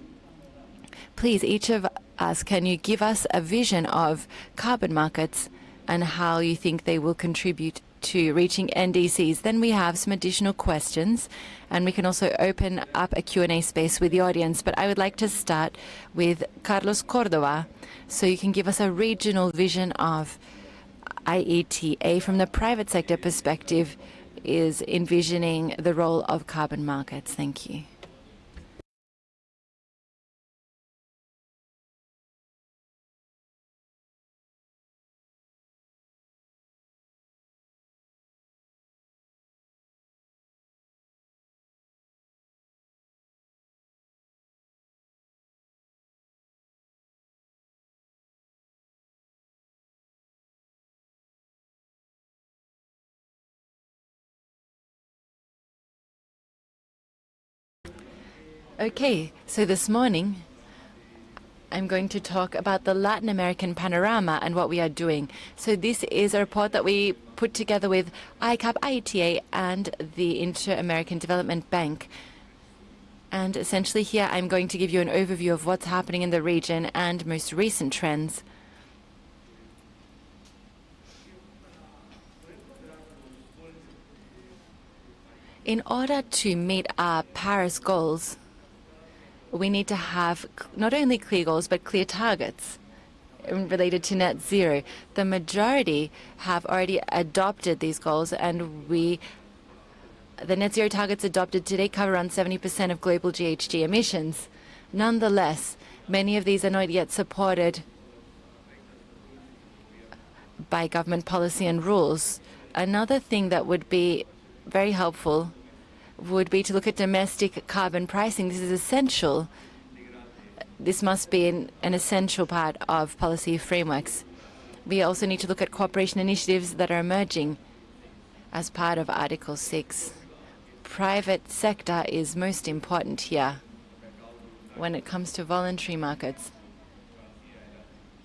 Please, each of us, can you give us a vision of carbon markets and how you think they will contribute to reaching NDCs? Then we have some additional questions, and we can also open up a Q&A space with the audience. But I would like to start with Carlos Cordova, so you can give us a regional vision of IETA from the private sector perspective is envisioning the role of carbon markets. Thank you. Okay, so this morning I'm going to talk about the Latin American panorama and what we are doing. So this is a report that we put together with ICAP, IETA, and the Inter-American Development Bank. And essentially here I'm going to give you an overview of what's happening in the region and most recent trends. In order to meet our Paris goals, we need to have not only clear goals, but clear targets related to net zero. The majority have already adopted these goals, and the net zero targets adopted today cover around 70% of global GHG emissions. Nonetheless, many of these are not yet supported by government policy and rules. Another thing that would be very helpful would be to look at domestic carbon pricing. This is essential. This must be an essential part of policy frameworks. We also need to look at cooperation initiatives that are emerging as part of Article 6. Private sector is most important here when it comes to voluntary markets,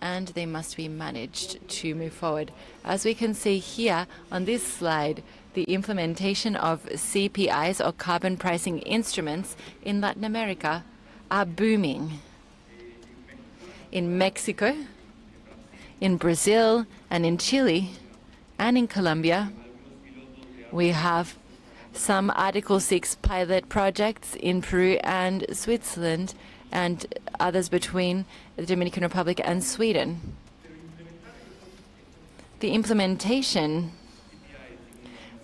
and they must be managed to move forward. As we can see here on this slide, the implementation of CPIs, or carbon pricing instruments, in Latin America are booming. In Mexico, in Brazil, and in Chile, and in Colombia, we have some Article 6 pilot projects in Peru and Switzerland, and others between the Dominican Republic and Sweden. The implementation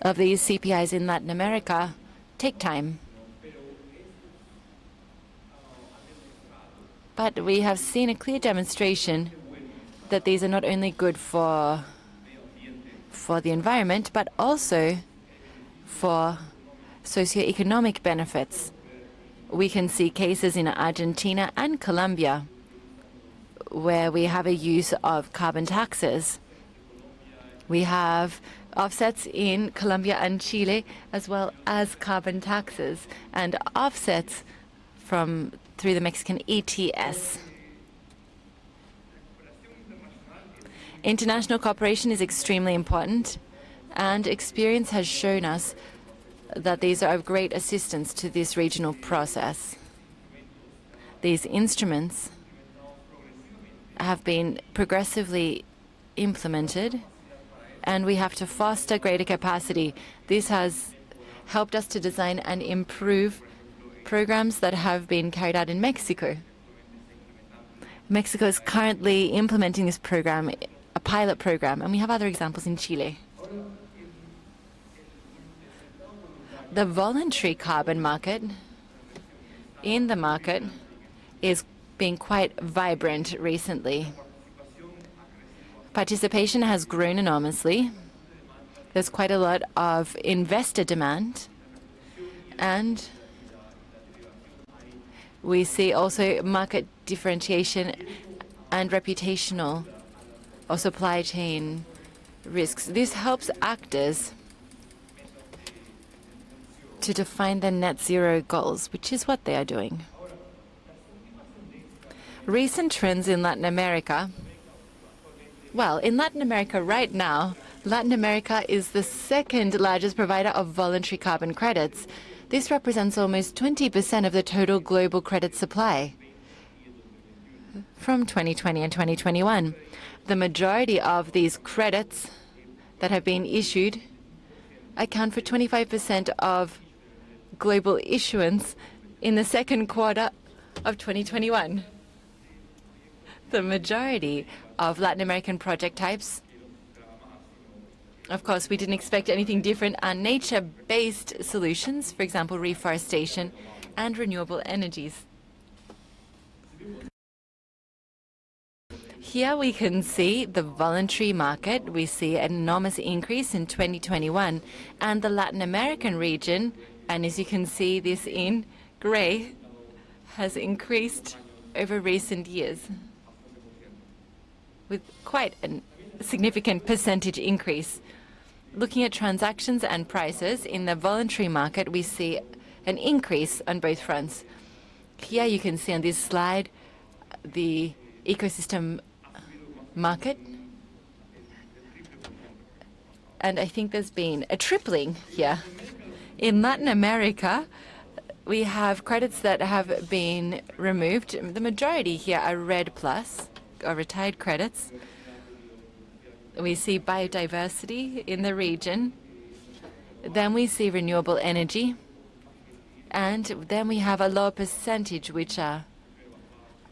of these CPIs in Latin America take time. But we have seen a clear demonstration that these are not only good for the environment, but also for socioeconomic benefits. We can see cases in Argentina and Colombia where we have a use of carbon taxes. We have offsets in Colombia and Chile, as well as carbon taxes and offsets through the Mexican ETS. International cooperation is extremely important, and experience has shown us that these are of great assistance to this regional process. These instruments have been progressively implemented, and we have to foster greater capacity. This has helped us to design and improve programs that have been carried out in Mexico. Mexico is currently implementing this program, a pilot program, and we have other examples in Chile. The voluntary carbon market is being quite vibrant recently. Participation has grown enormously. There's quite a lot of investor demand, and we see also market differentiation and reputational or supply chain risks. This helps actors to define their net zero goals, which is what they are doing. Recent trends in Latin America. Well, in Latin America right now, Latin America is the second largest provider of voluntary carbon credits. This represents almost 20% of the total global credit supply from 2020 and 2021. The majority of these credits that have been issued account for 25% of global issuance in the second quarter of 2021. The majority of Latin American project types, of course, we didn't expect anything different, are nature-based solutions, for example, reforestation and renewable energies. Here we can see the voluntary market. We see an enormous increase in 2021, and the Latin American region, and as you can see this in gray, has increased over recent years with quite a significant percentage increase. Looking at transactions and prices in the voluntary market, we see an increase on both fronts. Here you can see on this slide the ecosystem market, and I think there's been a tripling here. In Latin America, we have credits that have been removed. The majority here are RED Plus, or retired credits. We see biodiversity in the region. Then we see renewable energy. And then we have a lower percentage, which are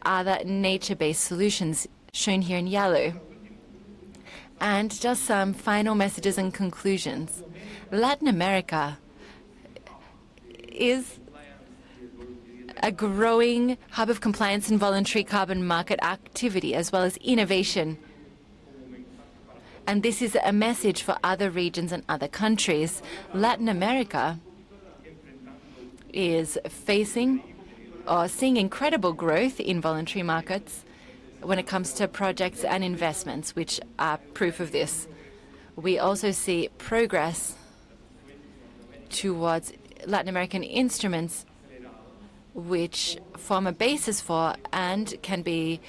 other nature-based solutions, shown here in yellow. And just some final messages and conclusions. Latin America is a growing hub of compliance and voluntary carbon market activity, as well as innovation. And this is a message for other regions and other countries. Latin America is facing or seeing incredible growth in voluntary markets when it comes to projects and investments, which are proof of this. We also see progress towards Latin American instruments which form a basis for and can be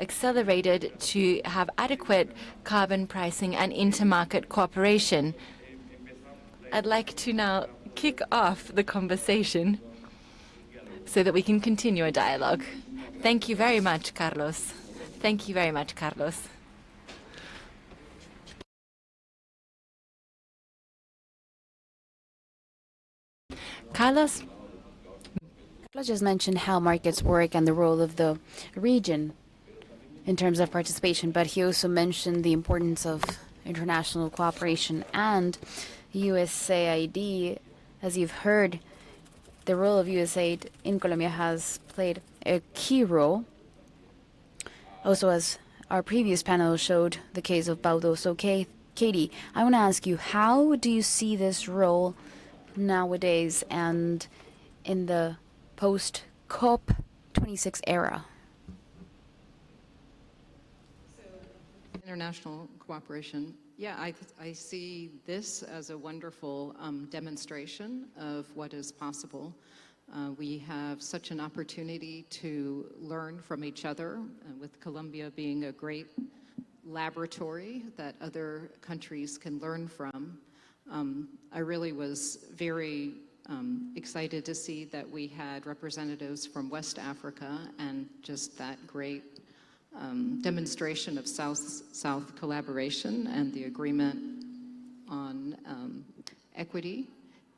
accelerated to have adequate carbon pricing and intermarket cooperation. I'd like to now kick off the conversation so that we can continue a dialogue. Thank you very much, Carlos. Thank you very much, Carlos. Carlos Just mentioned how markets work and the role of the region in terms of participation, but he also mentioned the importance of international cooperation and USAID. As you've heard, the role of USAID in Colombia has played a key role. Also, as our previous panel showed the case of Baudo. So, Katie, I want to ask you, how do you see this role nowadays and in the post-COP26 era? International cooperation. Yeah, I see this as a wonderful demonstration of what is possible. We have such an opportunity to learn from each other, with Colombia being a great laboratory that other countries can learn from. I really was very excited to see that we had representatives from West Africa and just that great demonstration of South-South collaboration and the agreement on equity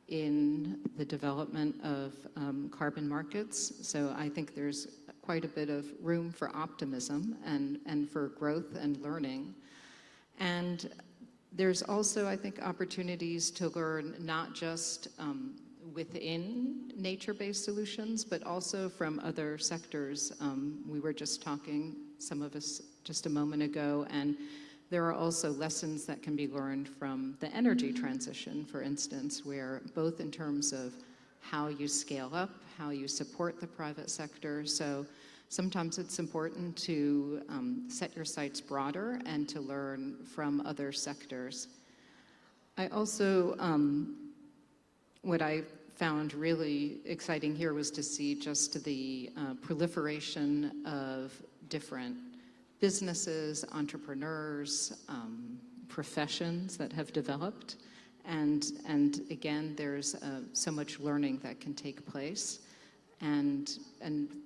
in the development of carbon markets. So I think there's quite a bit of room for optimism and for growth and learning. And there's also, I think, opportunities to learn not just within nature-based solutions, but also from other sectors. We were just talking, some of us, just a moment ago, and there are also lessons that can be learned from the energy transition, for instance, where both in terms of how you scale up, how you support the private sector. So sometimes it's important to set your sights broader and to learn from other sectors. I also, what I found really exciting here was to see just the proliferation of different businesses, entrepreneurs, professions that have developed. And again, there's so much learning that can take place. And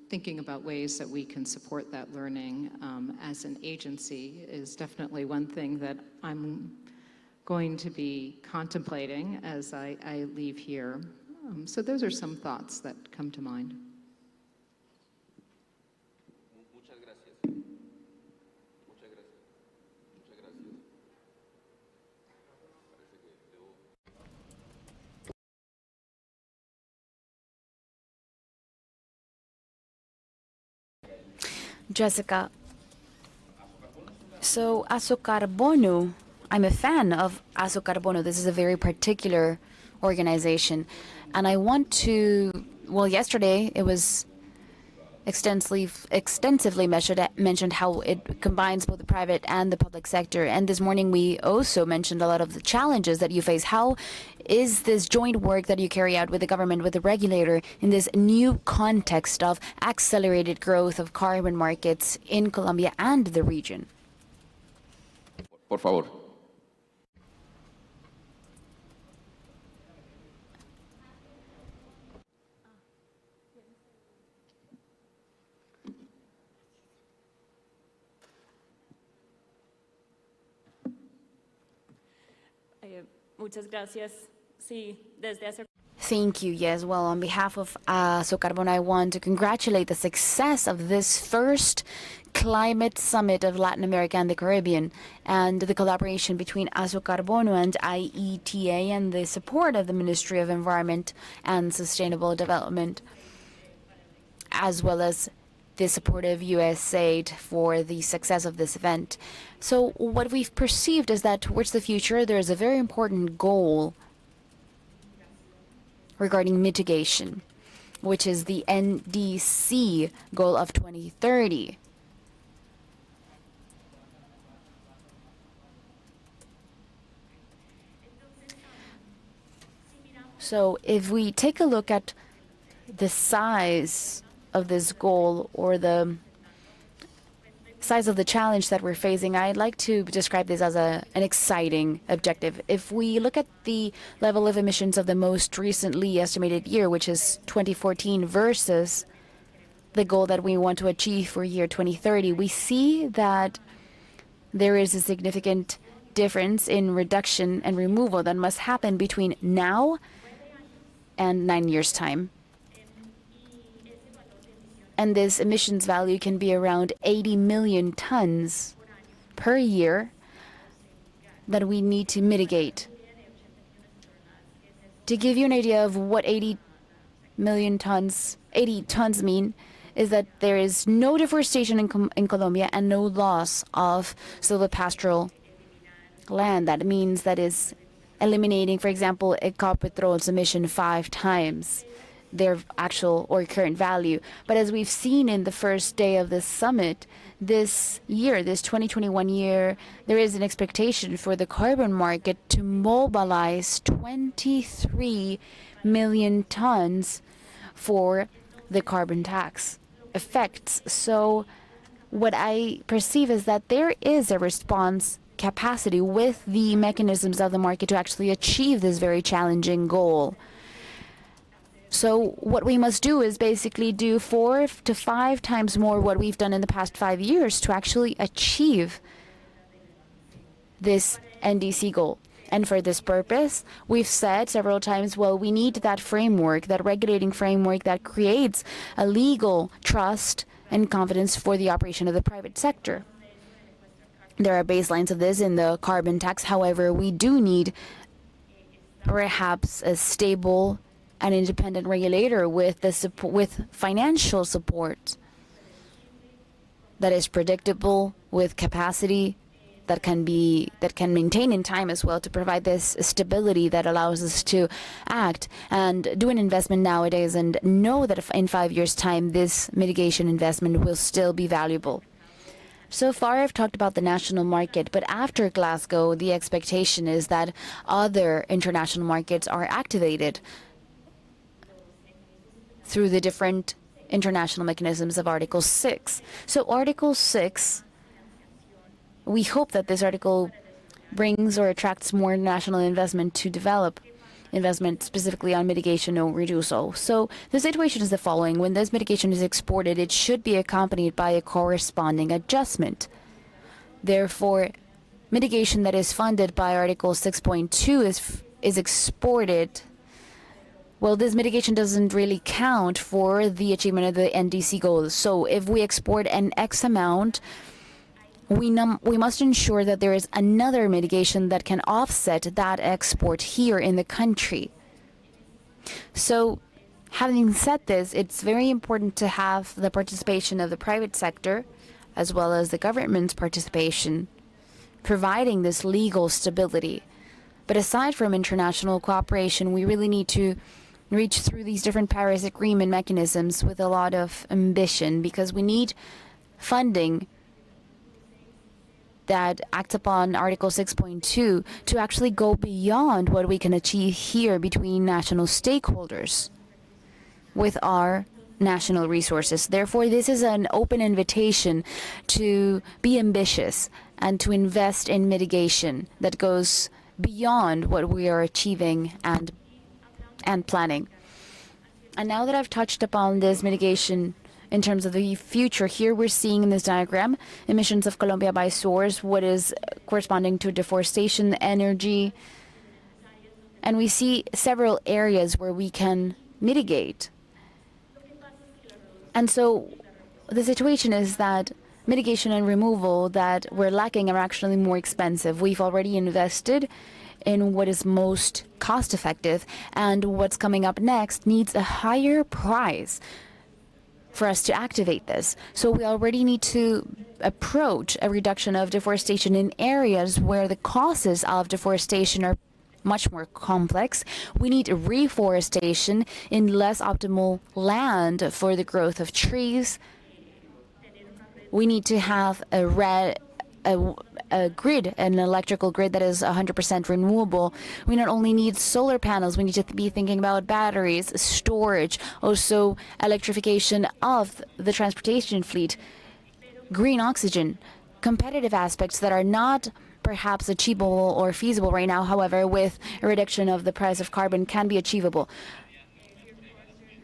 thinking about ways that we can support that learning as an agency is definitely one thing that I'm going to be contemplating as I leave here. So those are some thoughts that come to mind. Jessica, so Asocarbono, I'm a fan of Asocarbono. This is a very particular organization. And I want to, well, yesterday it was extensively mentioned how it combines both the private and the public sector. And this morning we also mentioned a lot of the challenges that you face. How is this joint work that you carry out with the government, with the regulator, in this new context of accelerated growth of carbon markets in Colombia and the region? Por favor. Muchas gracias. Sí, desde hace... Thank you. Yes, well, on behalf of Asocarbono, I want to congratulate the success of this first climate summit of Latin America and the Caribbean, and the collaboration between Asocarbono and IETA, and the support of the Ministry of Environment and Sustainable Development, as well as the support of USAID for the success of this event. So what we've perceived is that towards the future, there is a very important goal regarding mitigation, which is the NDC goal of 2030. So if we take a look at the size of this goal, or the size of the challenge that we're facing, I'd like to describe this as an exciting objective. If we look at the level of emissions of the most recently estimated year, which is 2014, versus the goal that we want to achieve for year 2030, we see that there is a significant difference in reduction and removal that must happen between now and 9 years' time. And this emissions value can be around 80 million tons per year that we need to mitigate. To give you an idea of what 80 tons mean, is that there is no deforestation in Colombia and no loss of silvipastoral land. That means that is eliminating, for example, Ecopetrol's emission 5 times their actual or current value. But as we've seen in the first day of this summit, this year, this 2021 year, there is an expectation for the carbon market to mobilize 23 million tons for the carbon tax effects. So what I perceive is that there is a response capacity with the mechanisms of the market to actually achieve this very challenging goal. So what we must do is basically do 4 to 5 times more what we've done in the past 5 years to actually achieve this NDC goal. And for this purpose, we've said several times, well, we need that framework, that regulating framework that creates a legal trust and confidence for the operation of the private sector. There are baselines of this in the carbon tax. However, we do need perhaps a stable and independent regulator with financial support that is predictable, with capacity that can maintain in time as well, to provide this stability that allows us to act and do an investment nowadays and know that if in 5 years' time this mitigation investment will still be valuable. So far, I've talked about the national market, but after Glasgow, the expectation is that other international markets are activated through the different international mechanisms of Article 6. So Article 6, we hope that this article brings or attracts more national investment to develop investment specifically on mitigation or reduction. So the situation is the following. When this mitigation is exported, it should be accompanied by a corresponding adjustment. Therefore, mitigation that is funded by Article 6.2 is exported. Well, this mitigation doesn't really count for the achievement of the NDC goals. So if we export an X amount, we must ensure that there is another mitigation that can offset that export here in the country. So having said this, it's very important to have the participation of the private sector as well as the government's participation, providing this legal stability. But aside from international cooperation, we really need to reach through these different Paris Agreement mechanisms with a lot of ambition, because we need funding that acts upon Article 6.2 to actually go beyond what we can achieve here between national stakeholders with our national resources. Therefore, this is an open invitation to be ambitious and to invest in mitigation that goes beyond what we are achieving and planning. And now that I've touched upon this mitigation in terms of the future, here we're seeing in this diagram emissions of Colombia by source, what is corresponding to deforestation, energy, and we see several areas where we can mitigate. And so the situation is that mitigation and removal that we're lacking are actually more expensive. We've already invested in what is most cost effective, and what's coming up next needs a higher price for us to activate this. So we already need to approach a reduction of deforestation in areas where the causes of deforestation are much more complex. We need reforestation in less optimal land for the growth of trees. We need to have a grid, an electrical grid that is 100% renewable. We not only need solar panels, we need to be thinking about batteries, storage, also electrification of the transportation fleet, green oxygen, competitive aspects that are not perhaps achievable or feasible right now, however, with a reduction of the price of carbon can be achievable.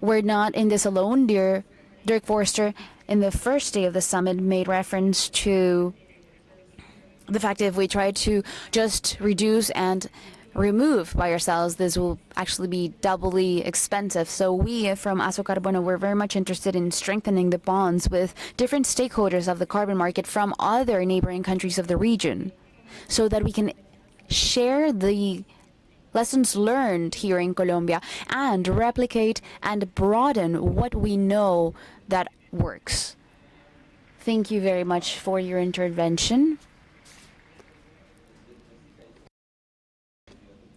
We're not in this alone. Dirk Forster, in the first day of the summit, made reference to the fact that if we try to just reduce and remove by ourselves, this will actually be doubly expensive. So we from Asocarbono, we're very much interested in strengthening the bonds with different stakeholders of the carbon market from other neighboring countries of the region, so that we can share the lessons learned here in Colombia and replicate and broaden what we know that works. Thank you very much for your intervention.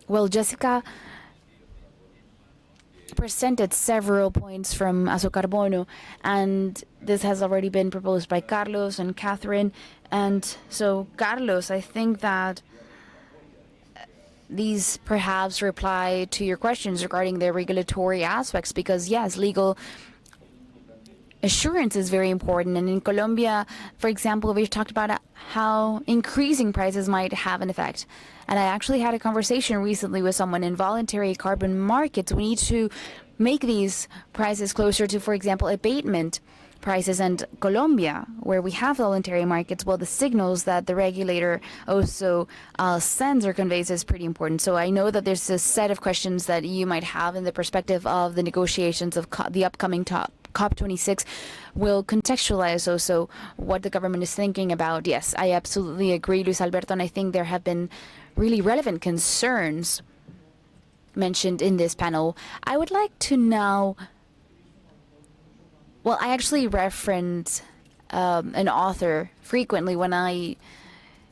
Well, Jessica presented several points from Azocarbono, and this has already been proposed by Carlos and Catherine. And so, Carlos, I think that these perhaps reply to your questions regarding the regulatory aspects, because yes, legal assurance is very important. And in Colombia, for example, we've talked about how increasing prices might have an effect. And I actually had a conversation recently with someone in voluntary carbon markets. We need to make these prices closer to, for example, abatement prices. And Colombia, where we have voluntary markets, well, the signals that the regulator also sends or conveys is pretty important. So I know that there's a set of questions that you might have in the perspective of the negotiations of the upcoming COP26 will contextualize also what the government is thinking about. Yes, I absolutely agree, Luis Alberto, and I think there have been really relevant concerns mentioned in this panel. I would like to now, well, I actually reference an author frequently when I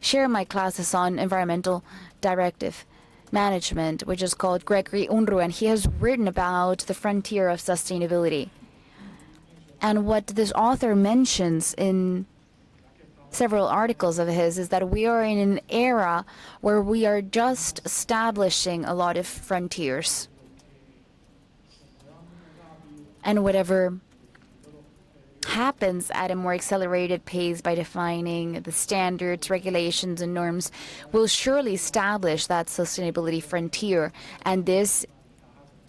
share my classes on environmental directive management, which is called Gregory Unruh, and he has written about the frontier of sustainability. And what this author mentions in several articles of his is that we are in an era where we are just establishing a lot of frontiers. And whatever happens at a more accelerated pace by defining the standards, regulations, and norms will surely establish that sustainability frontier. And this,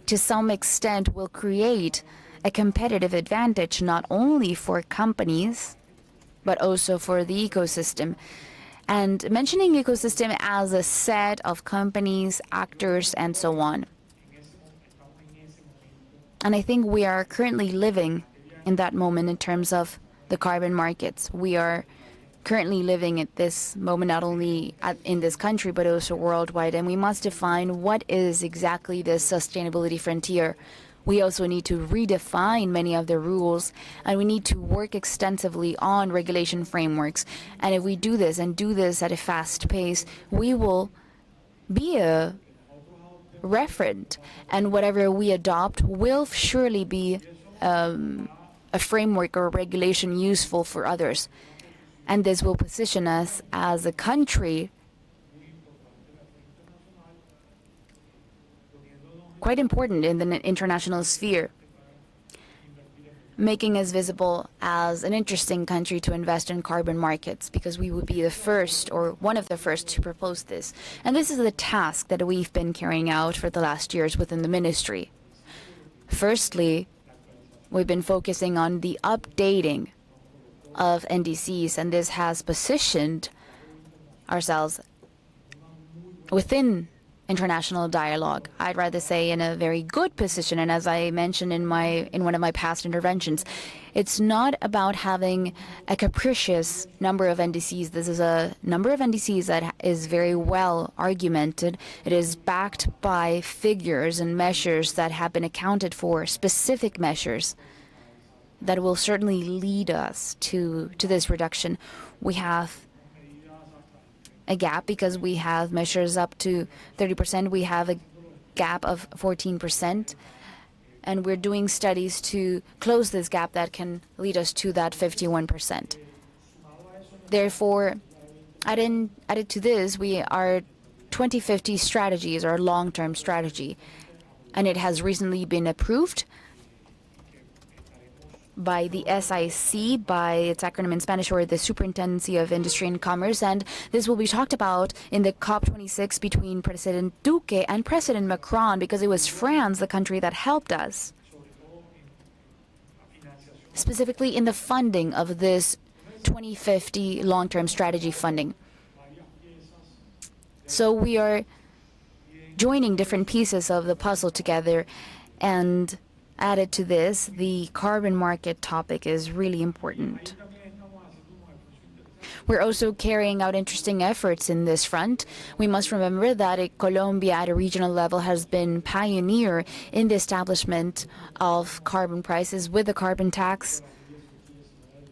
to some extent, will create a competitive advantage not only for companies, but also for the ecosystem. And mentioning ecosystem as a set of companies, actors, and so on. And I think we are currently living in that moment in terms of the carbon markets. We are currently living at this moment not only in this country, but also worldwide. And we must define what is exactly this sustainability frontier. We also need to redefine many of the rules, and we need to work extensively on regulation frameworks. And if we do this, and do this at a fast pace, we will be a referent, and whatever we adopt will surely be a framework or a regulation useful for others. And this will position us as a country quite important in the international sphere, making us visible as an interesting country to invest in carbon markets, because we would be the first or one of the first to propose this. And this is the task that we've been carrying out for the last years within the ministry. Firstly, we've been focusing on the updating of NDCs, and this has positioned ourselves within international dialogue. I'd rather say in a very good position, and as I mentioned in one of my past interventions, it's not about having a capricious number of NDCs. This is a number of NDCs that is very well argumented. It is backed by figures and measures that have been accounted for, specific measures that will certainly lead us to this reduction. We have a gap because we have measures up to 30%. We have a gap of 14%. And we're doing studies to close this gap that can lead us to that 51%. Therefore, added to this, our 2050 strategy is our long-term strategy. And it has recently been approved by the SIC, by its acronym in Spanish, or the Superintendency of Industry and Commerce, and this will be talked about in the COP26 between President Duque and President Macron, because it was France, the country that helped us, specifically in the funding of this 2050 long-term strategy funding. So we are joining different pieces of the puzzle together, and added to this, the carbon market topic is really important. We're also carrying out interesting efforts in this front. We must remember that Colombia at a regional level has been pioneer in the establishment of carbon prices with the carbon tax,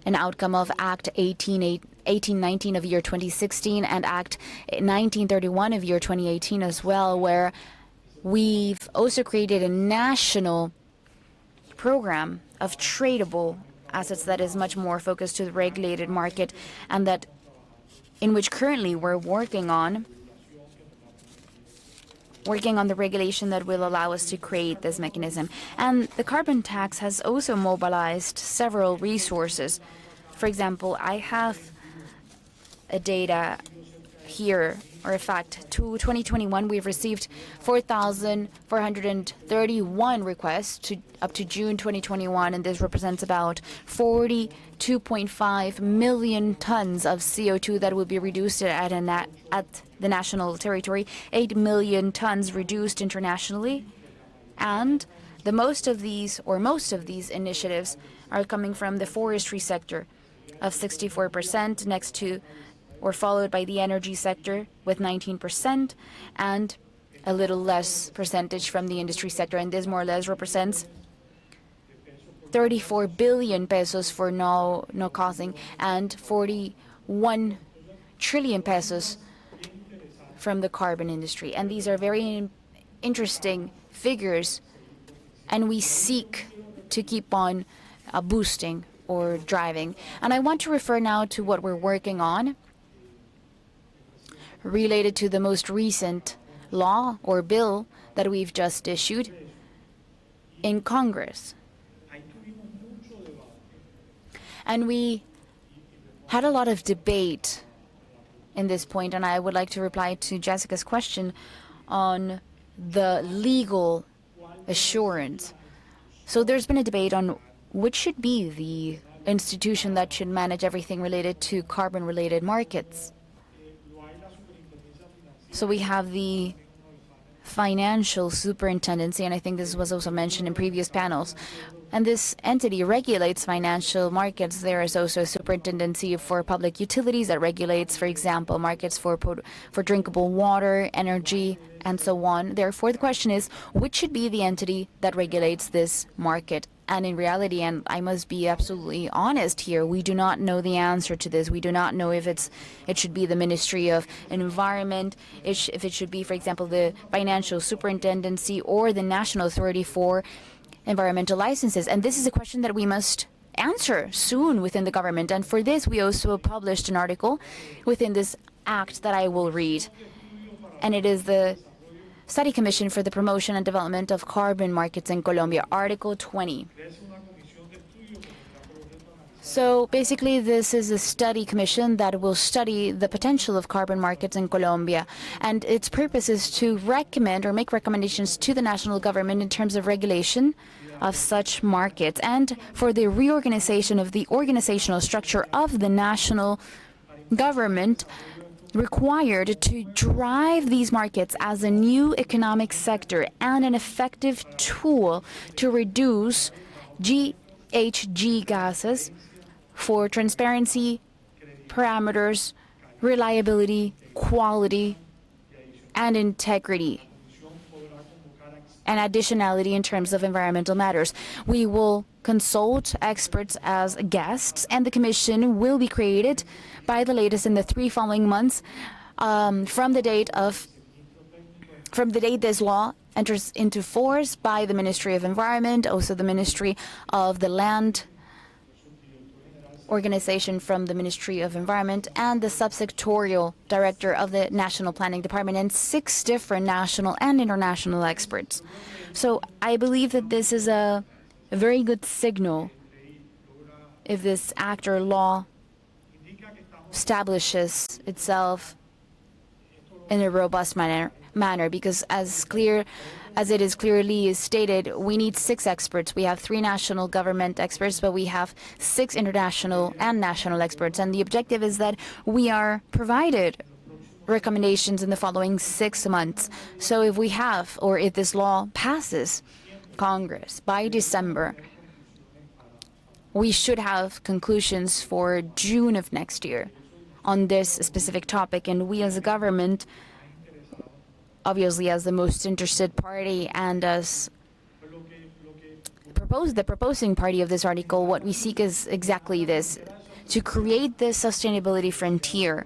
an outcome of Act 18 1819 of year 2016 and Act 1931 of year 2018 as well, where we've also created a national program of tradable assets that is much more focused to the regulated market, and that in which currently we're working on the regulation that will allow us to create this mechanism. And the carbon tax has also mobilized several resources. For example, I have a data here, or a fact. To 2021, we've received 4,431 requests up to June 2021, and this represents about 42.5 million tons of CO2 that will be reduced at the national territory, 8 million tons reduced internationally, and most of these initiatives are coming from the forestry sector of 64%, next to or followed by the energy sector with 19%, and a little less percentage from the industry sector. And this more or less represents 34 billion pesos for no causing and 41 trillion pesos from the carbon industry. And these are very interesting figures, and we seek to keep on boosting or driving. And I want to refer now to what we're working on related to the most recent law or bill that we've just issued in Congress. And we had a lot of debate in this point, and I would like to reply to Jessica's question on the legal assurance. So there's been a debate on which should be the institution that should manage everything related to carbon-related markets. So we have the financial superintendency, and I think this was also mentioned in previous panels. And this entity regulates financial markets. There is also a superintendency for public utilities that regulates, for example, markets for drinkable water, energy, and so on. Therefore, the question is, which should be the entity that regulates this market? And in reality, and I must be absolutely honest here, we do not know the answer to this. We do not know if it should be the Ministry of Environment, if it should be, for example, the Financial Superintendency or the National Authority for Environmental Licenses. And this is a question that we must answer soon within the government. And for this, we also published an article within this act that I will read. And it is the Study Commission for the Promotion and Development of Carbon Markets in Colombia, Article 20. So basically, this is a study commission that will study the potential of carbon markets in Colombia. And its purpose is to recommend or make recommendations to the national government in terms of regulation of such markets and for the reorganization of the organizational structure of the national government required to drive these markets as a new economic sector and an effective tool to reduce GHG gases for transparency, parameters, reliability, quality, and integrity, and additionality in terms of environmental matters. We will consult experts as guests, and the commission will be created by the latest in the 3 following months from the date this law enters into force by the Ministry of Environment, also the Ministry of the Land organization from the Ministry of Environment, and the subsectorial director of the National Planning Department, and 6 different national and international experts. So I believe that this is a very good signal if this act or law establishes itself in a robust manner, because as it is clearly stated, we need 6 experts. We have 3 national government experts, but we have 6 international and national experts. And the objective is that we are provided recommendations in the following 6 months. So if we have, or if this law passes Congress by December, we should have conclusions for June of next year on this specific topic. And we as a government, obviously as the most interested party and as the proposing party of this article, what we seek is exactly this, to create this sustainability frontier,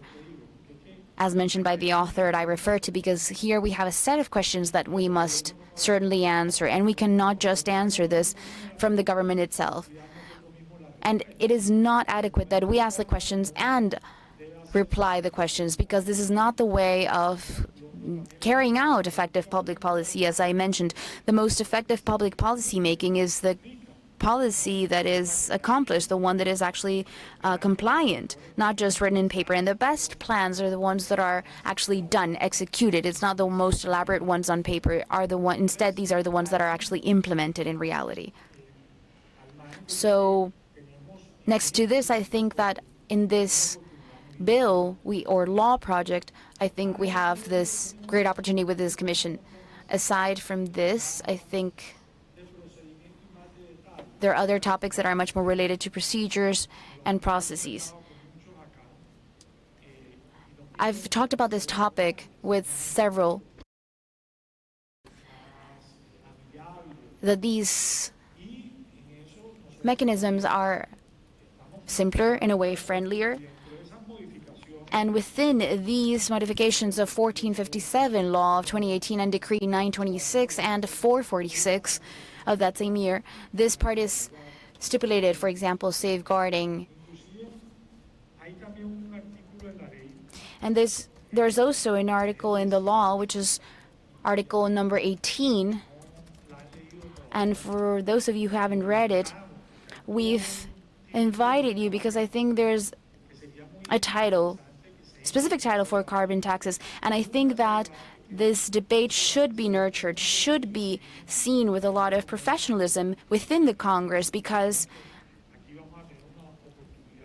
as mentioned by the author that I refer to, because here we have a set of questions that we must certainly answer, and we cannot just answer this from the government itself. And it is not adequate that we ask the questions and reply the questions, because this is not the way of carrying out effective public policy. As I mentioned, the most effective public policy making is the policy that is accomplished, the one that is actually compliant, not just written in paper. And the best plans are the ones that are actually done, executed. It's not the most elaborate ones on paper. Instead, these are the ones that are actually implemented in reality. So next to this, I think that in this bill or law project, I think we have this great opportunity with this commission. Aside from this, I think there are other topics that are much more related to procedures and processes. I've talked about this topic with several, that these mechanisms are simpler, in a way friendlier. And within these modifications of 1457 law of 2018 and decree 926 and 446 of that same year, this part is stipulated, for example, safeguarding. And there's also an article in the law, which is article number 18. And for those of you who haven't read it, we've invited you because I think there's a specific title for carbon taxes. And I think that this debate should be nurtured, should be seen with a lot of professionalism within the Congress, because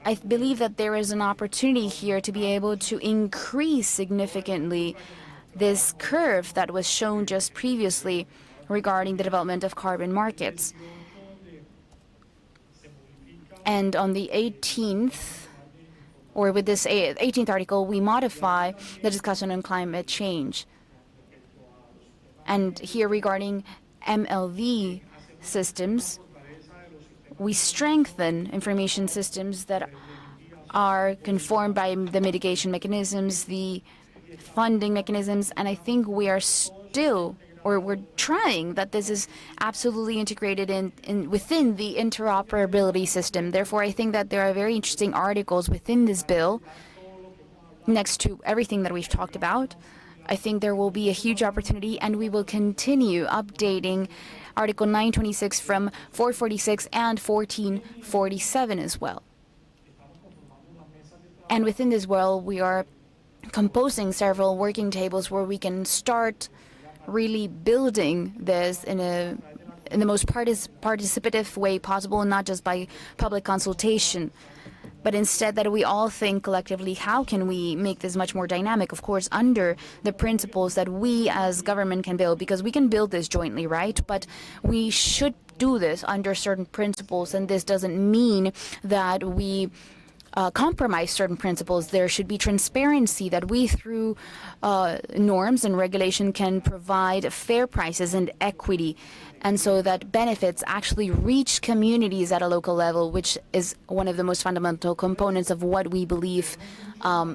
I believe that there is an opportunity here to be able to increase significantly this curve that was shown just previously regarding the development of carbon markets. And on the 18th, or with this 18th article, we modify the discussion on climate change. And here regarding MLV systems, we strengthen information systems that are conformed by the mitigation mechanisms, the funding mechanisms, and I think we are still, or we're trying that this is absolutely integrated within the interoperability system. Therefore, I think that there are very interesting articles within this bill, next to everything that we've talked about. I think there will be a huge opportunity, and we will continue updating Article 926 from 446 and 1447 as well. And within this world, we are composing several working tables where we can start really building this in the most participative way possible, and not just by public consultation, but instead that we all think collectively, how can we make this much more dynamic, of course, under the principles that we as government can build, because we can build this jointly, right? But we should do this under certain principles, and this doesn't mean that we compromise certain principles. There should be transparency, that we, through norms and regulation, can provide fair prices and equity, and so that benefits actually reach communities at a local level, which is one of the most fundamental components of what we believe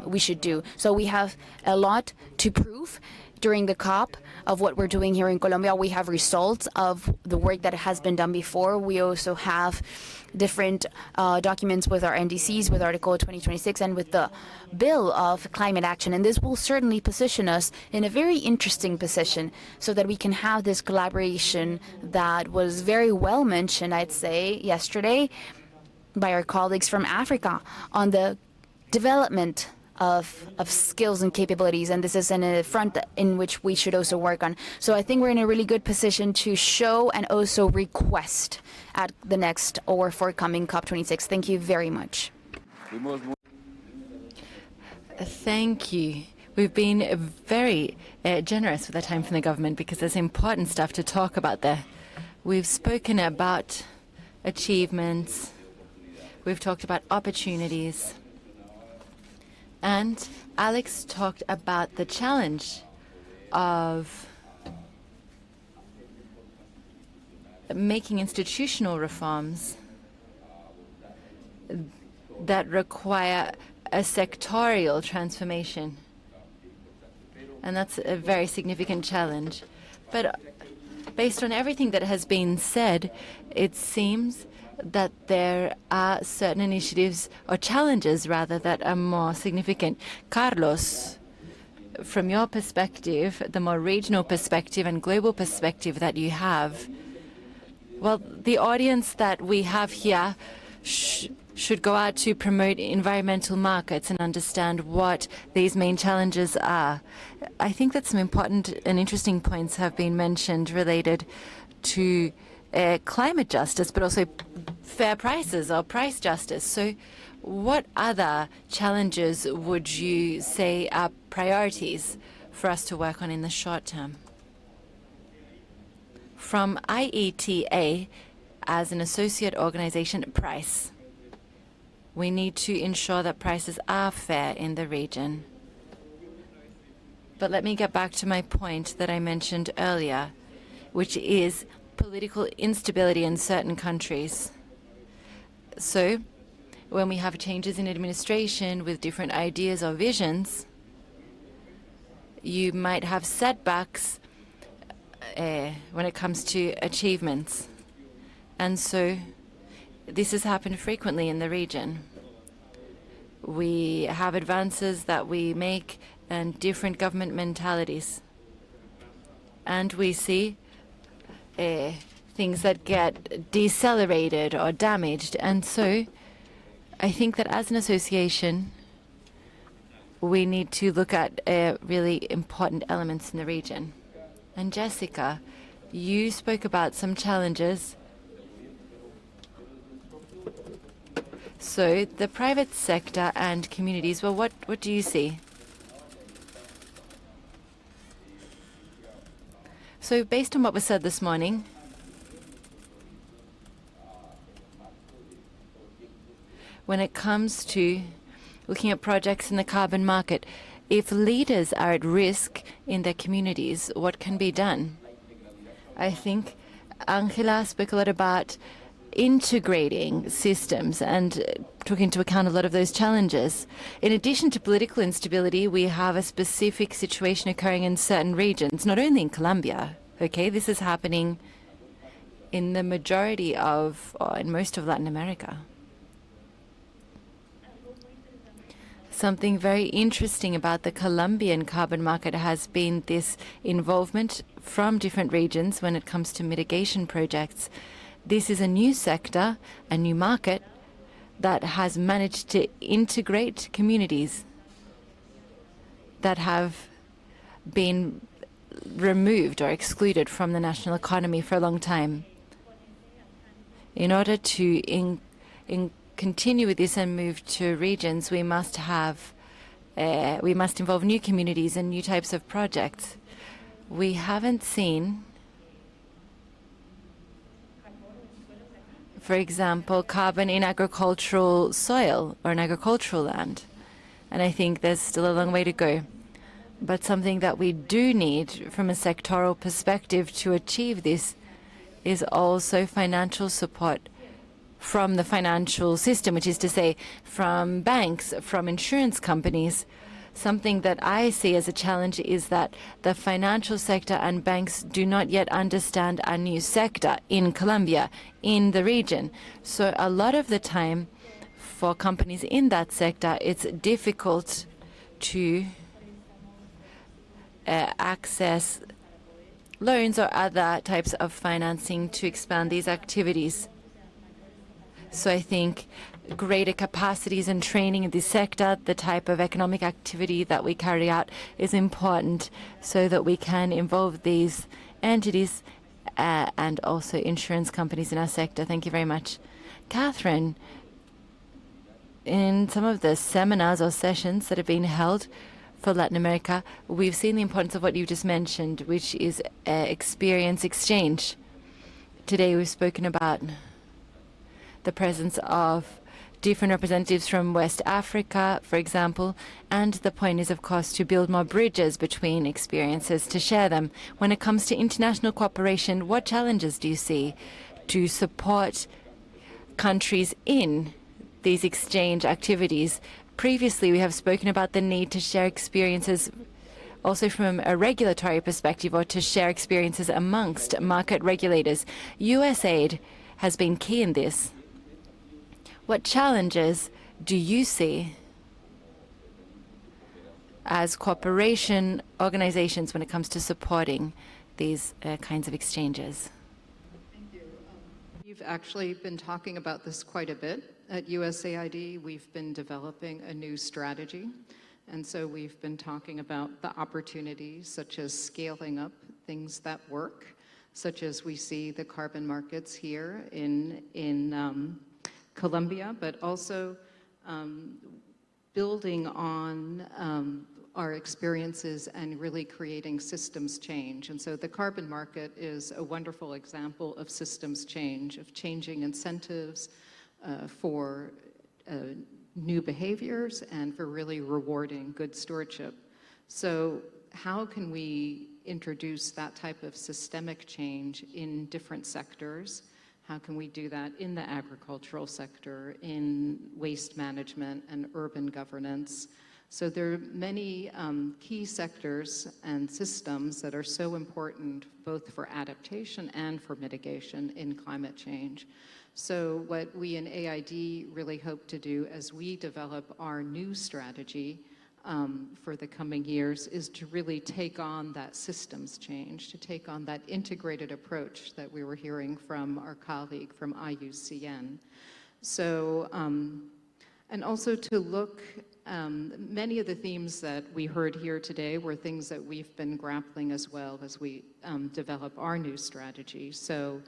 we should do. So we have a lot to prove during the COP of what we're doing here in Colombia. We have results of the work that has been done before. We also have different documents with our NDCs, with Article 2026, and with the Bill of Climate Action. And this will certainly position us in a very interesting position so that we can have this collaboration that was very well mentioned, I'd say, yesterday by our colleagues from Africa on the development of skills and capabilities, and this is in a front in which we should also work on. So I think we're in a really good position to show and also request at the next or forthcoming COP26. Thank you very much. Thank you. We've been very generous with the time from the government, because there's important stuff to talk about there. We've spoken about achievements, we've talked about opportunities, and Alex talked about the challenge of making institutional reforms that require a sectorial transformation. And that's a very significant challenge. But based on everything that has been said, it seems that there are certain initiatives, or challenges rather, that are more significant. Carlos, from your perspective, the more regional perspective and global perspective that you have, well, the audience that we have here should go out to promote environmental markets and understand what these main challenges are. I think that some important and interesting points have been mentioned related to climate justice, but also fair prices or price justice. So what other challenges would you say are priorities for us to work on in the short term? From IETA, as an associate organization, price. We need to ensure that prices are fair in the region. But let me get back to my point that I mentioned earlier, which is political instability in certain countries. So when we have changes in administration with different ideas or visions, you might have setbacks when it comes to achievements. And so this has happened frequently in the region. We have advances that we make and different government mentalities. And we see things that get decelerated or damaged. And so I think that as an association, we need to look at really important elements in the region. And Jessica, you spoke about some challenges. So the private sector and communities, well, what do you see? So based on what was said this morning, when it comes to looking at projects in the carbon market, if leaders are at risk in their communities, what can be done? I think Angela spoke a lot about integrating systems and took into account a lot of those challenges. In addition to political instability, we have a specific situation occurring in certain regions, not only in Colombia. Okay, this is happening in the majority of, or in most of Latin America. Something very interesting about the Colombian carbon market has been this involvement from different regions when it comes to mitigation projects. This is a new sector, a new market that has managed to integrate communities that have been removed or excluded from the national economy for a long time. In order to continue with this and move to regions, we must involve new communities and new types of projects. We haven't seen, for example, carbon in agricultural soil or in agricultural land. And I think there's still a long way to go. But something that we do need from a sectoral perspective to achieve this is also financial support from the financial system, which is to say from banks, from insurance companies. Something that I see as a challenge is that the financial sector and banks do not yet understand a new sector in Colombia, in the region. So a lot of the time for companies in that sector, it's difficult to access loans or other types of financing to expand these activities. So I think greater capacities and training in this sector, the type of economic activity that we carry out, is important so that we can involve these entities and also insurance companies in our sector. Thank you very much. Catherine, in some of the seminars or sessions that have been held for Latin America, we've seen the importance of what you just mentioned, which is experience exchange. Today we've spoken about the presence of different representatives from West Africa, for example, and the point is, of course, to build more bridges between experiences, to share them. When it comes to international cooperation, what challenges do you see to support countries in these exchange activities. Previously, we have spoken about the need to share experiences also from a regulatory perspective, or to share experiences amongst market regulators. USAID has been key in this. What challenges do you see as cooperation organizations when it comes to supporting these kinds of exchanges? We've actually been talking about this quite a bit at USAID. We've been developing a new strategy. And so we've been talking about the opportunities, such as scaling up things that work, such as we see the carbon markets here in Colombia, but also building on our experiences and really creating systems change. And so the carbon market is a wonderful example of systems change, of changing incentives for new behaviors and for really rewarding good stewardship. So how can we introduce that type of systemic change in different sectors? How can we do that in the agricultural sector, in waste management and urban governance? So there are many key sectors and systems that are so important both for adaptation and for mitigation in climate change. So what we in AID really hope to do as we develop our new strategy for the coming years is to really take on that systems change, to take on that integrated approach that we were hearing from our colleague from IUCN. So, and also to look, many of the themes that we heard here today were things that we've been grappling as well as we develop our new strategy. So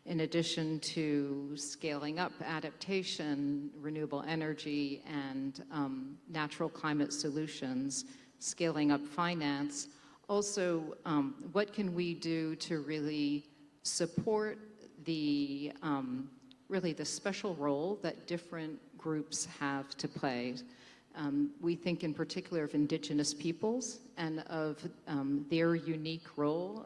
in addition to scaling up adaptation, renewable energy, and natural climate solutions, scaling up finance, also what can we do to really support the really the special role that different groups have to play. We think in particular of indigenous peoples and of their unique role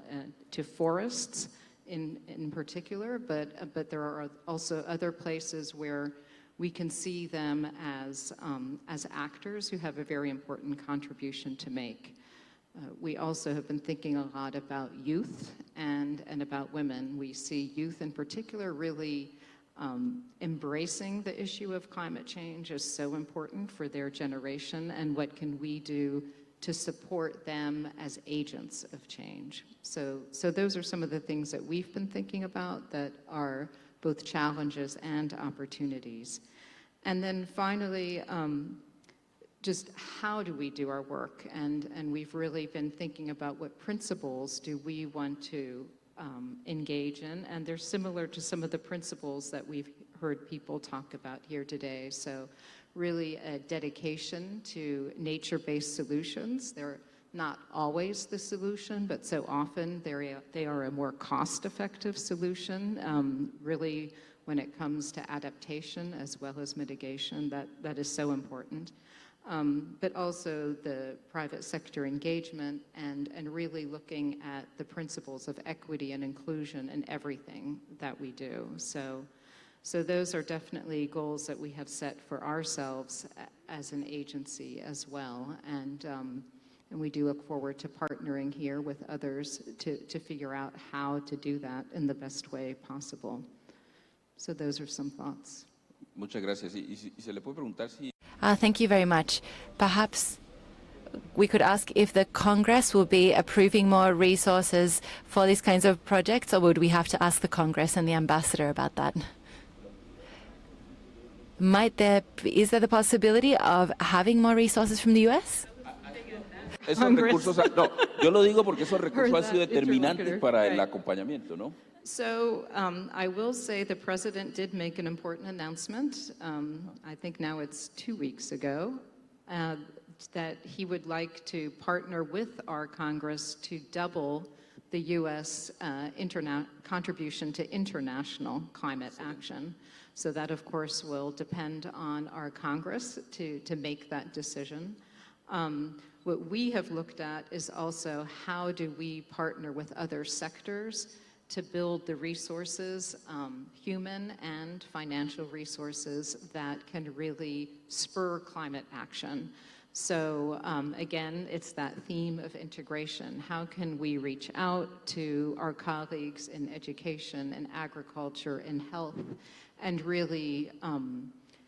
to forests in particular, but there are also other places where we can see them as actors who have a very important contribution to make. We also have been thinking a lot about youth and about women. We see youth in particular really embracing the issue of climate change is so important for their generation, and what can we do to support them as agents of change. So those are some of the things that we've been thinking about that are both challenges and opportunities. And then finally, just how do we do our work? And we've really been thinking about what principles do we want to engage in, and they're similar to some of the principles that we've heard people talk about here today. So really a dedication to nature-based solutions. They're not always the solution, but so often they are a more cost-effective solution, really when it comes to adaptation as well as mitigation. That is so important. But also the private sector engagement and really looking at the principles of equity and inclusion in everything that we do. So those are definitely goals that we have set for ourselves as an agency as well. And we do look forward to partnering here with others to figure out how to do that in the best way possible. So those are some thoughts. Muchas gracias. Y se le puede preguntar si... Thank you very much. Perhaps we could ask if the Congress will be approving more resources for these kinds of projects, or would we have to ask the Congress and the ambassador about that? Is there the possibility of having more resources from the U.S.? Esos recursos, no, yo lo digo porque esos recursos han sido determinantes para el acompañamiento, ¿no? So I will say the president did make an important announcement, I think now it's 2 weeks ago, that he would like to partner with our Congress to double the U.S. contribution to international climate action. So that, of course, will depend on our Congress to make that decision. What we have looked at is also how do we partner with other sectors to build the resources, human and financial resources, that can really spur climate action. So again, it's that theme of integration. How can we reach out to our colleagues in education, in agriculture, in health, and really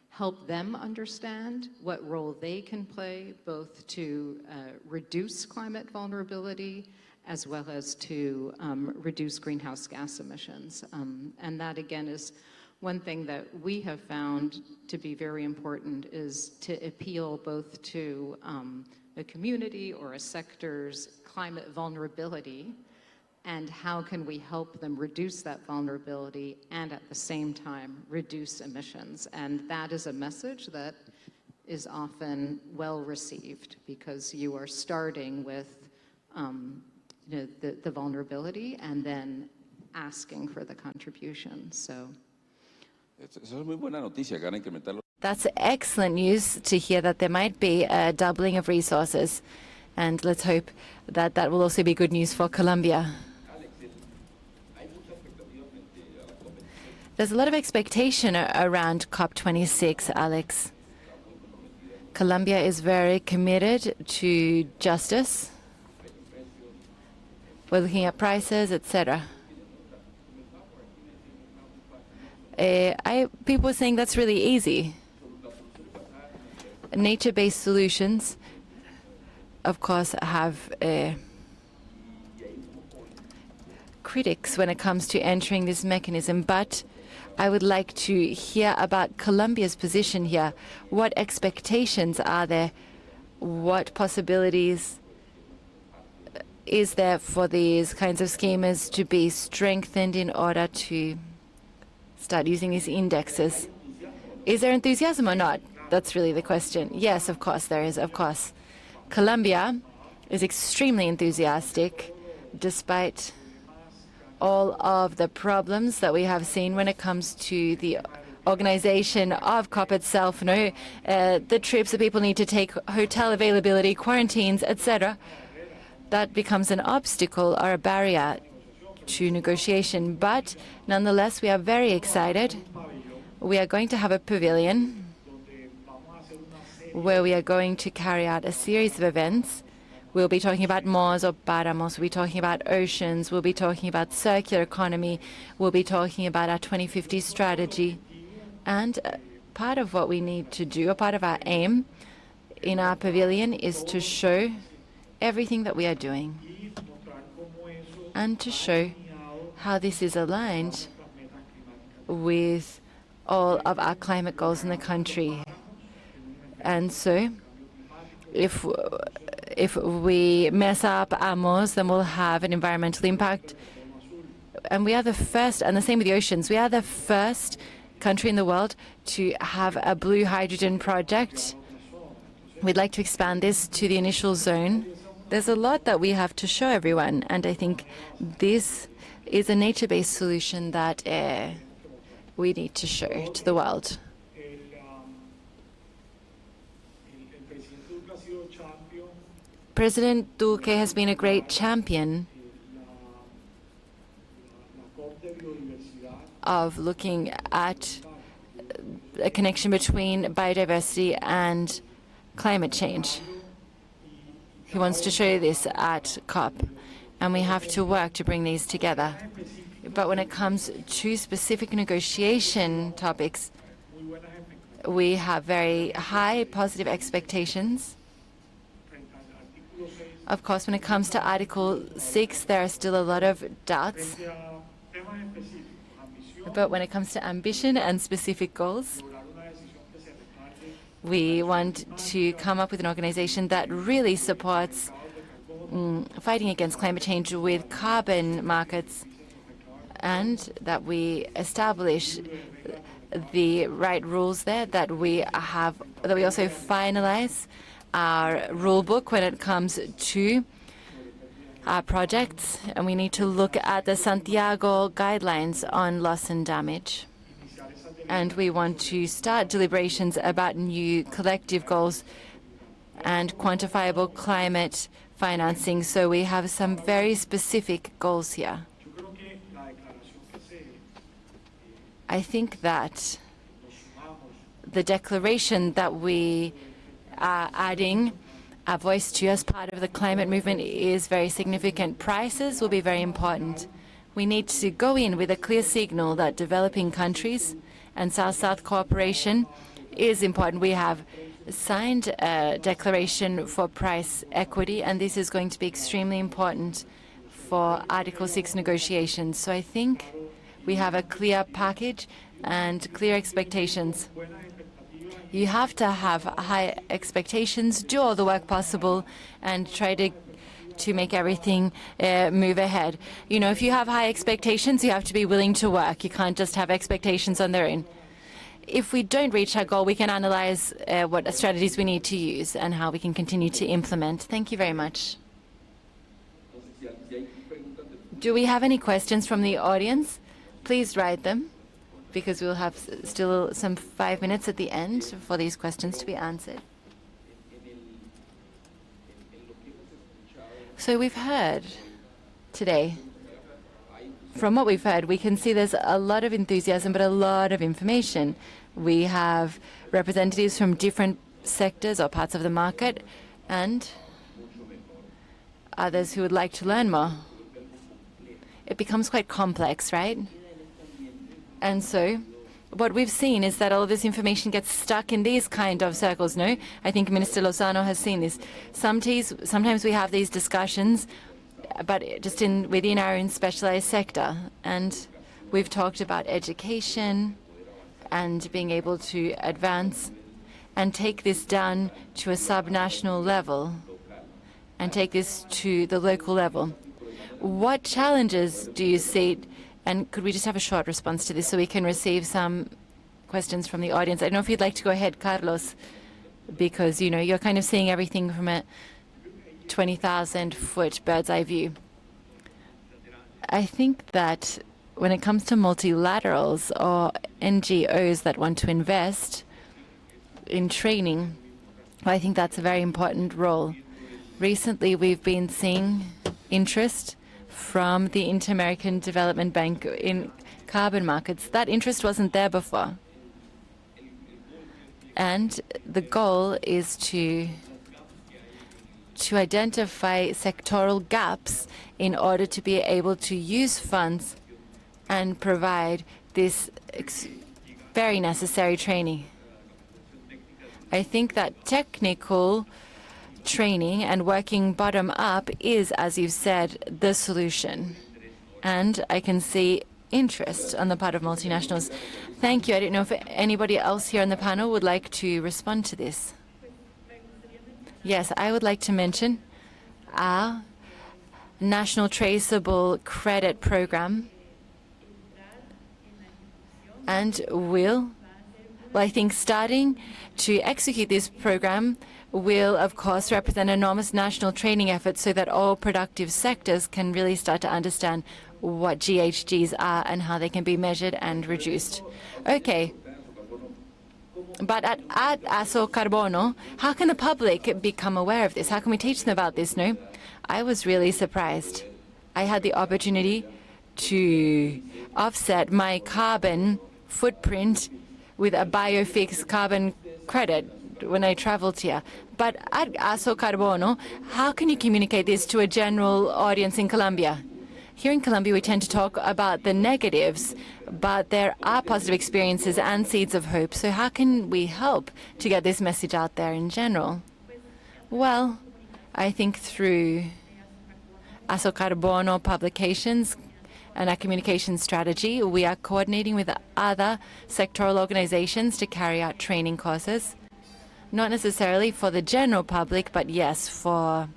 help them understand what role they can play, both to reduce climate vulnerability as well as to reduce greenhouse gas emissions. And that, again, is one thing that we have found to be very important, is to appeal both to a community or a sector's climate vulnerability, and how can we help them reduce that vulnerability and at the same time reduce emissions. And that is a message that is often well received, because you are starting with the vulnerability and then asking for the contribution. So Eso es muy buena noticia, que van a incrementar. That's excellent news to hear that there might be a doubling of resources. And let's hope that that will also be good news for Colombia. There's a lot of expectation around COP26, Alex. Colombia is very committed to justice. We're looking at prices, etc. People are saying that's really easy. Nature-based solutions, of course, have critics when it comes to entering this mechanism, but I would like to hear about Colombia's position here. What expectations are there? What possibilities is there for these kinds of schemes to be strengthened in order to start using these indexes? Is there enthusiasm or not? That's really the question. Yes, of course there is, of course. Colombia is extremely enthusiastic, despite all of the problems that we have seen when it comes to the organization of COP itself. The trips that people need to take, hotel availability, quarantines, etc. That becomes an obstacle or a barrier to negotiation. But nonetheless, we are very excited. We are going to have a pavilion where we are going to carry out a series of events. We'll be talking about mos or páramos. We'll be talking about oceans. We'll be talking about circular economy. We'll be talking about our 2050 strategy. And part of what we need to do, or part of our aim in our pavilion, is to show everything that we are doing and to show how this is aligned with all of our climate goals in the country. And so if we mess up our mos, then we'll have an environmental impact. And we are the first, and the same with the oceans, we are the first country in the world to have a blue hydrogen project. We'd like to expand this to the initial zone. There's a lot that we have to show everyone, and I think this is a nature-based solution that we need to show to the world. President Duque has been a great champion of looking at a connection between biodiversity and climate change. He wants to show this at COP, and we have to work to bring these together. But when it comes to specific negotiation topics, we have very high positive expectations. Of course, when it comes to Article 6, there are still a lot of doubts. But when it comes to ambition and specific goals, we want to come up with an organization that really supports fighting against climate change with carbon markets, and that we establish the right rules there, that we also finalize our rule book when it comes to our projects, and we need to look at the Santiago guidelines on loss and damage. And we want to start deliberations about new collective goals and quantifiable climate financing. So we have some very specific goals here. I think that the declaration that we are adding our voice to as part of the climate movement is very significant. Prices will be very important. We need to go in with a clear signal that developing countries and South-South cooperation is important. We have signed a declaration for price equity, and this is going to be extremely important for Article 6 negotiations. So I think we have a clear package and clear expectations. You have to have high expectations, do all the work possible, and try to make everything move ahead. You know, if you have high expectations, you have to be willing to work. You can't just have expectations on their own. If we don't reach our goal, we can analyze what strategies we need to use and how we can continue to implement. Thank you very much. Do we have any questions from the audience? Please write them, because we'll have still some 5 minutes at the end for these questions to be answered. So we've heard today, from what we've heard, we can see there's a lot of enthusiasm, but a lot of information. We have representatives from different sectors or parts of the market, and others who would like to learn more. It becomes quite complex, right? And so what we've seen is that all of this information gets stuck in these kind of circles, no? I think Minister Lozano has seen this. Sometimes we have these discussions, but just within our own specialized sector. And we've talked about education and being able to advance and take this down to a subnational level and take this to the local level. What challenges do you see? And could we just have a short response to this so we can receive some questions from the audience? I don't know if you'd like to go ahead, Carlos, because, you know, you're kind of seeing everything from a 20,000-foot bird's eye view. I think that when it comes to multilaterals or NGOs that want to invest in training, I think that's a very important role. Recently, we've been seeing interest from the Inter-American Development Bank in carbon markets. That interest wasn't there before. And the goal is to identify sectoral gaps in order to be able to use funds and provide this very necessary training. I think that technical training and working bottom up is, as you've said, the solution. And I can see interest on the part of multinationals. Thank you. I don't know if anybody else here on the panel would like to respond to this. Yes, I would like to mention our National Traceable Credit Program. And I think starting to execute this program will, of course, represent enormous national training efforts so that all productive sectors can really start to understand what GHGs are and how they can be measured and reduced. Okay. But at ASO Carbono, how can the public become aware of this? How can we teach them about this, no? I was really surprised. I had the opportunity to offset my carbon footprint with a biofix carbon credit when I traveled here. But at ASO Carbono, how can you communicate this to a general audience in Colombia? Here in Colombia, we tend to talk about the negatives, but there are positive experiences and seeds of hope. So how can we help to get this message out there in general? Well, I think through ASO Carbono publications and our communication strategy, we are coordinating with other sectoral organizations to carry out training courses. Not necessarily for the general public, but yes, for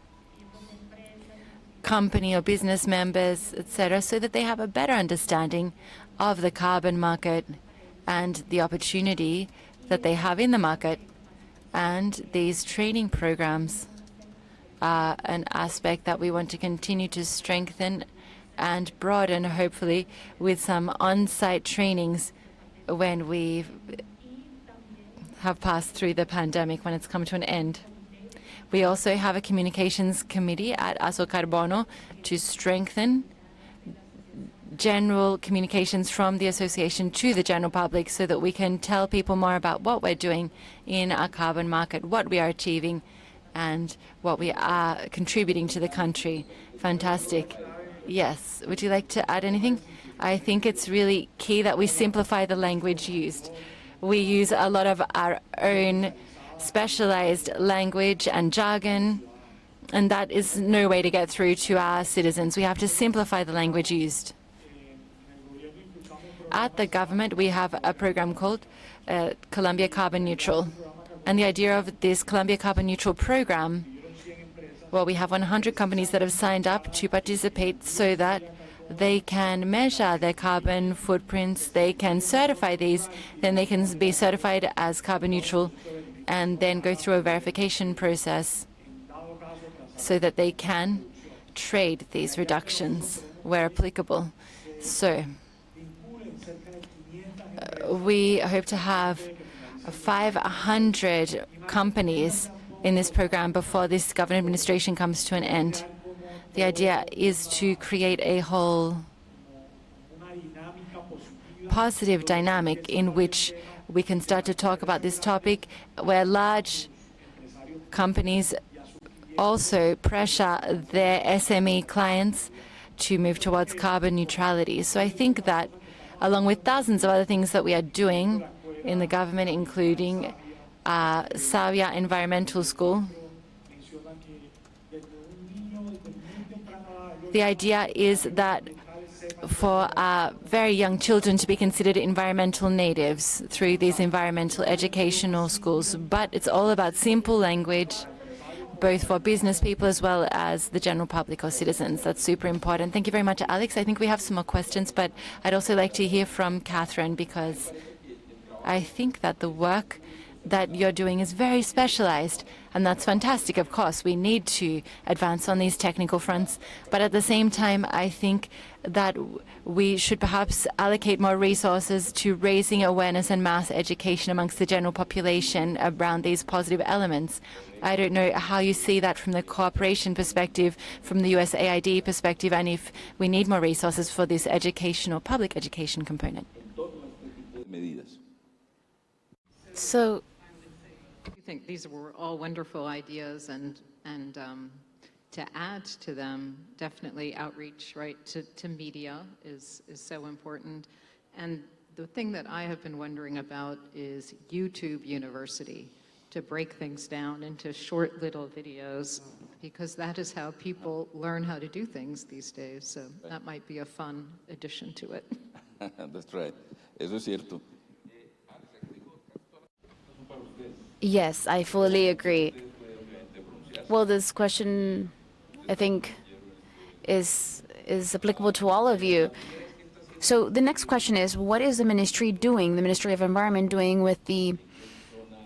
company or business members, etc., so that they have a better understanding of the carbon market and the opportunity that they have in the market. And these training programs are an aspect that we want to continue to strengthen and broaden, hopefully, with some on-site trainings when we have passed through the pandemic, when it's come to an end. We also have a communications committee at ASO Carbono to strengthen general communications from the association to the general public so that we can tell people more about what we're doing in our carbon market, what we are achieving, and what we are contributing to the country. Fantastic. Yes. Would you like to add anything? I think it's really key that we simplify the language used. We use a lot of our own specialized language and jargon, and that is no way to get through to our citizens. We have to simplify the language used. At the government, we have a program called Colombia Carbon Neutral. And the idea of this Colombia Carbon Neutral program, well, we have 100 companies that have signed up to participate so that they can measure their carbon footprints, they can certify these, then they can be certified as carbon neutral and then go through a verification process so that they can trade these reductions where applicable. So we hope to have 500 companies in this program before this government administration comes to an end. The idea is to create a whole positive dynamic in which we can start to talk about this topic, where large companies also pressure their SME clients to move towards carbon neutrality. So I think that along with thousands of other things that we are doing in the government, including Savia Environmental School, the idea is that for very young children to be considered environmental natives through these environmental educational schools. But it's all about simple language, both for business people as well as the general public or citizens. That's super important. Thank you very much, Alex. I think we have some more questions, but I'd also like to hear from Catherine, because I think that the work that you're doing is very specialized, and that's fantastic. Of course, we need to advance on these technical fronts, but at the same time, I think that we should perhaps allocate more resources to raising awareness and mass education amongst the general population around these positive elements. I don't know how you see that from the cooperation perspective, from the USAID perspective, and if we need more resources for this educational, public education component. So I think these were all wonderful ideas, and to add to them, definitely outreach, right, to media is so important. And the thing that I have been wondering about is YouTube University, to break things down into short little videos, because that is how people learn how to do things these days. So that might be a fun addition to it. That's right. Eso es cierto. yes, I fully agree. Well, this question, I think, is applicable to all of you. So the next question is, what is the ministry doing, the Ministry of Environment doing with the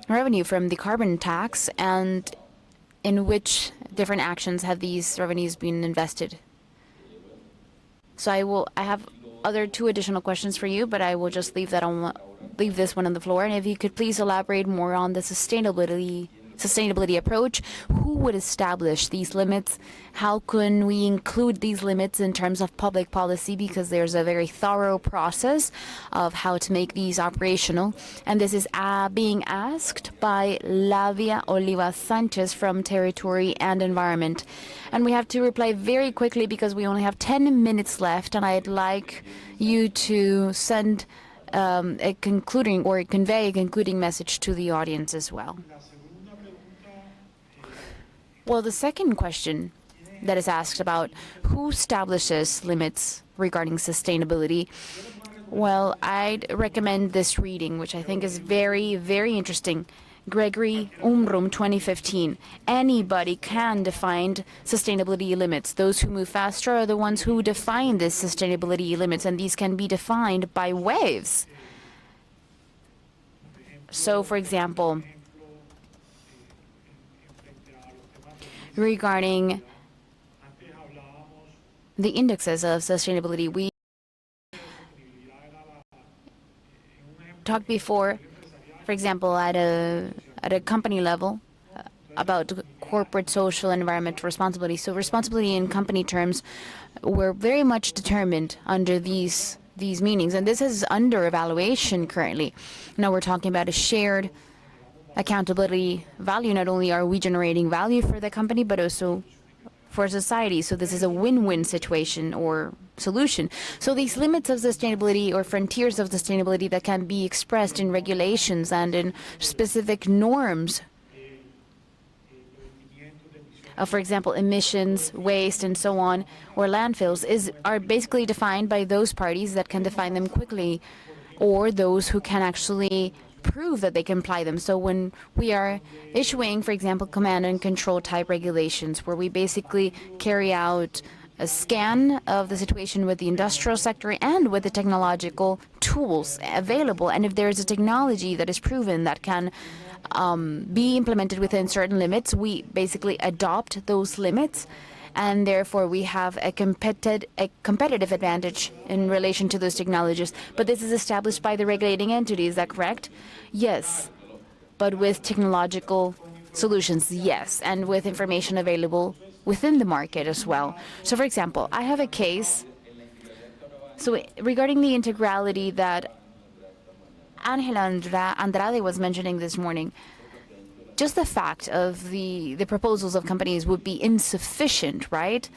revenue from the carbon tax, and in which different actions have these revenues been invested? So I have two additional questions for you, but I will just leave this one on the floor. And if you could please elaborate more on the sustainability approach. Who would establish these limits? How can we include these limits in terms of public policy? Because there's a very thorough process of how to make these operational. And this is being asked by Lavia Oliva Sanchez from Territory and Environment. And we have to reply very quickly because we only have 10 minutes left, and I'd like you to send a concluding or convey a concluding message to the audience as well. Well, the second question that is asked about who establishes limits regarding sustainability, well, I'd recommend this reading, which I think is very, very interesting. Gregory Umrum, 2015. Anybody can define sustainability limits. Those who move faster are the ones who define these sustainability limits, and these can be defined by waves. So, for example, regarding the indexes of sustainability, we talked before, for example, at a company level, about corporate social and environmental responsibility. So responsibility in company terms were very much determined under these meanings, and this is under evaluation currently. Now we're talking about a shared accountability value. Not only are we generating value for the company, but also for society. So this is a win-win situation or solution. So these limits of sustainability or frontiers of sustainability that can be expressed in regulations and in specific norms, for example, emissions, waste, and so on, or landfills, are basically defined by those parties that can define them quickly, or those who can actually prove that they can apply them. So when we are issuing, for example, command and control type regulations, where we basically carry out a scan of the situation with the industrial sector and with the technological tools available, and if there is a technology that is proven that can be implemented within certain limits, we basically adopt those limits, and therefore we have a competitive advantage in relation to those technologies. But this is established by the regulating entity, is that correct? Yes. But with technological solutions, yes, and with information available within the market as well. So for example, I have a case, so regarding the integrality that Angela Andrade was mentioning this morning, just the fact of the proposals of companies would be insufficient, right?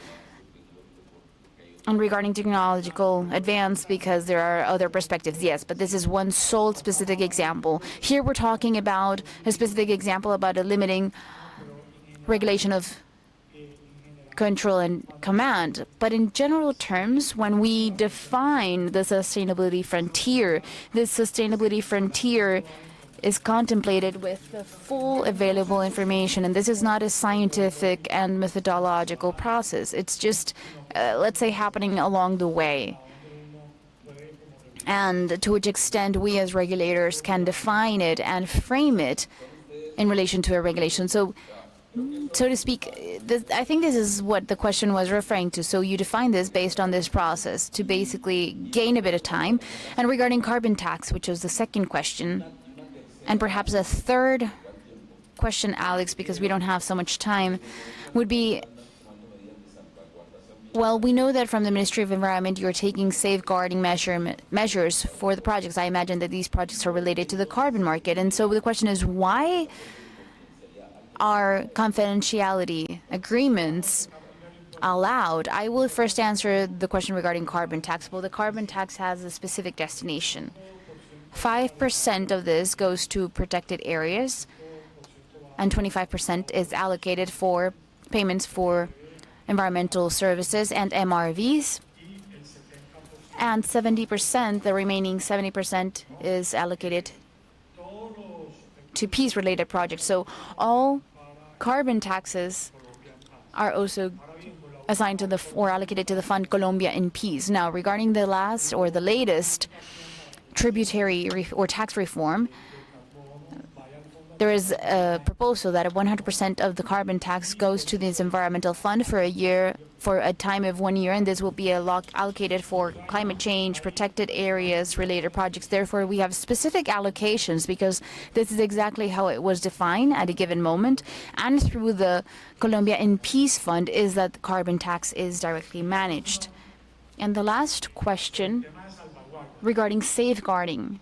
And regarding technological advance, because there are other perspectives, yes, but this is one sole specific example. Here we're talking about a specific example about a limiting regulation of control and command. But in general terms, when we define the sustainability frontier, this sustainability frontier is contemplated with the full available information, and this is not a scientific and methodological process. It's just, let's say, happening along the way. And to which extent we as regulators can define it and frame it in relation to a regulation. So to speak, I think this is what the question was referring to. So you define this based on this process to basically gain a bit of time. And regarding carbon tax, which was the second question, and perhaps a third question, Alex, because we don't have so much time, would be, well, we know that from the Ministry of Environment you're taking safeguarding measures for the projects. I imagine that these projects are related to the carbon market. And so the question is, why are confidentiality agreements allowed? I will first answer the question regarding carbon tax. Well, the carbon tax has a specific destination. 5% of this goes to protected areas, and 25% is allocated for payments for environmental services and MRVs. And 70%, the remaining 70%, is allocated to peace-related projects. So all carbon taxes are also assigned to or allocated to the Fund Colombia in Peace. Now, regarding the last or the latest tributary or tax reform, there is a proposal that 100% of the carbon tax goes to this environmental fund for a time of 1 year, and this will be allocated for climate change, protected areas, related projects. Therefore, we have specific allocations because this is exactly how it was defined at a given moment, and through the Colombia in Peace Fund is that the carbon tax is directly managed. And the last question regarding safeguarding.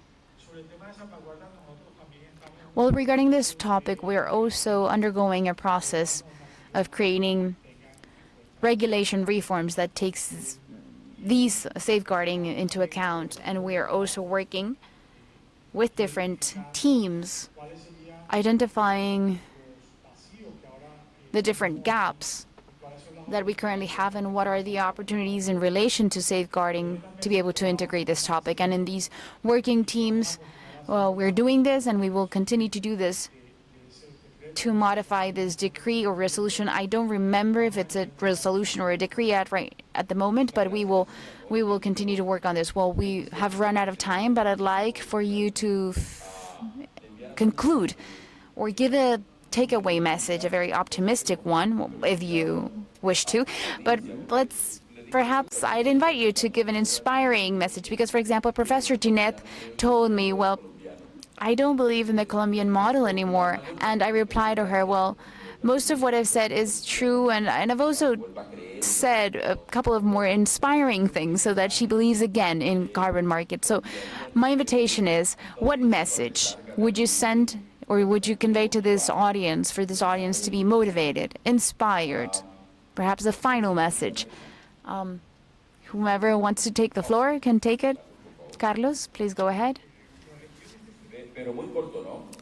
Well, regarding this topic, we are also undergoing a process of creating regulation reforms that takes these safeguarding into account, and we are also working with different teams, identifying the different gaps that we currently have and what are the opportunities in relation to safeguarding to be able to integrate this topic. And in these working teams, well, we're doing this, and we will continue to do this to modify this decree or resolution. I don't remember if it's a resolution or a decree at the moment, but we will continue to work on this. Well, we have run out of time, but I'd like for you to conclude or give a takeaway message, a very optimistic one, if you wish to. But perhaps I'd invite you to give an inspiring message, because, for example, Professor Ginette told me, well, I don't believe in the Colombian model anymore. And I replied to her, well, most of what I've said is true, and I've also said a couple of more inspiring things so that she believes again in carbon markets. So my invitation is, what message would you send or would you convey to this audience for this audience to be motivated, inspired? Perhaps a final message. Whomever wants to take the floor can take it. Carlos, please go ahead.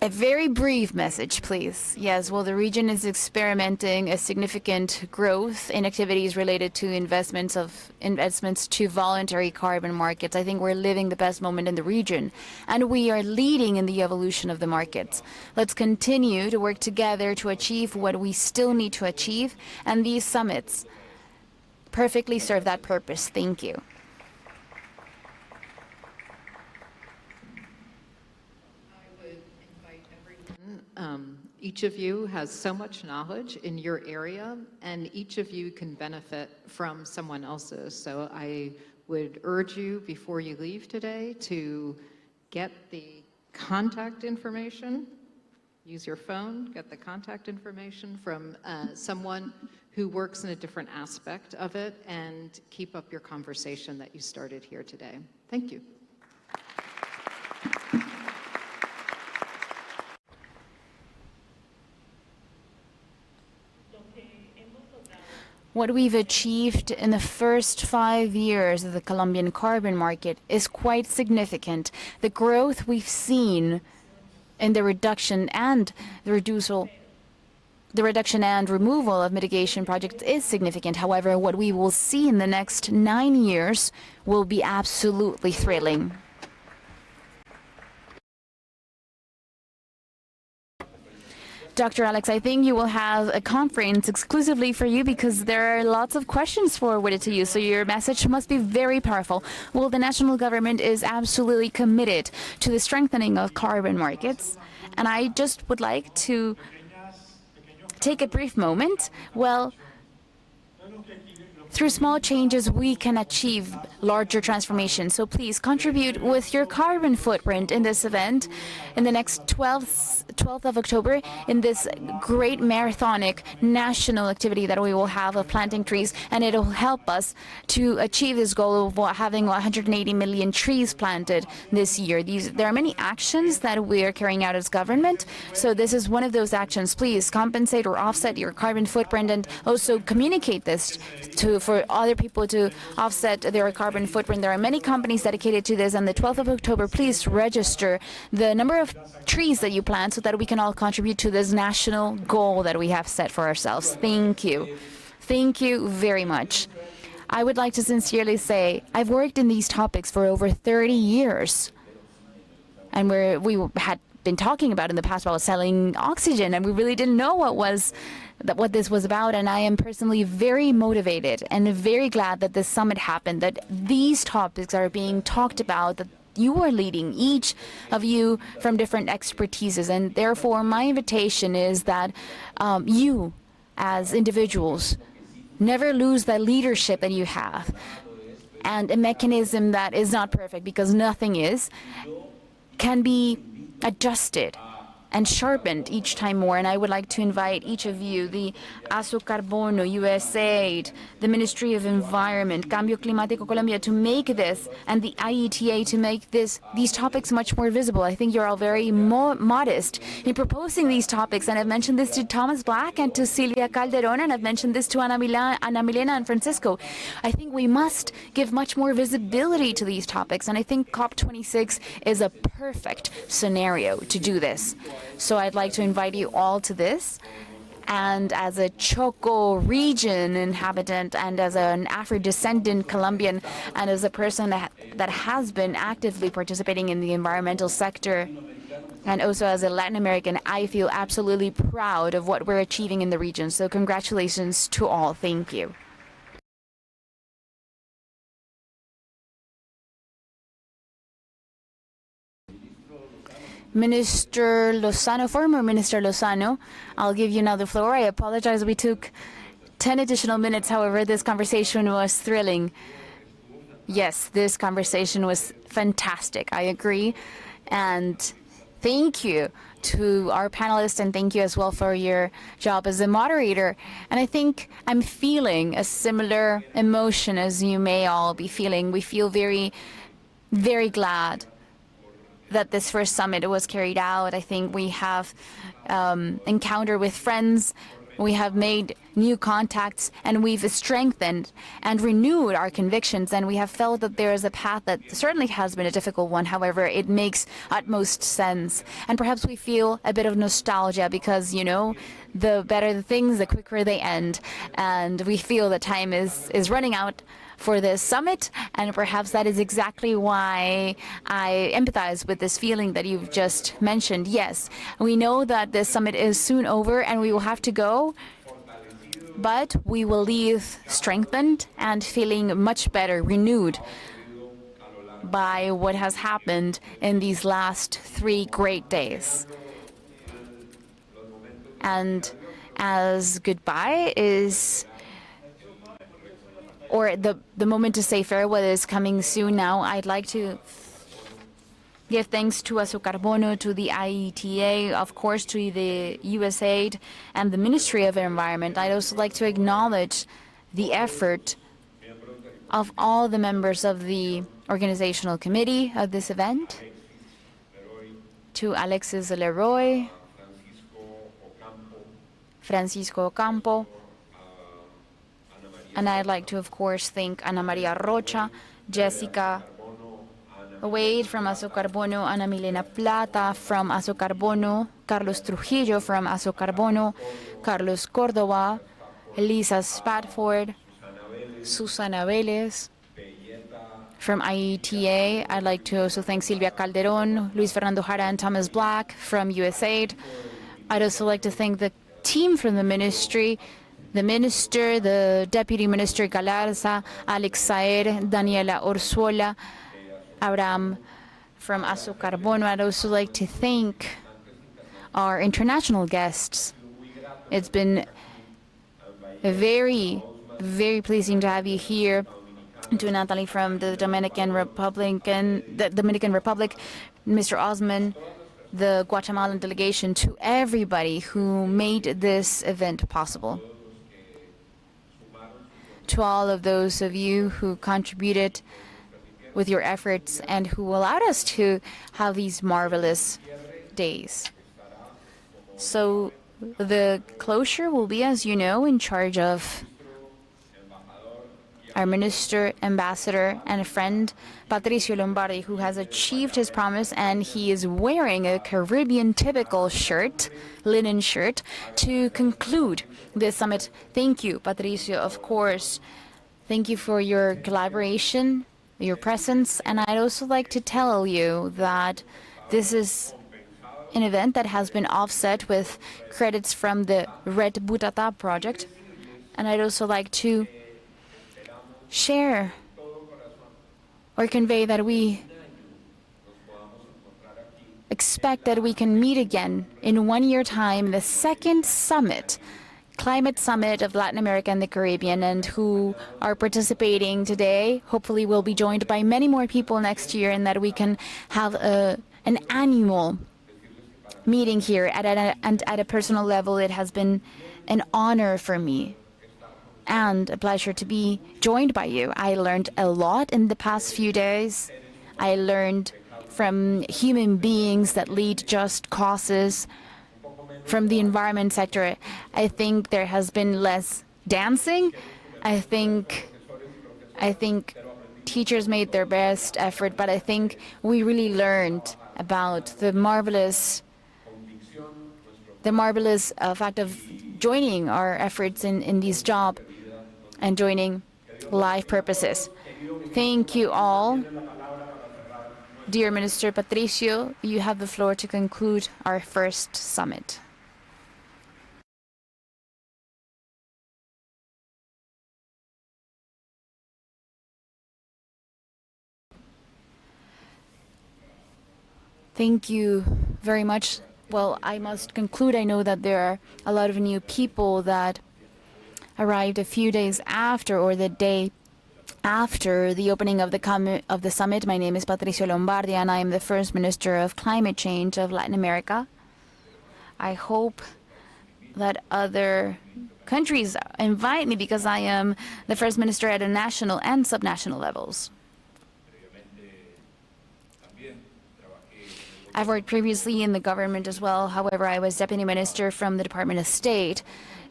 A very brief message, please. Yes, well, the region is experimenting a significant growth in activities related to investments to voluntary carbon markets. I think we're living the best moment in the region, and we are leading in the evolution of the markets. Let's continue to work together to achieve what we still need to achieve, and these summits perfectly serve that purpose. Thank you. Each of you has so much knowledge in your area, and each of you can benefit from someone else's. So I would urge you before you leave today to get the contact information, use your phone, get the contact information from someone who works in a different aspect of it, and keep up your conversation that you started here today. Thank you. What we've achieved in the first 5 years of the Colombian carbon market is quite significant. The growth we've seen in the reduction and removal of mitigation projects is significant. However, what we will see in the next 9 years will be absolutely thrilling. Dr. Alex, I think you will have a conference exclusively for you because there are lots of questions forwarded to you, so your message must be very powerful. Well, the national government is absolutely committed to the strengthening of carbon markets, and I just would like to take a brief moment. Well, through small changes, we can achieve larger transformations. So please contribute with your carbon footprint in this event in the next 12th of October in this great marathonic national activity that we will have of planting trees, and it'll help us to achieve this goal of having 180 million trees planted this year. There are many actions that we are carrying out as government, so this is one of those actions. Please compensate or offset your carbon footprint, and also communicate this for other people to offset their carbon footprint. There are many companies dedicated to this, and the 12th of October, please register the number of trees that you plant so that we can all contribute to this national goal that we have set for ourselves. Thank you. Thank you very much. I would like to sincerely say I've worked in these topics for over 30 years, and we had been talking about in the past about selling oxygen, and we really didn't know what this was about, and I am personally very motivated and very glad that this summit happened, that these topics are being talked about, that you are leading, each of you from different expertises, and therefore my invitation is that you, as individuals, never lose that leadership that you have, and a mechanism that is not perfect, because nothing is, can be adjusted and sharpened each time more. And I would like to invite each of you, the Asocarbono, USAID, the Ministry of Environment, Cambio Climático Colombia, to make this, and the IETA to make these topics much more visible. I think you're all very modest in proposing these topics, and I've mentioned this to Thomas Black and to Silvia Calderon, and I've mentioned this to Ana Milena and Francisco. I think we must give much more visibility to these topics, and I think COP26 is a perfect scenario to do this. So I'd like to invite you all to this. And as a Choco region inhabitant, and as an Afro-descendant Colombian, and as a person that has been actively participating in the environmental sector, and also as a Latin American, I feel absolutely proud of what we're achieving in the region. So congratulations to all. Thank you. Minister Lozano, former Minister Lozano, I'll give you now the floor. I apologize, we took 10 additional minutes. However, this conversation was thrilling. Yes, this conversation was fantastic. I agree. And thank you to our panelists, and thank you as well for your job as a moderator. And I think I'm feeling a similar emotion as you may all be feeling. We feel very, very glad that this first summit was carried out. I think we have encountered with friends, we have made new contacts, and we've strengthened and renewed our convictions, and we have felt that there is a path that certainly has been a difficult one. However, it makes utmost sense. And perhaps we feel a bit of nostalgia because, you know, the better the things, the quicker they end. And we feel that time is running out for this summit, and perhaps that is exactly why I empathize with this feeling that you've just mentioned. Yes, we know that this summit is soon over and we will have to go, but we will leave strengthened and feeling much better, renewed by what has happened in these last 3 great days. And as goodbye is, or the moment to say farewell is coming soon now, I'd like to give thanks to Azocarbono, to the IETA, of course, to the USAID and the Ministry of Environment. I'd also like to acknowledge the effort of all the members of the organizational committee of this event, to Alexis Leroy, Francisco Ocampo, and I'd like to, of course, thank Ana Maria Rocha, Jessica Wade from Azocarbono, Ana Milena Plata from Azocarbono, Carlos Trujillo from Azocarbono, Carlos Córdoba, Elisa Spatford, Susana Vélez from IETA. I'd like to also thank Silvia Calderón, Luis Fernando Jara, and Thomas Black from USAID. I'd also like to thank the team from the ministry, the minister, the deputy minister Galarza, Alex Saer, Daniela Orzuola, Abraham from Azocarbono. I'd also like to thank our international guests. It's been very, very pleasing to have you here. To Natalie from the Dominican Republic, Mr. Osman, the Guatemalan delegation, to everybody who made this event possible. To all of those of you who contributed with your efforts and who allowed us to have these marvelous days. So the closure will be, as you know, in charge of our minister, ambassador, and a friend, Patricio Lombardi, who has achieved his promise, and he is wearing a Caribbean typical shirt, linen shirt, to conclude this summit. Thank you, Patricio, of course. Thank you for your collaboration, your presence, and I'd also like to tell you that this is an event that has been offset with credits from the Red Butata project, and I'd also like to share or convey that we expect that we can meet again in 1 year time, the second summit, climate summit of Latin America and the Caribbean, and who are participating today hopefully will be joined by many more people next year, and that we can have an annual meeting here. And at a personal level, it has been an honor for me and a pleasure to be joined by you. I learned a lot in the past few days. I learned from human beings that lead just causes, from the environment sector. I think there has been less dancing. I think teachers made their best effort, but I think we really learned about the marvelous fact of joining our efforts in this job and joining life purposes. Thank you all. Dear Minister Patricio, you have the floor to conclude our first summit. Thank you very much. Well, I must conclude. I know that there are a lot of new people that arrived a few days after, or the day after the opening of the summit. My name is Patricio Lombardi, and I am the first Minister of Climate Change of Latin America. I hope that other countries invite me because I am the first minister at a national and subnational levels. I've worked previously in the government as well. However, I was deputy minister from the Department of State,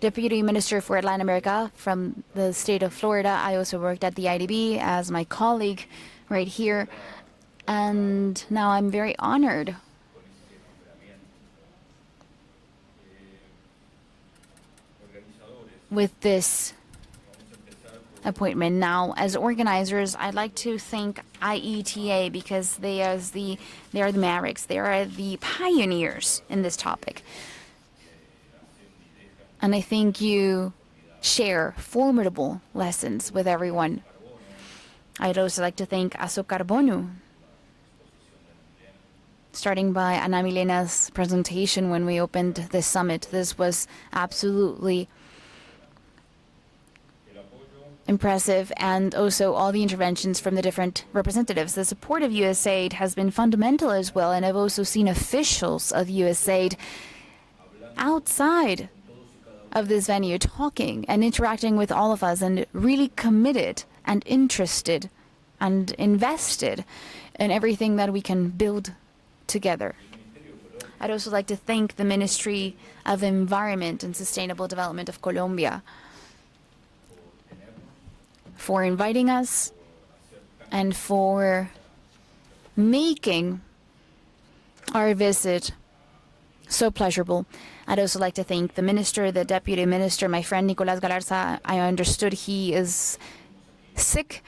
deputy minister for Latin America from the state of Florida. I also worked at the IDB as my colleague right here. And now I'm very honored with this appointment. Now, as organizers, I'd like to thank IETA because they are the mavericks. They are the pioneers in this topic. And I think you share formidable lessons with everyone. I'd also like to thank Asocarbono, starting by Ana Milena's presentation when we opened this summit. This was absolutely impressive, and also all the interventions from the different representatives. The support of USAID has been fundamental as well, and I've also seen officials of USAID outside of this venue talking and interacting with all of us, and really committed and interested and invested in everything that we can build together. I'd also like to thank the Ministry of Environment and Sustainable Development of Colombia for inviting us and for making our visit so pleasurable. I'd also like to thank the minister, the deputy minister, my friend Nicolás Galarza. I understood he is sick.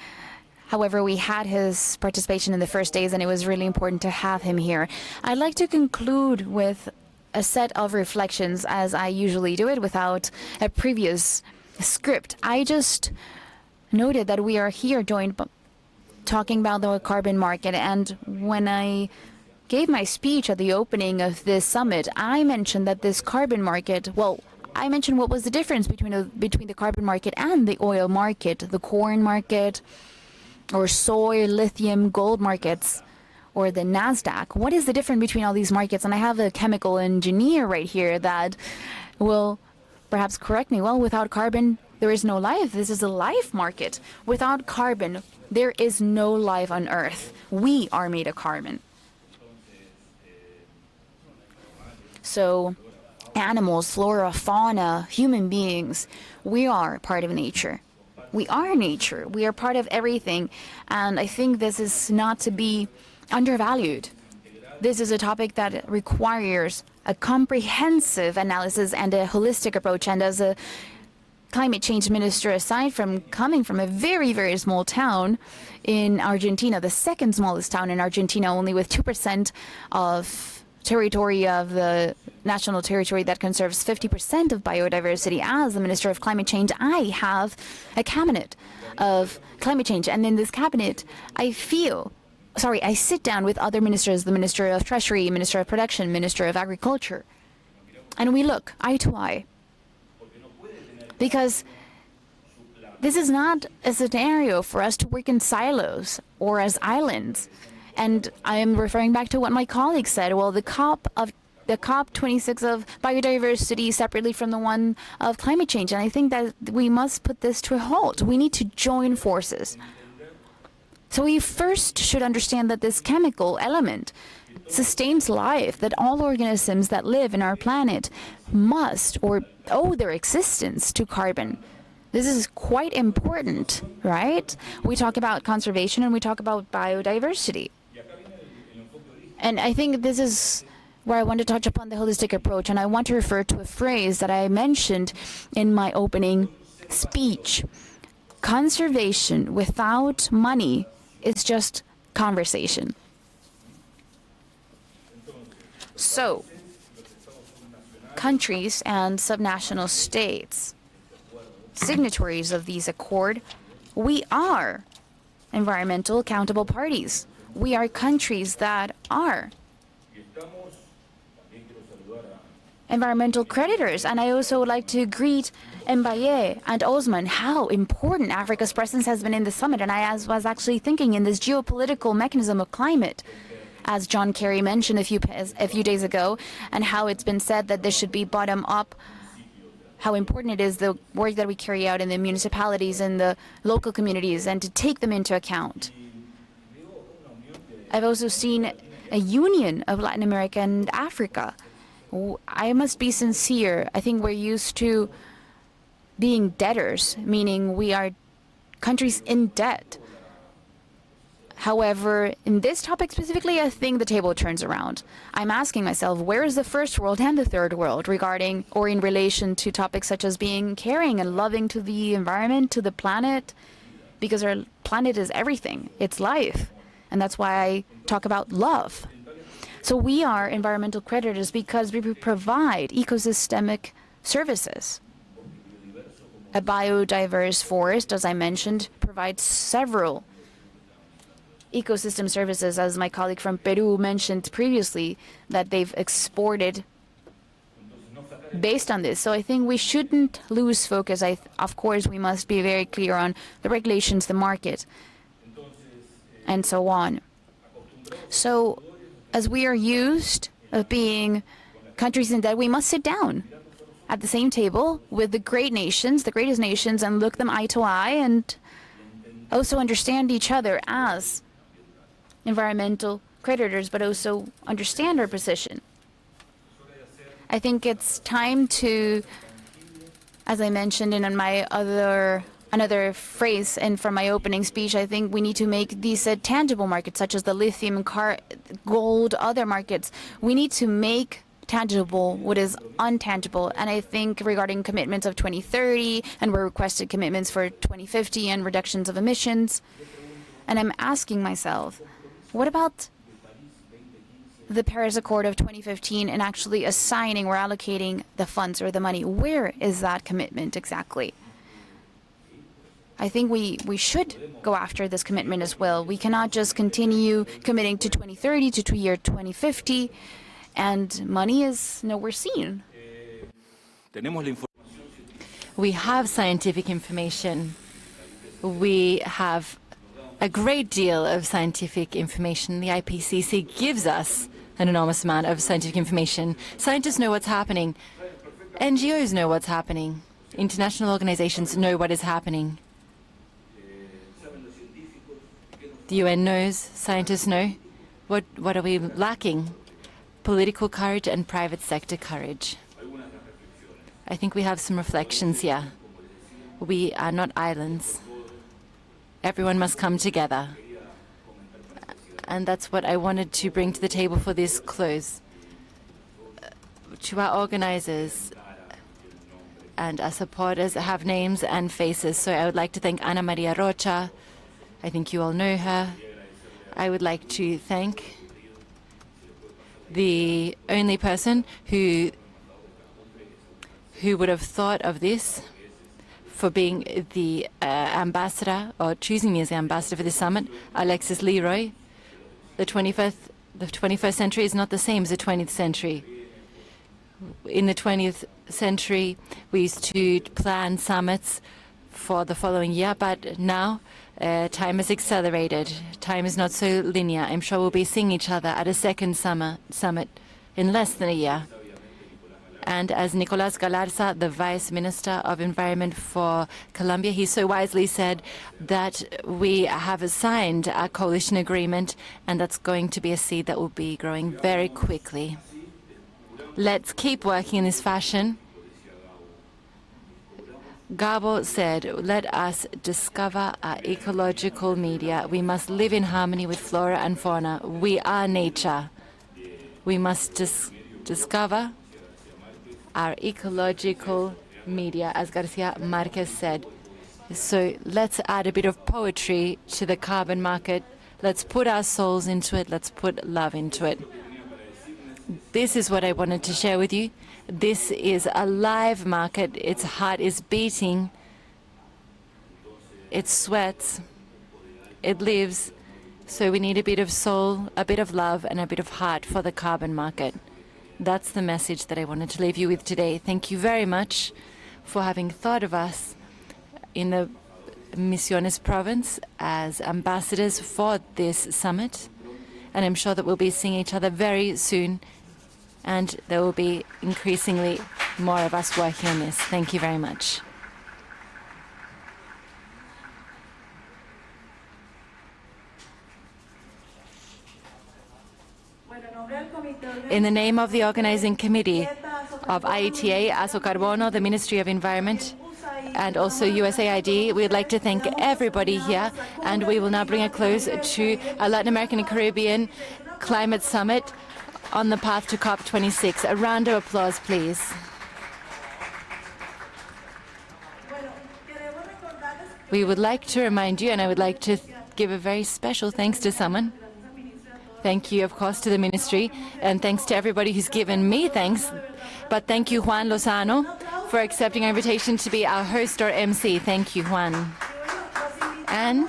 However, we had his participation in the first days, and it was really important to have him here. I'd like to conclude with a set of reflections, as I usually do it, without a previous script. I just noted that we are here talking about the carbon market, and when I gave my speech at the opening of this summit, I mentioned that this carbon market, I mentioned what was the difference between the carbon market and the oil market, the corn market, or soy, lithium, gold markets, or the NASDAQ. What is the difference between all these markets? And I have a chemical engineer right here that will perhaps correct me. Well, without carbon, there is no life. This is a life market. Without carbon, there is no life on Earth. We are made of carbon. So animals, flora, fauna, human beings, we are part of nature. We are nature. We are part of everything. And I think this is not to be undervalued. This is a topic that requires a comprehensive analysis and a holistic approach. And as a climate change minister, aside from coming from a very, very small town in Argentina, the second smallest town in Argentina, only with 2% of territory of the national territory that conserves 50% of biodiversity, as the Minister of Climate Change, I have a cabinet of climate change. And in this cabinet, I sit down with other ministers, the Minister of Treasury, Minister of Production, Minister of Agriculture, and we look eye to eye. Because this is not a scenario for us to work in silos or as islands. And I am referring back to what my colleague said. Well, the COP26 of biodiversity separately from the one of climate change. And I think that we must put this to a halt. We need to join forces. So we first should understand that this chemical element sustains life, that all organisms that live in our planet must or owe their existence to carbon. This is quite important, right? We talk about conservation and we talk about biodiversity. And I think this is where I want to touch upon the holistic approach, and I want to refer to a phrase that I mentioned in my opening speech. Conservation without money is just conversation. So, countries and subnational states, signatories of these accords, we are environmental accountable parties. We are countries that are environmental creditors. And I also would like to greet Mbaye and Osman, how important Africa's presence has been in the summit. And I was actually thinking in this geopolitical mechanism of climate, as John Kerry mentioned a few days ago, and how it's been said that this should be bottom up, how important it is the work that we carry out in the municipalities and the local communities and to take them into account. I've also seen a union of Latin America and Africa. I must be sincere. I think we're used to being debtors, meaning we are countries in debt. However, in this topic specifically, I think the table turns around. I'm asking myself, where is the first world and the third world regarding or in relation to topics such as being caring and loving to the environment, to the planet? Because our planet is everything. It's life. And that's why I talk about love. So we are environmental creditors because we provide ecosystemic services. A biodiverse forest, as I mentioned, provides several ecosystem services, as my colleague from Peru mentioned previously, that they've exported based on this. So I think we shouldn't lose focus. Of course, we must be very clear on the regulations, the market, and so on. So as we are used of being countries in debt, we must sit down at the same table with the great nations, the greatest nations, and look them eye to eye and also understand each other as environmental creditors, but also understand our position. I think it's time to, as I mentioned in my another phrase and from my opening speech, I think we need to make these tangible markets, such as the lithium, gold, other markets. We need to make tangible what is untangible. And I think regarding commitments of 2030, and we're requested commitments for 2050 and reductions of emissions. And I'm asking myself, what about the Paris Accord of 2015 and actually assigning or allocating the funds or the money? Where is that commitment exactly? I think we should go after this commitment as well. We cannot just continue committing to 2030, to year 2050, and money is nowhere seen. We have scientific information. We have a great deal of scientific information. The IPCC gives us an enormous amount of scientific information. Scientists know what's happening. NGOs know what's happening. International organizations know what is happening. The UN knows, scientists know. What are we lacking? Political courage and private sector courage. I think we have some reflections here. We are not islands. Everyone must come together. And that's what I wanted to bring to the table for this close. To our organizers and our supporters have names and faces. So I would like to thank Ana Maria Rocha. I think you all know her. I would like to thank the only person who would have thought of this for being the ambassador, or choosing me as the ambassador for this summit, Alexis Leroy. The 21st century is not the same as the 20th century. In the 20th century, we used to plan summits for the following year, but now time has accelerated. Time is not so linear. I'm sure we'll be seeing each other at a second summit in less than a year. And as Nicolás Galarza, the Vice Minister of Environment for Colombia, he so wisely said that we have signed a coalition agreement, and that's going to be a seed that will be growing very quickly. Let's keep working in this fashion. Gabo said, let us discover our ecological media. We must live in harmony with flora and fauna. We are nature. We must discover our ecological media, as Garcia Marquez said. So let's add a bit of poetry to the carbon market. Let's put our souls into it. Let's put love into it. This is what I wanted to share with you. This is a live market. Its heart is beating. It sweats. It lives. So we need a bit of soul, a bit of love, and a bit of heart for the carbon market. That's the message that I wanted to leave you with today. Thank you very much for having thought of us in the Misiones province as ambassadors for this summit. and I'm sure that we'll be seeing each other very soon, and there will be increasingly more of us working on this. Thank you very much. In the name of the organizing committee of IETA, Asocarbono, the Ministry of Environment, and also USAID, we'd like to thank everybody here, and we will now bring a close to a Latin American and Caribbean Climate Summit on the path to COP26. A round of applause, please. We would like to remind you, and I would like to give a very special thanks to someone. Thank you, of course, to the ministry, and thanks to everybody who's given me thanks. But thank you, Juan Lozano, for accepting our invitation to be our host or MC. Thank you, Juan. And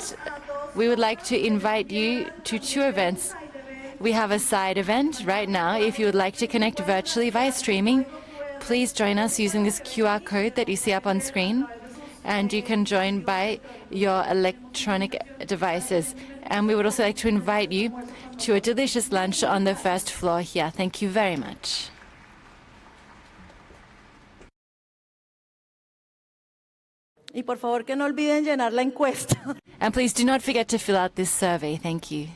we would like to invite you to 2 events. We have a side event right now. If you would like to connect virtually via streaming, please join us using this QR code that you see up on screen. And you can join by your electronic devices. And we would also like to invite you to a delicious lunch on the first floor here. Thank you very much. Y por favor que no olviden llenar la encuesta. And please do not forget to fill out this survey. Thank you.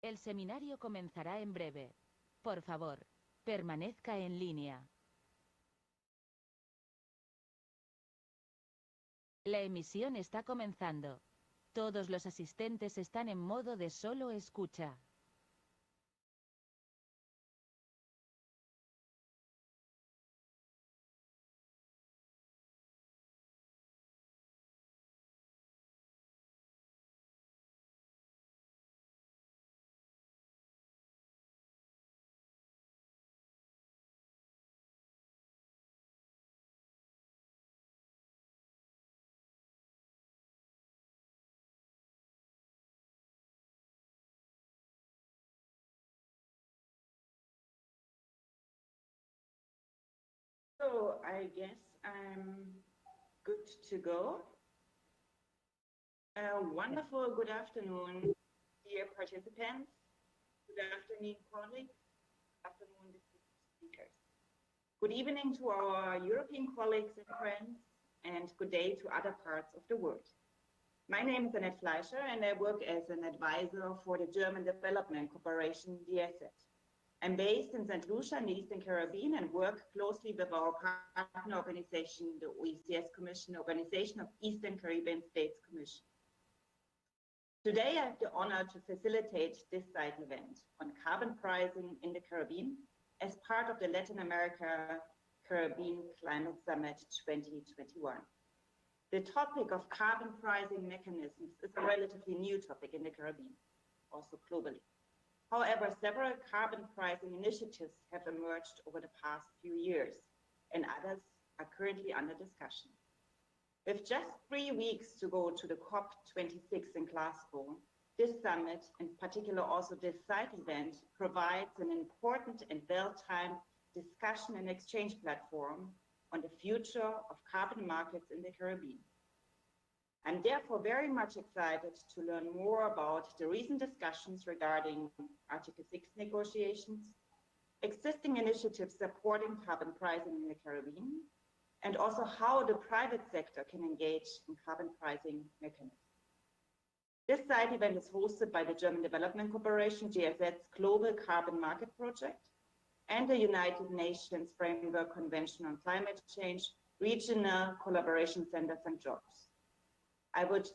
El seminario comenzará en breve. Por favor, permanezca en línea. La emisión está comenzando. Todos los asistentes están en modo de solo escucha. So I guess I'm good to go. Wonderful good afternoon, dear participants. Good afternoon, colleagues. Good afternoon, distinguished speakers. Good evening to our European colleagues and friends, and good day to other parts of the world. My name is Annette Fleischer, and I work as an advisor for the German Development Corporation, DSZ. I'm based in St. Lucia in the Eastern Caribbean and work closely with our partner organization, the OECS Commission, Organization of Eastern Caribbean States Commission. Today, I have the honor to facilitate this side event on carbon pricing in the Caribbean as part of the Latin America Caribbean Climate Summit 2021. The topic of carbon pricing mechanisms is a relatively new topic in the Caribbean, also globally. However, several carbon pricing initiatives have emerged over the past few years, and others are currently under discussion. With just 3 weeks to go to the COP26 in Glasgow, this summit, in particular also this side event, provides an important and well-timed discussion and exchange platform on the future of carbon markets in the Caribbean. I'm therefore very much excited to learn more about the recent discussions regarding Article 6 negotiations, existing initiatives supporting carbon pricing in the Caribbean, and also how the private sector can engage in carbon pricing mechanisms. This side event is hosted by the German Development Corporation, GSZ's Global Carbon Market Project, and the United Nations Framework Convention on Climate Change Regional Collaboration Center St. George's. I would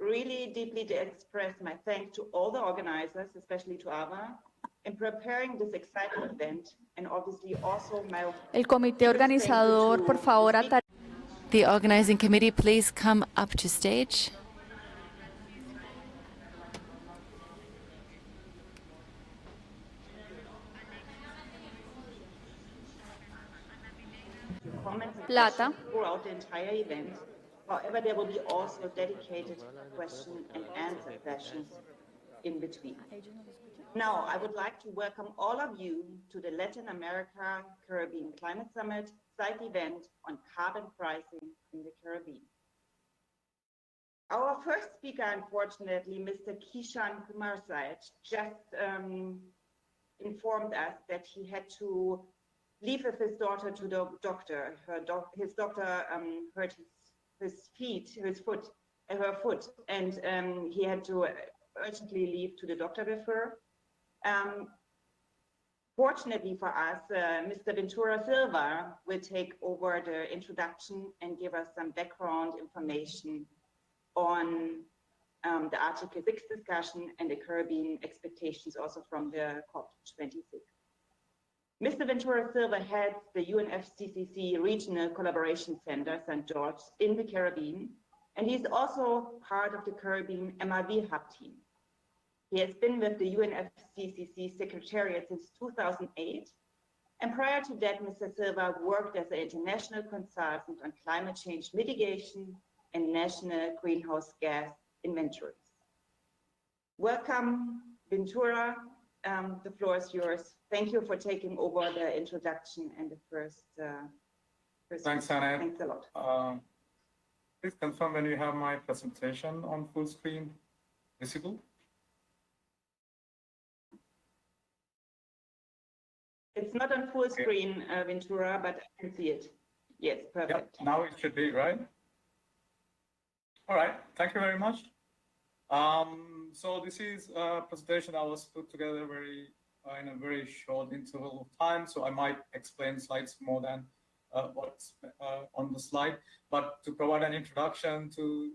really deeply express my thanks to all the organizers, especially to Ava, in preparing this exciting event, and obviously also my El comité organizador, por favor, The organizing committee, please come up to stage. comments and Plata. questions throughout the entire event. However, there will be also dedicated question and answer sessions in between. Now, I would like to welcome all of you to the Latin America Caribbean Climate Summit site event on carbon pricing in the Caribbean. Our first speaker, unfortunately, Mr. Kishan Kumarsayed, just informed us that he had to leave with his daughter to the doctor. His doctor hurt her foot, and he had to urgently leave to the doctor with her. Fortunately for us, Mr. Ventura Silva will take over the introduction and give us some background information on the Article 6 discussion and the Caribbean expectations also from the COP26. Mr. Ventura Silva heads the UNFCCC Regional Collaboration Center, St. George, in the Caribbean, and he's also part of the Caribbean MRV Hub team. He has been with the UNFCCC Secretariat since 2008, and prior to that, Mr. Silva worked as an international consultant on climate change mitigation and national greenhouse gas inventories. Welcome, Ventura. The floor is yours. Thank you for taking over the introduction and the first. Thanks, Hannah. Thanks a lot. Please confirm when you have my presentation on full screen visible. It's not on full screen, Ventura, but I can see it. Yes, perfect. Yep, now it should be, right? All right, thank you very much. So this is a presentation that was put together in a very short interval of time, so I might explain slides more than what's on the slide. But to provide an introduction to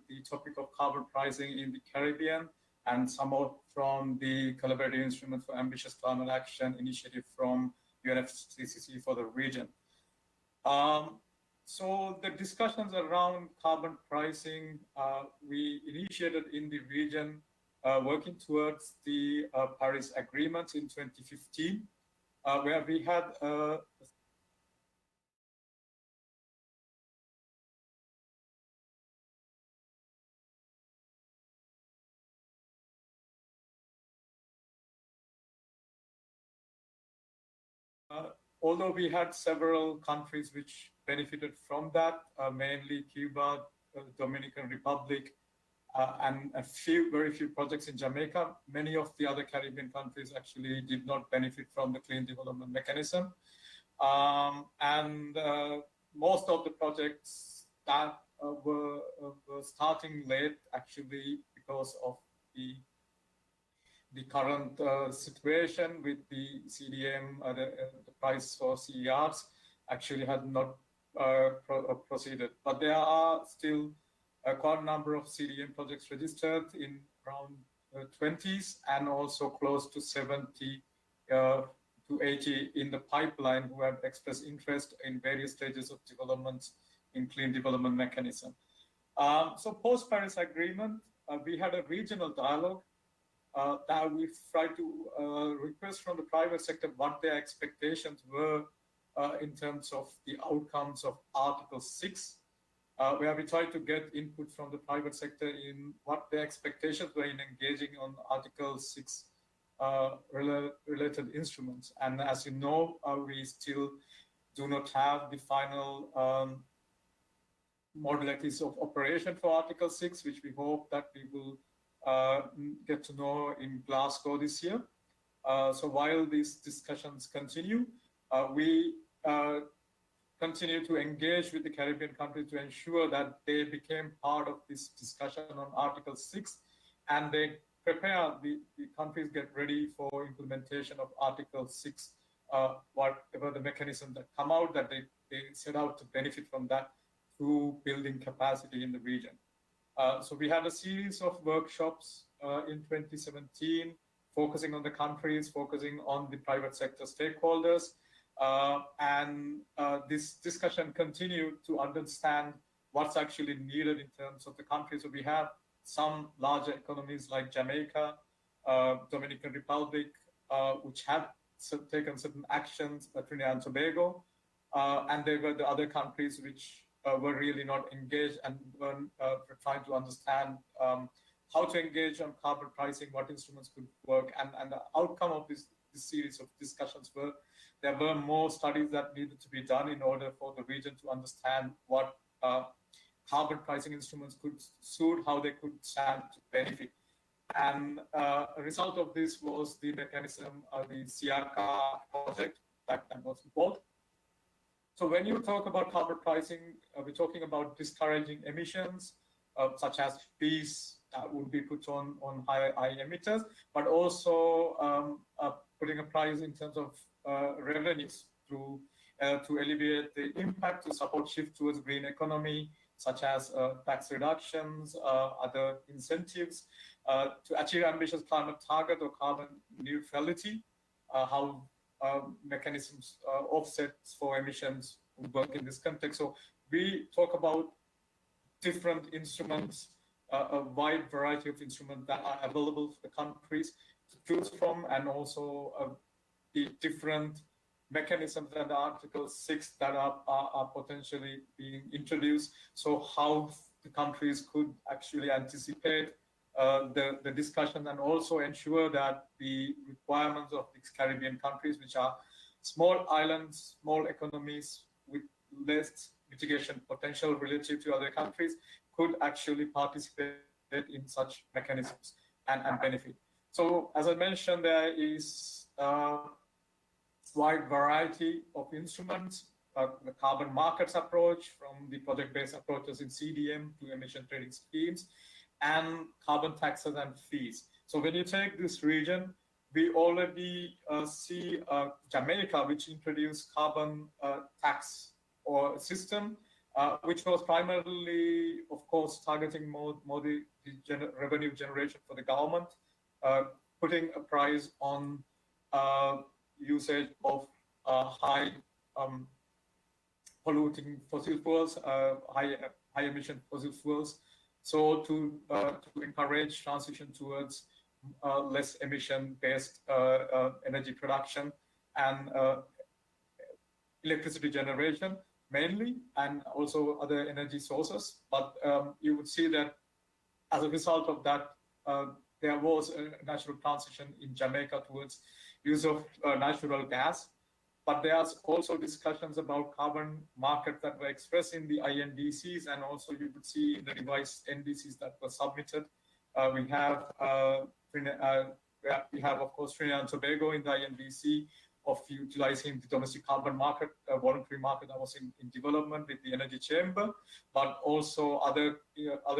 the topic of carbon pricing in the Caribbean, and somewhat from the Collaborative Instrument for Ambitious Climate Action initiative from UNFCCC for the region. So the discussions around carbon pricing, we initiated in the region working towards the Paris Agreement in 2015, where we had although we had several countries which benefited from that, mainly Cuba, Dominican Republic, and very few projects in Jamaica. Many of the other Caribbean countries actually did not benefit from the Clean Development Mechanism. And most of the projects that were starting late actually because of the current situation with the CDM, the price for CERs actually had not proceeded. But there are still quite a number of CDM projects registered in around 20s, and also close to 70 to 80 in the pipeline who have expressed interest in various stages of development in clean development mechanism. So post-Paris Agreement, we had a regional dialogue that we tried to request from the private sector what their expectations were in terms of the outcomes of Article 6, where we tried to get input from the private sector in what their expectations were in engaging on Article 6 related instruments. And as you know, we still do not have the final modalities of operation for Article 6, which we hope that we will get to know in Glasgow this year. So while these discussions continue, we continue to engage with the Caribbean countries to ensure that they became part of this discussion on Article 6, and they prepare the countries get ready for implementation of Article 6, whatever the mechanism that come out, that they set out to benefit from that through building capacity in the region. So we had a series of workshops in 2017, focusing on the countries, focusing on the private sector stakeholders, and this discussion continued to understand what's actually needed in terms of the countries. So we have some larger economies like Jamaica, Dominican Republic, which have taken certain actions, Trinidad and Tobago, and there were the other countries which were really not engaged and were trying to understand how to engage on carbon pricing, what instruments could work, and the outcome of this series of discussions were there were more studies that needed to be done in order for the region to understand what carbon pricing instruments could suit, how they could stand to benefit. And a result of this was the mechanism of the CRCA project that was involved. So when you talk about carbon pricing, we're talking about discouraging emissions, such as fees that would be put on high emitters, but also putting a price in terms of revenues through to alleviate the impact, to support shift towards green economy, such as tax reductions, other incentives, to achieve ambitious climate target or carbon neutrality, how mechanisms offsets for emissions work in this context. So we talk about different instruments, a wide variety of instruments that are available for the countries to choose from, and also the different mechanisms under Article 6 that are potentially being introduced. So how the countries could actually anticipate the discussion and also ensure that the requirements of these Caribbean countries, which are small islands, small economies with less mitigation potential relative to other countries, could actually participate in such mechanisms and benefit. So as I mentioned, there is a wide variety of instruments, the carbon markets approach from the project-based approaches in CDM to emission trading schemes, and carbon taxes and fees. So when you take this region, we already see Jamaica, which introduced carbon tax or system, which was primarily, of course, targeting more the revenue generation for the government, putting a price on usage of high polluting fossil fuels, high emission fossil fuels. So to encourage transition towards less emission-based energy production and electricity generation mainly, and also other energy sources. But you would see that as a result of that, there was a natural transition in Jamaica towards use of natural gas. But there's also discussions about carbon markets that were expressed in the INDCs, and also you would see in the revised NDCs that were submitted. We have, of course, Trinidad and Tobago in the INDC of utilizing the domestic carbon market, voluntary market that was in development with the Energy Chamber, but also other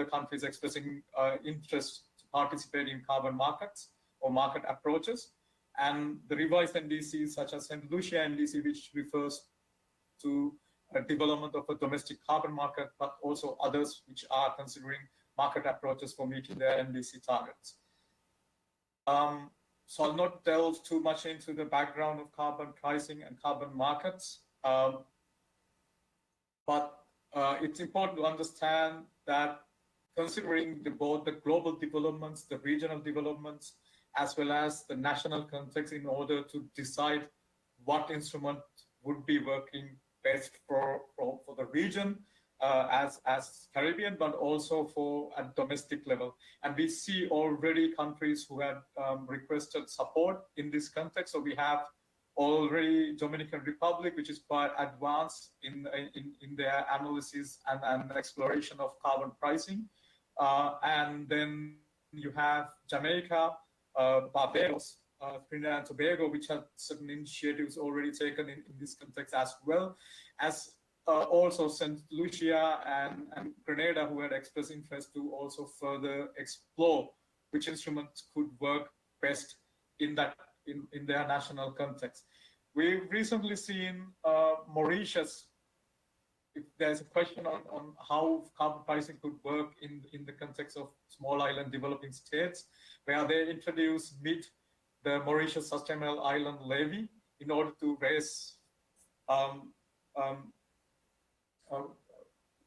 countries expressing interest to participate in carbon markets or market approaches. And the revised NDCs, such as St. Lucia NDC, which refers to development of a domestic carbon market, but also others which are considering market approaches for meeting their NDC targets. So I'll not delve too much into the background of carbon pricing and carbon markets, but it's important to understand that considering both the global developments, the regional developments, as well as the national context in order to decide what instrument would be working best for the region as Caribbean, but also for a domestic level. And we see already countries who have requested support in this context. So we have already Dominican Republic, which is quite advanced in their analysis and exploration of carbon pricing. And then you have Jamaica, Barbados, Trinidad and Tobago, which have certain initiatives already taken in this context, as well as also St. Lucia and Grenada, who had expressed interest to also further explore which instruments could work best in their national context. We've recently seen Mauritius. If there's a question on how carbon pricing could work in the context of small island developing states, where they introduced the Mauritius Sustainable Island Levy in order to raise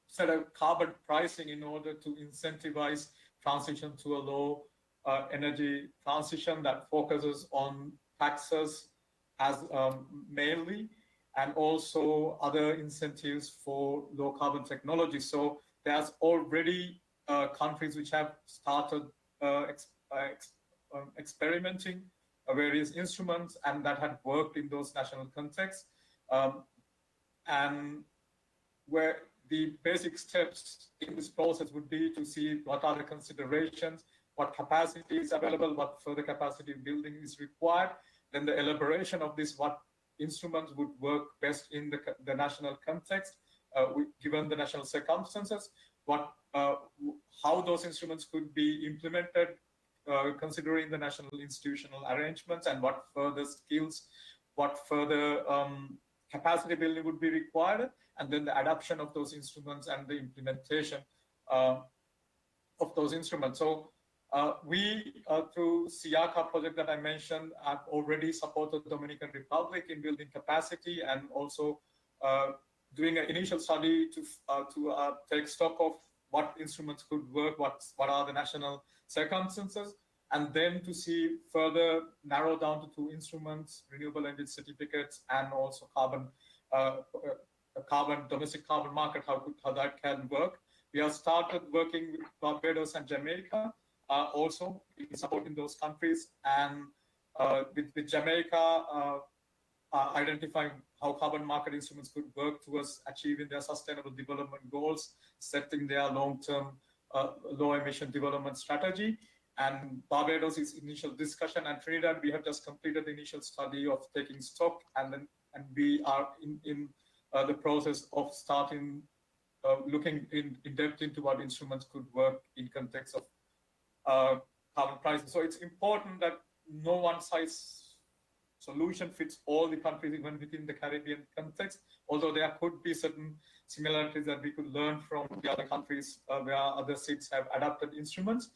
set a carbon pricing in order to incentivize transition to a low energy transition that focuses on taxes as mainly, and also other incentives for low carbon technology. So there's already countries which have started experimenting various instruments, and that had worked in those national contexts. And where the basic steps in this process would be to see what are the considerations, what capacity is available, what further capacity building is required, then the elaboration of this, what instruments would work best in the national context, given the national circumstances, how those instruments could be implemented, considering the national institutional arrangements, and what further skills, what further capacity building would be required, and then the adoption of those instruments and the implementation of those instruments. So we, through SIACA project that I mentioned, have already supported the Dominican Republic in building capacity, and also doing an initial study to take stock of what instruments could work, what are the national circumstances, and then to see further narrow down to 2 instruments: renewable energy certificates and also domestic carbon market, how that can work. We have started working with Barbados and Jamaica also in supporting those countries, and with Jamaica identifying how carbon market instruments could work towards achieving their sustainable development goals, setting their long-term low emission development strategy. And Barbados is initial discussion, and Trinidad, we have just completed the initial study of taking stock, and we are in the process of starting looking in depth into what instruments could work in context of carbon pricing. So it's important that no one size solution fits all the countries, even within the Caribbean context, although there could be certain similarities that we could learn from the other countries where other states have adapted instruments.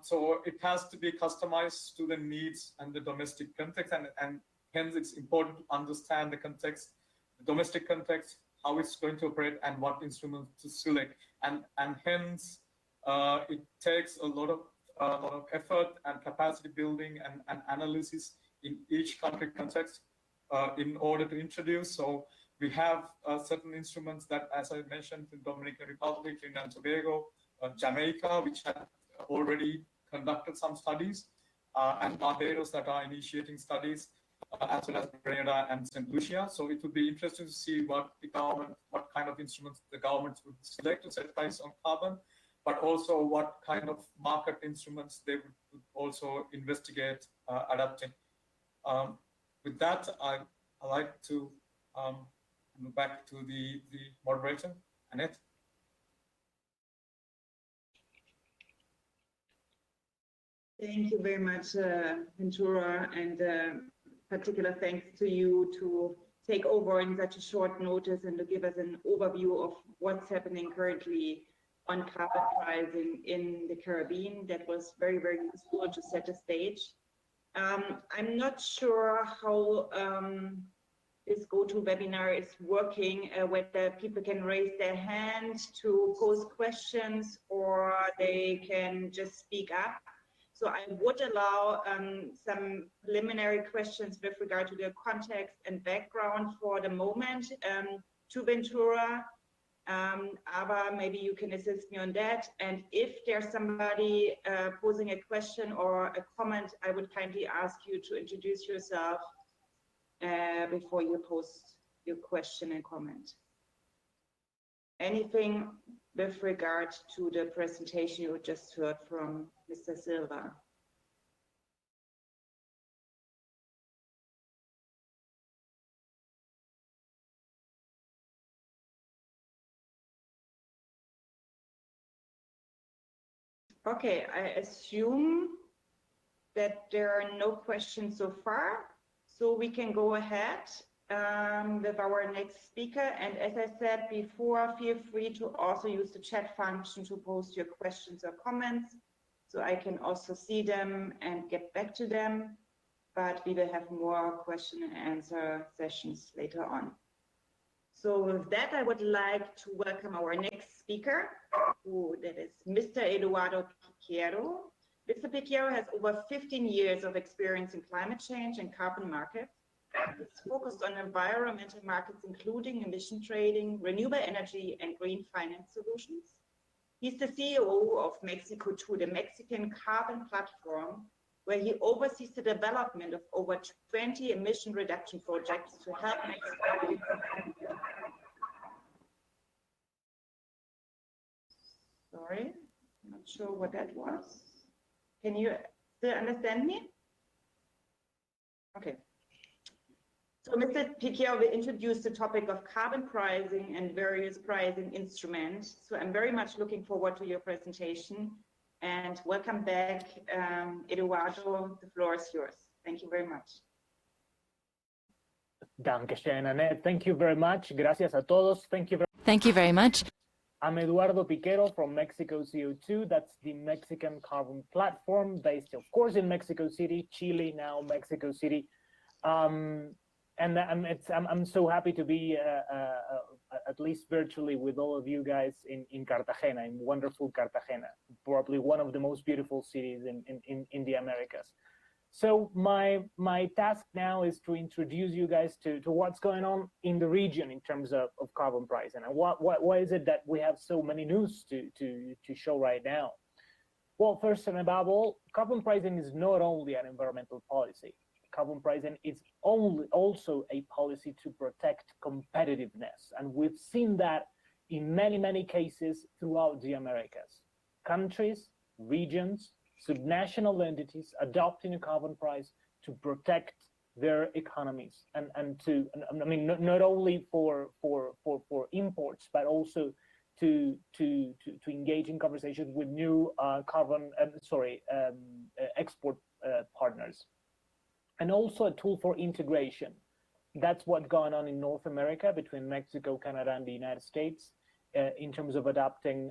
So it has to be customized to the needs and the domestic context, and hence it's important to understand the context, the domestic context, how it's going to operate, and what instruments to select. And hence it takes a lot of effort and capacity building and analysis in each country context in order to introduce. So we have certain instruments that, as I mentioned, in Dominican Republic, Trinidad and Tobago, Jamaica, which had already conducted some studies, and Barbados that are initiating studies, as well as Grenada and St. Lucia. So it would be interesting to see what kind of instruments the governments would select to set price on carbon, but also what kind of market instruments they would also investigate adapting. With that, I'd like to move back to the moderator, Annette. Thank you very much, Ventura, and particular thanks to you to take over in such a short notice and to give us an overview of what's happening currently on carbon pricing in the Caribbean. That was very, very useful to set the stage. I'm not sure how this GoToWebinar is working, whether people can raise their hand to pose questions or they can just speak up. So I would allow some preliminary questions with regard to the context and background for the moment to Ventura. Ava, maybe you can assist me on that. And if there's somebody posing a question or a comment, I would kindly ask you to introduce yourself before you post your question and comment. Anything with regard to the presentation you just heard from Mr. Silva? Okay, I assume that there are no questions so far, so we can go ahead with our next speaker. And as I said before, feel free to also use the chat function to post your questions or comments, so I can also see them and get back to them. But we will have more question and answer sessions later on. So with that, I would like to welcome our next speaker, that is Mr. Eduardo Piquero. Mr. Piquero has over 15 years of experience in climate change and carbon markets. It's focused on environmental markets, including emission trading, renewable energy, and green finance solutions. He's the CEO of Mexico 2, the Mexican carbon platform, where he oversees the development of over 20 emission reduction projects to help Mexico. Sorry, I'm not sure what that was. Can you still understand me? Okay. So Mr. Piquero will introduce the topic of carbon pricing and various pricing instruments. So I'm very much looking forward to your presentation. And welcome back, Eduardo, the floor is yours. Thank you very much. Dankeschön, Annette. Thank you very much. Gracias a todos. Thank you very much. I'm Eduardo Piquero from Mexico CO2. That's the Mexican carbon platform based, of course, in Mexico City, Chile, now Mexico City. And I'm so happy to be at least virtually with all of you guys in Cartagena, in wonderful Cartagena, probably one of the most beautiful cities in the Americas. So my task now is to introduce you guys to what's going on in the region in terms of carbon pricing, and why is it that we have so many news to show right now. Well, first and above all, carbon pricing is not only an environmental policy. Carbon pricing is also a policy to protect competitiveness. And we've seen that in many cases throughout the Americas. Countries, regions, subnational entities adopting a carbon price to protect their economies and to, I mean, not only for imports, but also to engage in conversations with new export partners. And also a tool for integration. That's what's going on in North America between Mexico, Canada, and the United States in terms of adopting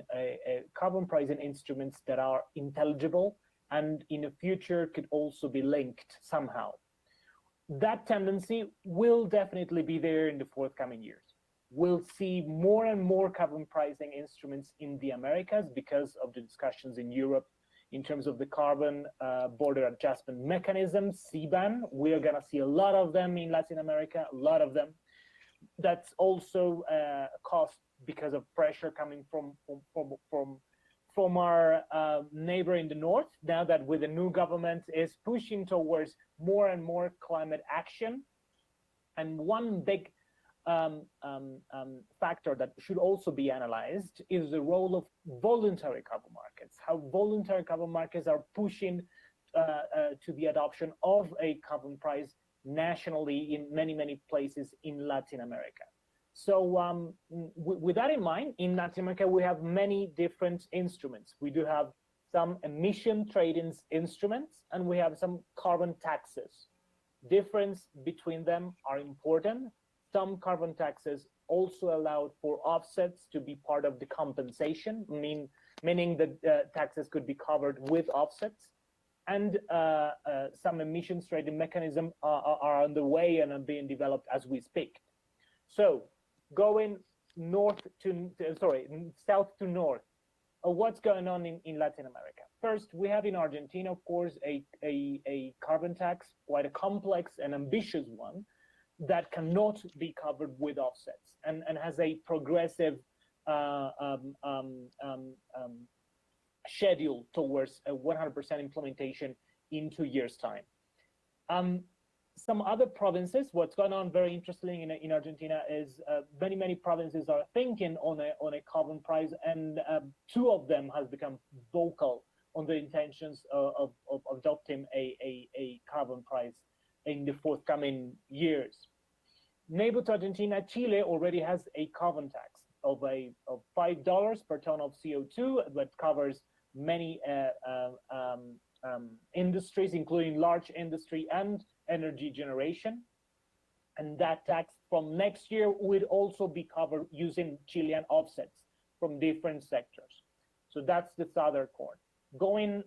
carbon pricing instruments that are intelligible and in the future could also be linked somehow. That tendency will definitely be there in the forthcoming years. We'll see more and more carbon pricing instruments in the Americas because of the discussions in Europe in terms of the carbon border adjustment mechanism, CBAM. We are going to see a lot of them in Latin America, a lot of them. That's also caused because of pressure coming from our neighbor in the north, now that with the new government is pushing towards more and more climate action. And one big factor that should also be analyzed is the role of voluntary carbon markets, how voluntary carbon markets are pushing to the adoption of a carbon price nationally in many places in Latin America. So with that in mind, in Latin America, we have many different instruments. We do have some emission trading instruments, and we have some carbon taxes. Difference between them are important. some carbon taxes also allowed for offsets to be part of the compensation, meaning that taxes could be covered with offsets. And some emissions trading mechanisms are on the way and are being developed as we speak. So going south to north, what's going on in Latin America? First, we have in Argentina, of course, a carbon tax, quite a complex and ambitious one, that cannot be covered with offsets and has a progressive schedule towards a 100% implementation in 2 years' time. Some other provinces, what's going on very interestingly in Argentina is many provinces are thinking on a carbon price, and 2 of them has become vocal on the intentions of adopting a carbon price in the forthcoming years. Neighbor to Argentina, Chile already has a carbon tax of $5 per ton of CO2 that covers many industries, including large industry and energy generation. And that tax from next year will also be covered using Chilean offsets from different sectors. So that's the southern corner. Going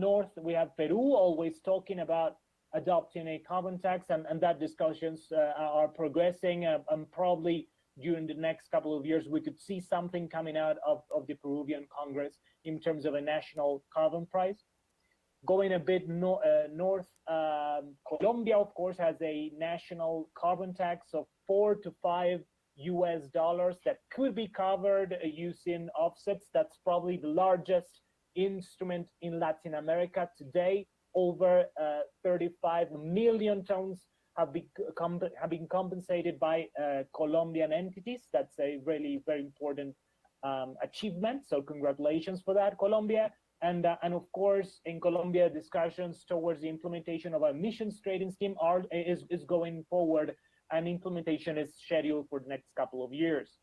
north, we have Peru always talking about adopting a carbon tax, and that discussions are progressing, and probably during the next couple of years we could see something coming out of the Peruvian Congress in terms of a national carbon price. Going a bit north, Colombia, of course, has a national carbon tax of $4 to $5 that could be covered using offsets. That's probably the largest instrument in Latin America today. Over 35 million tons have been compensated by Colombian entities. That's a really very important achievement. So congratulations for that, Colombia. And of course, in Colombia, discussions towards the implementation of an emissions trading scheme is going forward, and implementation is scheduled for the next couple of years.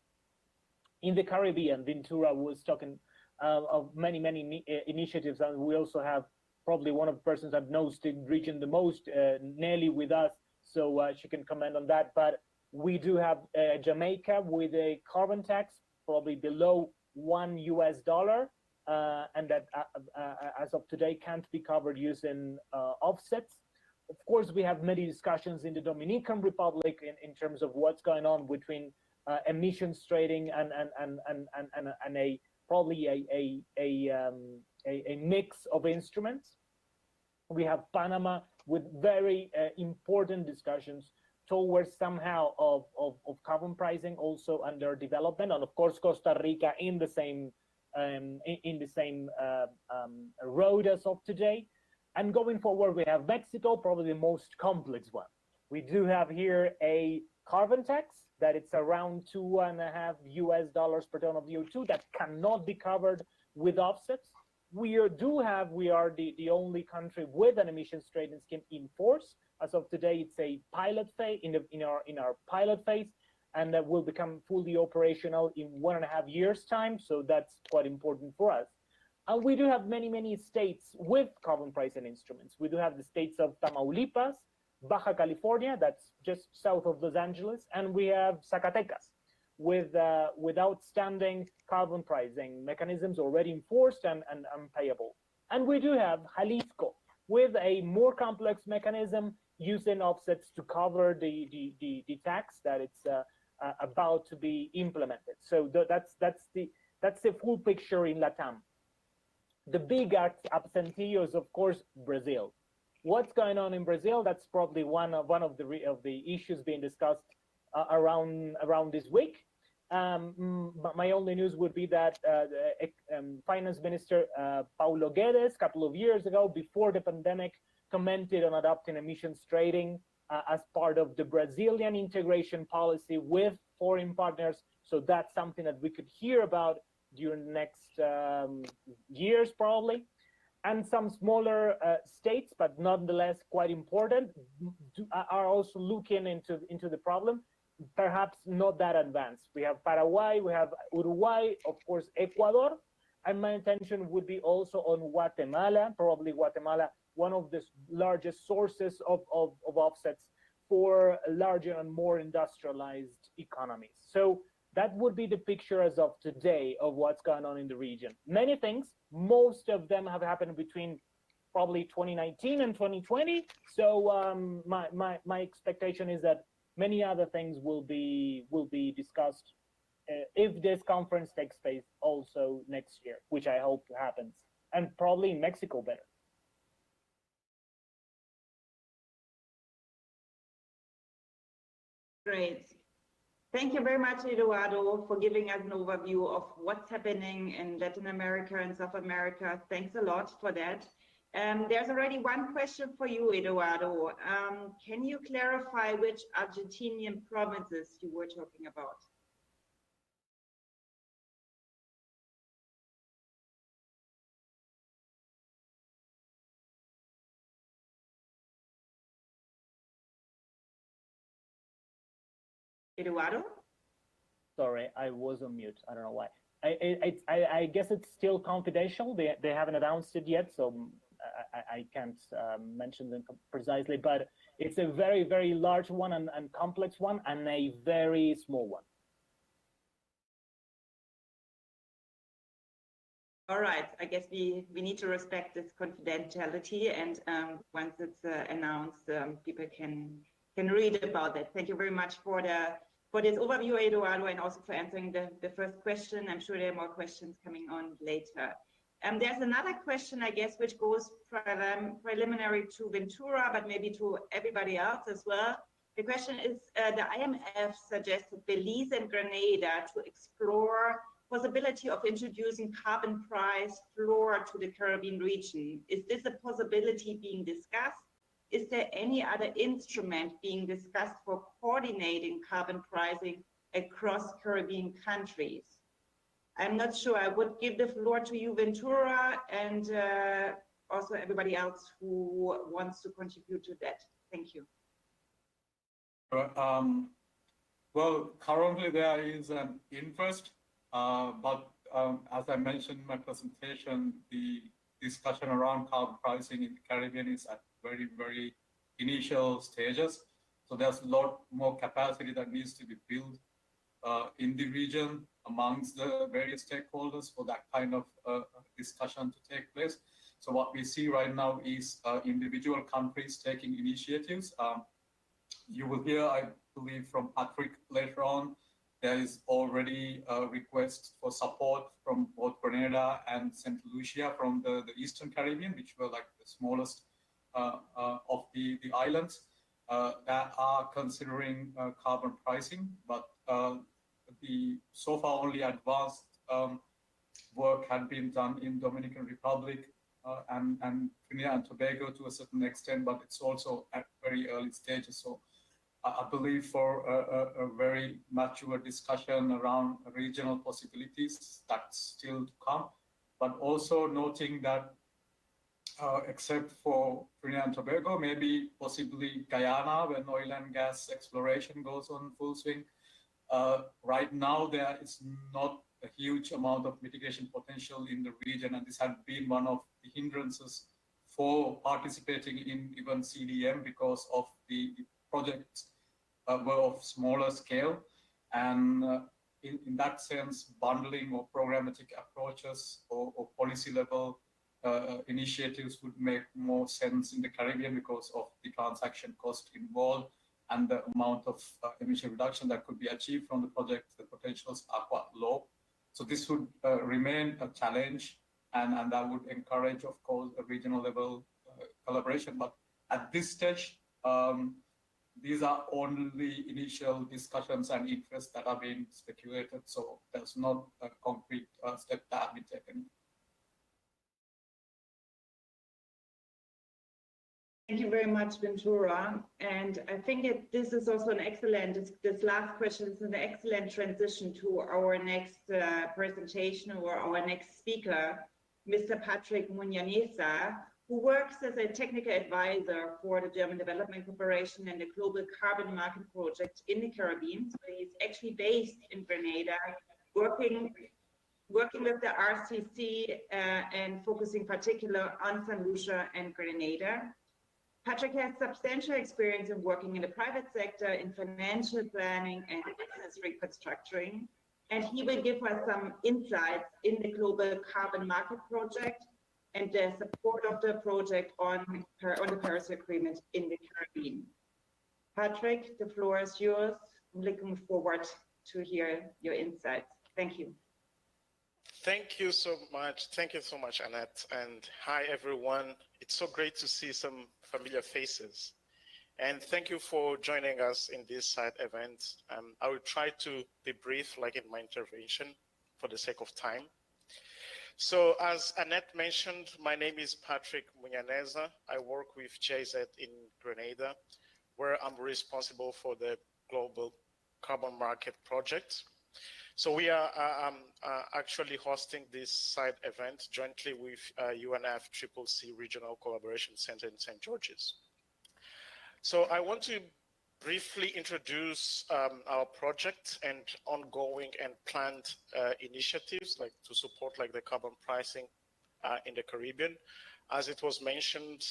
In the Caribbean, Ventura was talking of many initiatives, and we also have probably one of the persons that knows the region the most, Nelly, with us, so she can comment on that. But we do have Jamaica with a carbon tax, probably below $1, and that as of today can't be covered using offsets. Of course, we have many discussions in the Dominican Republic in terms of what's going on between emissions trading and a probably a mix of instruments. We have Panama with very important discussions towards somehow of carbon pricing also under development, and of course Costa Rica in the same road as of today. And going forward, we have Mexico, probably the most complex one. We do have here a carbon tax that it's around $2.5 per ton of CO2 that cannot be covered with offsets. We are the only country with an emissions trading scheme in force. As of today, it's a pilot phase in our pilot phase, and that will become fully operational in 1.5 years' time. So that's quite important for us. And we do have many states with carbon pricing instruments. We do have the states of Tamaulipas, Baja California, that's just south of Los Angeles, and we have Zacatecas with outstanding carbon pricing mechanisms already enforced and payable. And we do have Jalisco with a more complex mechanism using offsets to cover the tax that it's about to be implemented. So that's the full picture in LATAM. The big absentee is, of course, Brazil. What's going on in Brazil? That's probably one of the issues being discussed around this week. My only news would be that Finance Minister Paulo Guedes, a couple of years ago, before the pandemic, commented on adopting emissions trading as part of the Brazilian integration policy with foreign partners. So that's something that we could hear about during the next years, probably. And some smaller states, but nonetheless quite important, are also looking into the problem, perhaps not that advanced. We have Paraguay, we have Uruguay, of course, Ecuador, and my attention would be also on Guatemala, probably Guatemala, one of the largest sources of offsets for larger and more industrialized economies. So that would be the picture as of today of what's going on in the region. Many things, most of them have happened between probably 2019 and 2020. So my expectation is that many other things will be discussed if this conference takes place also next year, which I hope happens, and probably in Mexico better. Great. Thank you very much, Eduardo, for giving us an overview of what's happening in Latin America and South America. Thanks a lot for that. There's already one question for you, Eduardo. Can you clarify which Argentinian provinces you were talking about? Eduardo? Sorry, I was on mute. I don't know why. I guess it's still confidential. They haven't announced it yet, so I can't mention them precisely. But it's a very, very large one and complex one, and a very small one. All right. I guess we need to respect this confidentiality, and once it's announced, people can read about it. Thank you very much for this overview, Eduardo, and also for answering the first question. I'm sure there are more questions coming on later. There's another question, I guess, which goes preliminary to Ventura, but maybe to everybody else as well. The question is, the IMF suggested Belize and Grenada to explore possibility of introducing carbon price floor to the Caribbean region. Is this a possibility being discussed? Is there any other instrument being discussed for coordinating carbon pricing across Caribbean countries? I'm not sure. I would give the floor to you, Ventura, and also everybody else who wants to contribute to that. Thank you. Well, currently there is an interest, but as I mentioned in my presentation, the discussion around carbon pricing in the Caribbean is at very, very initial stages. So there's a lot more capacity that needs to be built in the region amongst the various stakeholders for that kind of discussion to take place. So what we see right now is individual countries taking initiatives. You will hear, I believe, from Patrick later on. There is already a request for support from both Grenada and St. Lucia from the Eastern Caribbean, which were like the smallest of the islands that are considering carbon pricing. But the so far only advanced work had been done in Dominican Republic and Trinidad and Tobago to a certain extent, but it's also at very early stages. So I believe for a very mature discussion around regional possibilities, that's still to come. But also noting that except for Trinidad and Tobago, maybe possibly Guyana, when oil and gas exploration goes on full swing. Right now, there is not a huge amount of mitigation potential in the region, and this had been one of the hindrances for participating in even CDM because of the projects were of smaller scale. And in that sense, bundling or programmatic approaches or policy level initiatives would make more sense in the Caribbean because of the transaction cost involved and the amount of emission reduction that could be achieved from the project. The potentials are quite low. So this would remain a challenge, and that would encourage, of course, a regional level collaboration. But at this stage, these are only initial discussions and interests that are being speculated. So there's not a concrete step that has been taken. Thank you very much, Ventura. And I think this is also an excellent, this last question is an excellent transition to our next presentation or our next speaker, Mr. Patrick Munyaneza, who works as a technical advisor for the German Development Corporation and the Global Carbon Market Project in the Caribbean. So he's actually based in Grenada, working with the RCC and focusing particular on St. Lucia and Grenada. Patrick has substantial experience in working in the private sector in financial planning and business reconstructing, and he will give us some insights in the global carbon market project and the support of the project on the Paris Agreement in the Caribbean. Patrick, the floor is yours. I'm looking forward to hear your insights. Thank you. Thank you so much. Thank you so much, Annette. And hi, everyone. It's so great to see some familiar faces. And thank you for joining us in this side event. I will try to be brief, like in my intervention, for the sake of time. So as Annette mentioned, my name is Patrick Munyaneza. I work with JZ in Grenada, where I'm responsible for the global carbon market project. So we are actually hosting this side event jointly with UNFCCC Regional Collaboration Center in St. George's. So I want to briefly introduce our project and ongoing and planned initiatives like to support like the carbon pricing in the Caribbean. As it was mentioned,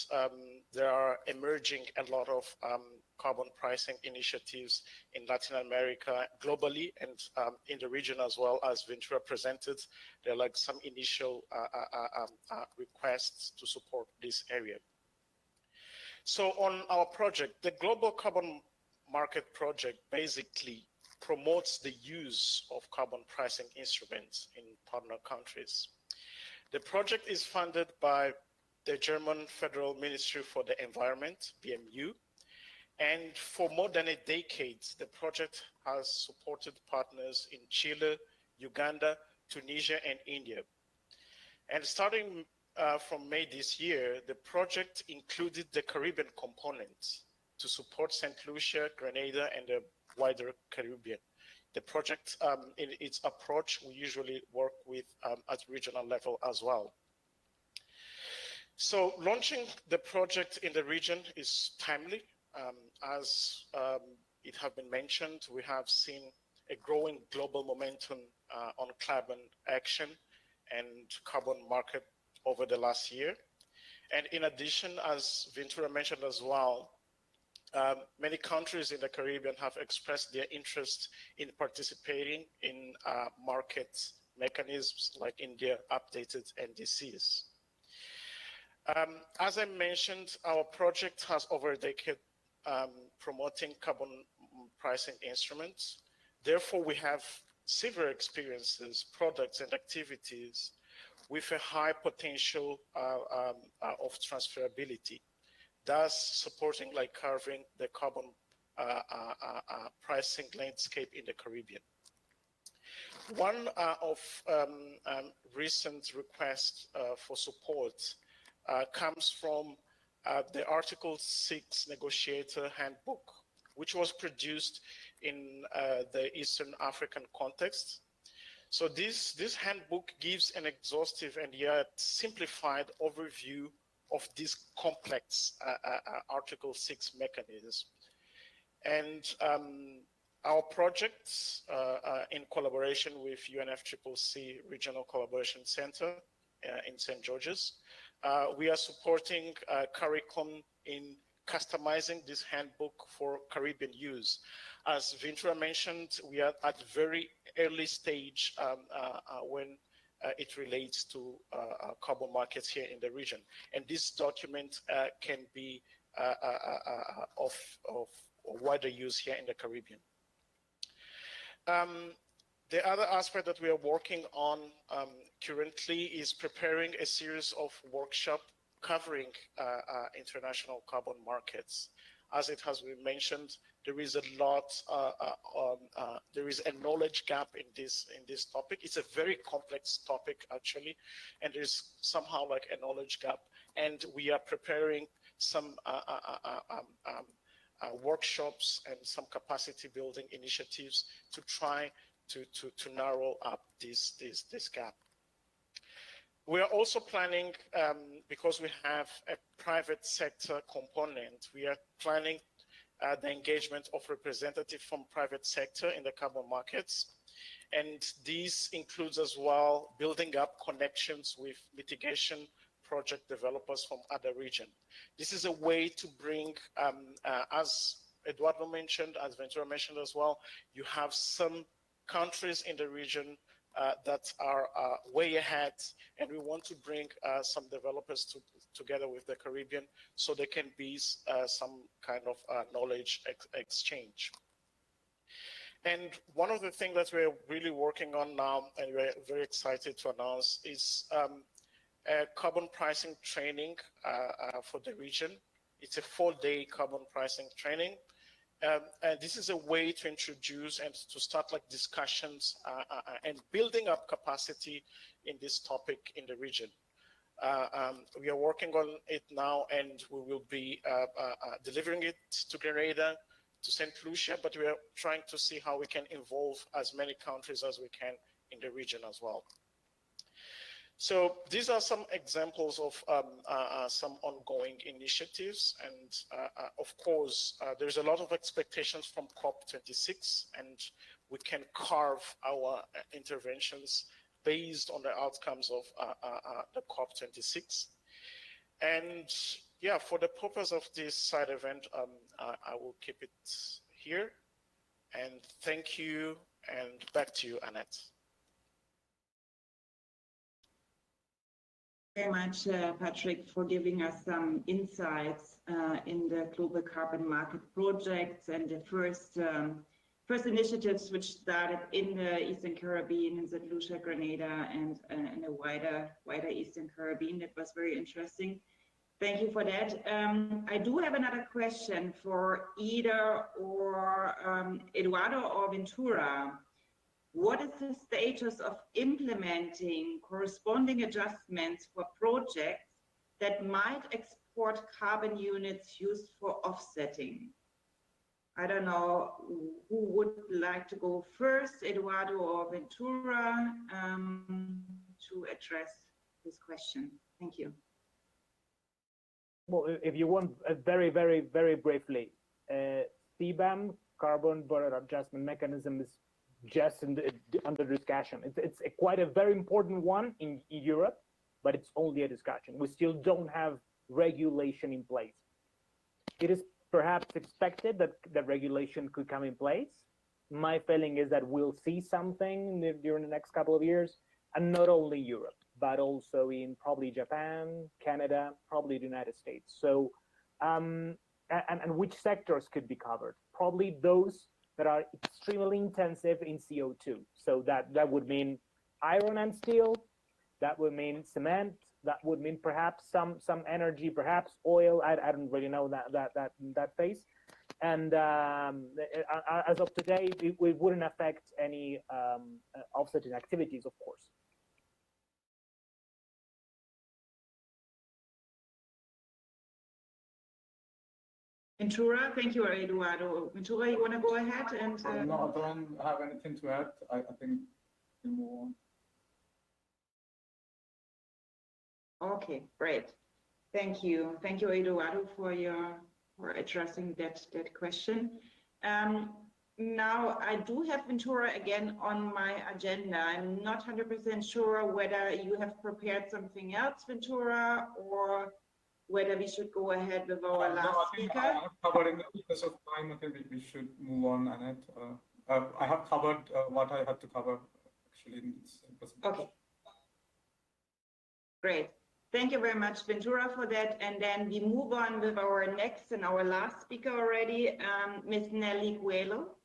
there are emerging a lot of carbon pricing initiatives in Latin America globally and in the region as well. As Ventura presented, there are like some initial requests to support this area. So on our project, the Global Carbon Market Project basically promotes the use of carbon pricing instruments in partner countries. The project is funded by the German Federal Ministry for the Environment, BMU, and for more than a decade, the project has supported partners in Chile, Uganda, Tunisia, and India. And starting from May this year, the project included the Caribbean component to support St. Lucia, Grenada, and the wider Caribbean. The project, in its approach, we usually work with at regional level as well. So launching the project in the region is timely. As it has been mentioned, we have seen a growing global momentum on carbon action and carbon market over the last year. And in addition, as Ventura mentioned as well, many countries in the Caribbean have expressed their interest in participating in market mechanisms like in their updated NDCs. As I mentioned, our project has over a decade promoting carbon pricing instruments. Therefore, we have several experiences, products, and activities with a high potential of transferability, thus supporting like carving the carbon pricing landscape in the Caribbean. One of recent requests for support comes from the Article 6 Negotiator Handbook, which was produced in the Eastern African context. So this handbook gives an exhaustive and yet simplified overview of this complex Article 6 mechanism. And our projects, in collaboration with UNFCCC Regional Collaboration Center in St. George's, we are supporting curriculum in customizing this handbook for Caribbean use. As Ventura mentioned, we are at very early stage when it relates to carbon markets here in the region. And this document can be of wider use here in the Caribbean. The other aspect that we are working on currently is preparing a series of workshops covering international carbon markets. As it has been mentioned, there is a lot, there is a knowledge gap in this topic. It's a very complex topic actually, and there's somehow like a knowledge gap. And we are preparing some workshops and some capacity building initiatives to try to narrow up this gap. We are also planning, because we have a private sector component, we are planning the engagement of representatives from private sector in the carbon markets. And this includes as well building up connections with mitigation project developers from other regions. This is a way to bring, as Eduardo mentioned, as Ventura mentioned as well, you have some countries in the region that are way ahead, and we want to bring some developers together with the Caribbean so there can be some kind of knowledge exchange. And one of the things that we're really working on now, and we're very excited to announce, is a carbon pricing training for the region. It's a 4-day carbon pricing training. And this is a way to introduce and to start like discussions and building up capacity in this topic in the region. We are working on it now, and we will be delivering it to Grenada, to St. Lucia, but we are trying to see how we can involve as many countries as we can in the region as well. So these are some examples of some ongoing initiatives. And of course, there's a lot of expectations from COP26, and we can carve our interventions based on the outcomes of the COP26. And yeah, for the purpose of this side event, I will keep it here. And thank you, and back to you, Annette. Very much, Patrick, for giving us some insights in the global carbon market projects and the first initiatives which started in the Eastern Caribbean, in St. Lucia, Grenada, and in the wider Eastern Caribbean. That was very interesting. Thank you for that. I do have another question for either Eduardo or Ventura. What is the status of implementing corresponding adjustments for projects that might export carbon units used for offsetting? I don't know who would like to go first, Eduardo or Ventura, to address this question. Thank you. Well, if you want, very, very, very briefly, CBAM, Carbon Border Adjustment Mechanism, is just under discussion. It's quite a very important one in Europe, but it's only a discussion. We still don't have regulation in place. It is perhaps expected that the regulation could come in place. My feeling is that we'll see something during the next couple of years, and not only Europe, but also in probably Japan, Canada, probably the United States. So, and which sectors could be covered? Probably those that are extremely intensive in CO2. So that would mean iron and steel, that would mean cement, that would mean perhaps some energy, perhaps oil. I don't really know that phase. And as of today, it wouldn't affect any offsetting activities, of course. Ventura, thank you, Eduardo. Ventura, you want to go ahead and? No, I don't have anything to add. I think we move on. Okay, great. Thank you. Thank you, Eduardo, for addressing that question. Now, I do have Ventura again on my agenda. I'm not 100% sure whether you have prepared something else, Ventura, or whether we should go ahead with our last speaker. I have covered in the interest of time. I think we should move on, Annette. I have covered what I had to cover actually in this presentation. Okay. Great. Thank you very much, Ventura, for that. And then we move on with our next and our last speaker already, Ms. Nelly Coelho.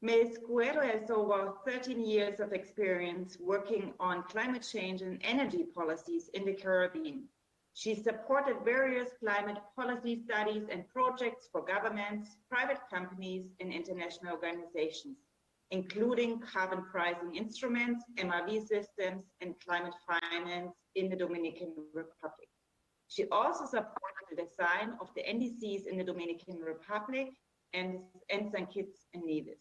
Ms. Coelho has over 13 years of experience working on climate change and energy policies in the Caribbean. She supported various climate policy studies and projects for governments, private companies, and international organizations, including carbon pricing instruments, MRV systems, and climate finance in the Dominican Republic. She also supported the design of the NDCs in the Dominican Republic and St. Kitts and Nevis.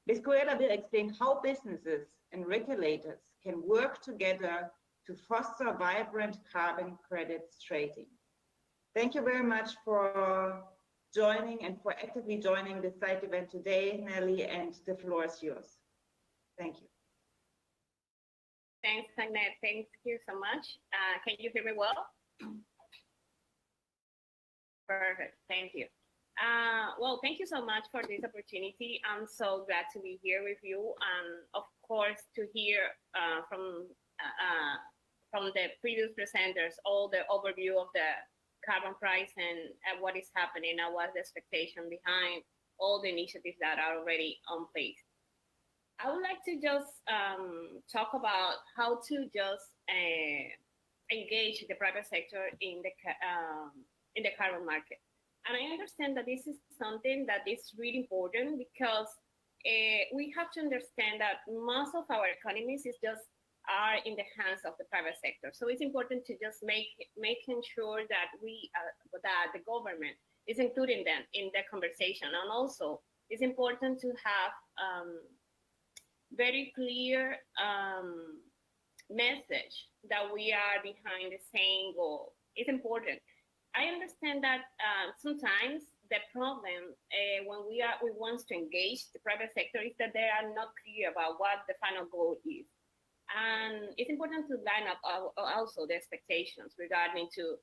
Ms. Coelho will explain how businesses and regulators can work together to foster vibrant carbon credits trading. Thank you very much for joining and for actively joining the site event today, Nelly, and the floor is yours. Thank you. Thanks, Annette. Thank you so much. Can you hear me well? Perfect. Thank you. Well, thank you so much for this opportunity. I'm so glad to be here with you, and of course to hear from the previous presenters all the overview of the carbon price and what is happening and what's the expectation behind all the initiatives that are already on place. I would like to just talk about how to just engage the private sector in the carbon market. And I understand that this is something that is really important because we have to understand that most of our economies is just are in the hands of the private sector. So it's important to just making sure that that the government is including them in the conversation. And also it's important to have very clear message that we are behind the same goal. It's important. I understand that sometimes the problem when we want to engage the private sector is that they are not clear about what the final goal is. And it's important to line up also the expectations regarding to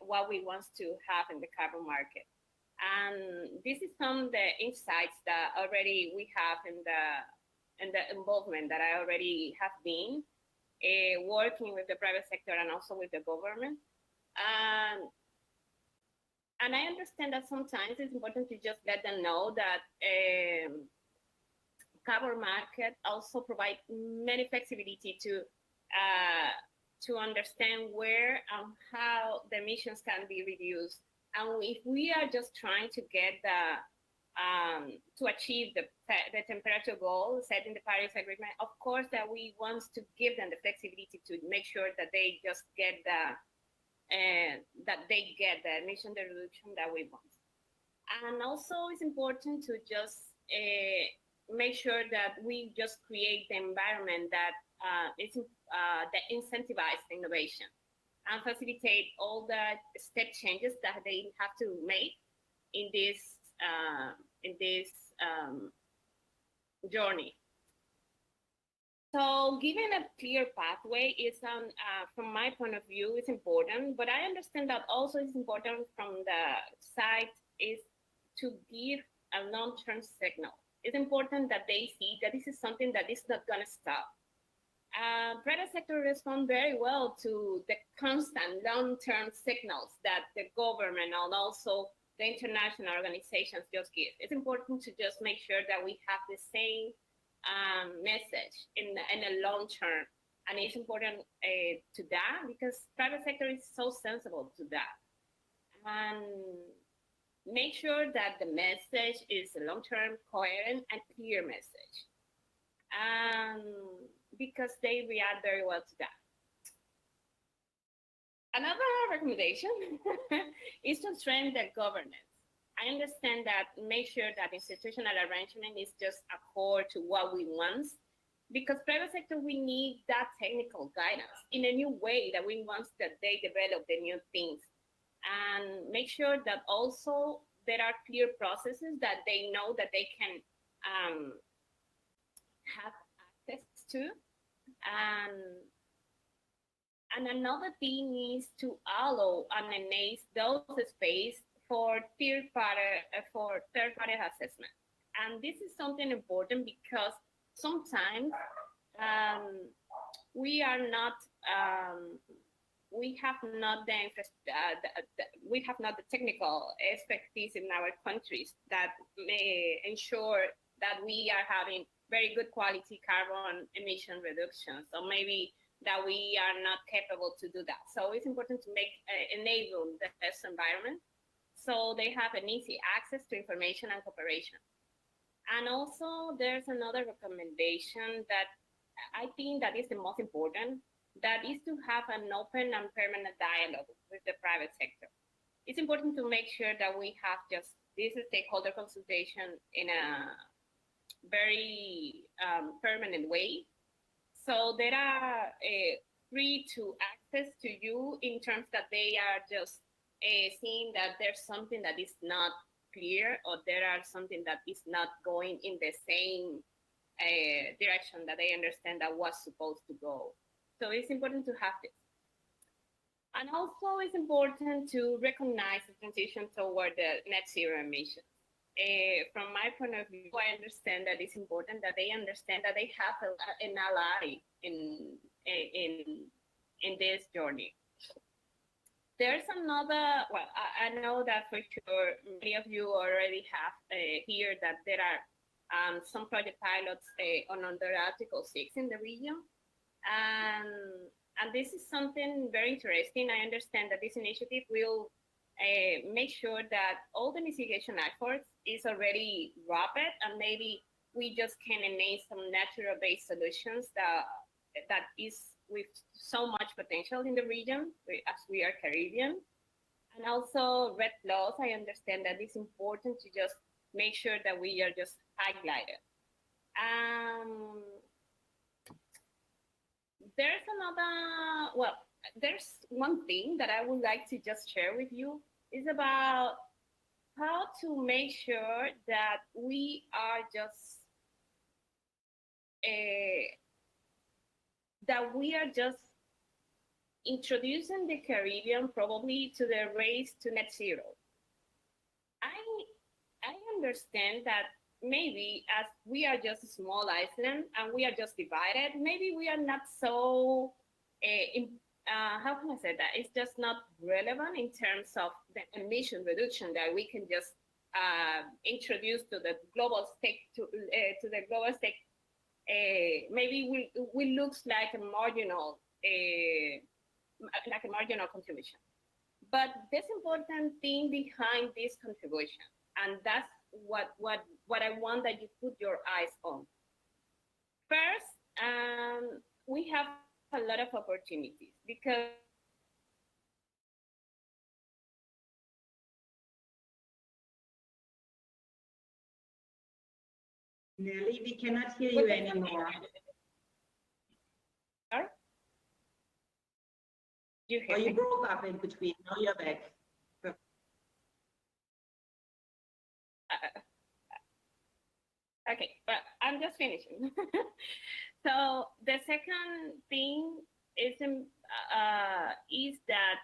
what we want to have in the carbon market. And this is some of the insights that already we have in the involvement that I already have been working with the private sector and also with the government. And I understand that sometimes it's important to just let them know that carbon market also provide many flexibility to understand where and how the emissions can be reduced. And if we are just trying to get to achieve the temperature goal set in the Paris Agreement, of course that we want to give them the flexibility to make sure that they just get the emission reduction that we want. And also it's important to just make sure that we just create the environment that that incentivizes innovation and facilitate all the step changes that they have to make in this journey. So giving a clear pathway is, from my point of view, is important, but I understand that also it's important from the side is to give a long-term signal. It's important that they see that this is something that is not going to stop. Private sector respond very well to the constant long-term signals that the government and also the international organizations just give. It's important to just make sure that we have the same message in a long term, and it's important to that because private sector is so sensible to that, and make sure that the message is a long-term, coherent, and clear message, because they react very well to that. Another recommendation is to strengthen the governance. I understand that make sure that institutional arrangement is just accord to what we want, because private sector, we need that technical guidance in a new way that we want that they develop the new things, and make sure that also there are clear processes that they know that they can have access to. And another thing is to allow and enhance those space for third-party assessment. And this is something important because sometimes we have not the technical expertise in our countries that may ensure that we are having very good quality carbon emission reduction. So maybe that we are not capable to do that. So it's important to enable the best environment so they have an easy access to information and cooperation. And also there's another recommendation that I think that is the most important, that is to have an open and permanent dialogue with the private sector. It's important to make sure that we have just this stakeholder consultation in a very permanent way. So they are free to access to you in terms that they are just seeing that there's something that is not clear, or there are something that is not going in the same direction that they understand that was supposed to go. So it's important to have this. And also it's important to recognize the transition toward the net zero emissions. From my point of view, I understand that it's important that they understand that they have an ally in this journey. There's another, well, I know that for sure many of you already have heard that there are some project pilots under Article 6 in the region. And this is something very interesting. I understand that this initiative will make sure that all the mitigation efforts is already rapid, and maybe we just can enable some natural-based solutions that is with so much potential in the region as we are Caribbean. And also red laws, I understand that it's important to just make sure that we are just highlighted. There's another, well, there's one thing that I would like to just share with you is about how to make sure that we are just introducing the Caribbean probably to the race to net zero. I understand that maybe as we are just a small island and we are just divided, maybe we are not so, how can I say that? It's just not relevant in terms of the emission reduction that we can just introduce to the global stake, to the global stake. Maybe we looks like a marginal contribution. But there's important thing behind this contribution, and that's what I want that you put your eyes on. First, we have a lot of opportunities because Nelly, we cannot hear you anymore. Sorry? You broke up in between. Now you're back. Okay, but I'm just finishing. So the second thing is that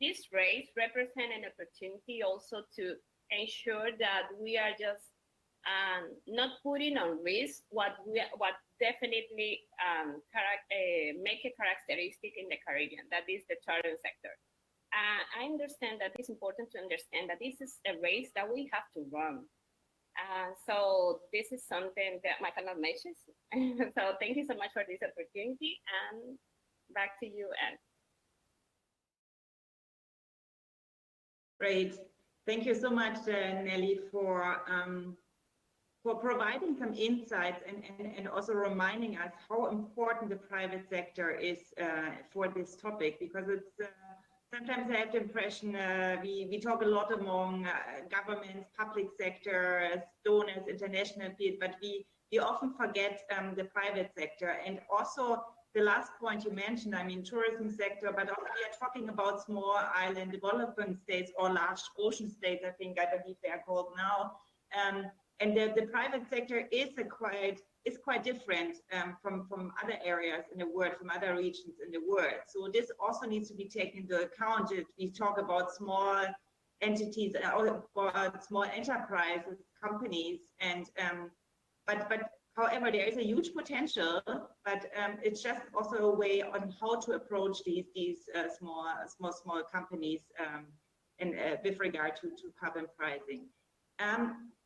this race represents an opportunity also to ensure that we are just not putting on risk what definitely make a characteristic in the Caribbean, that is the tourism sector. I understand that it's important to understand that this is a race that we have to run. So this is something that my panel mentions. So thank you so much for this opportunity, and back to you, Anne. Great. Thank you so much, Nelly, for providing some insights and also reminding us how important the private sector is for this topic, because it's sometimes I have the impression we talk a lot among governments, public sector, donors, international field, but we often forget the private sector. And also the last point you mentioned, I mean, tourism sector, but also we are talking about small island developing states or large ocean states, I believe they are called now. And the private sector is quite different from other areas in the world, from other regions in the world. So this also needs to be taken into account if we talk about small entities or small enterprises, companies, and but however, there is a huge potential, but it's just also a way on how to approach these small companies with regard to carbon pricing.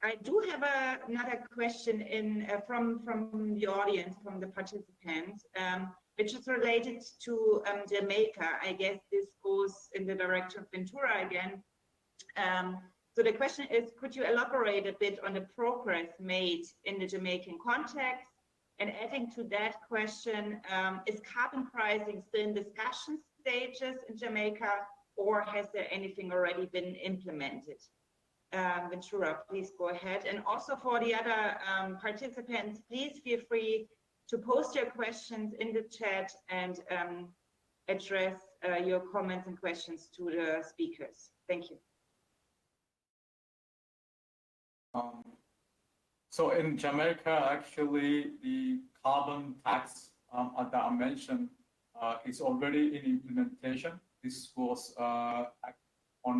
I do have another question from the audience, from the participants, which is related to Jamaica. I guess this goes in the direction of Ventura again. So the question is, could you elaborate a bit on the progress made in the Jamaican context? And adding to that question, is carbon pricing still in discussion stages in Jamaica, or has there anything already been implemented? Ventura, please go ahead. And also for the other participants, please feel free to post your questions in the chat and address your comments and questions to the speakers. Thank you. So in Jamaica, actually, the carbon tax that I mentioned is already in implementation. this was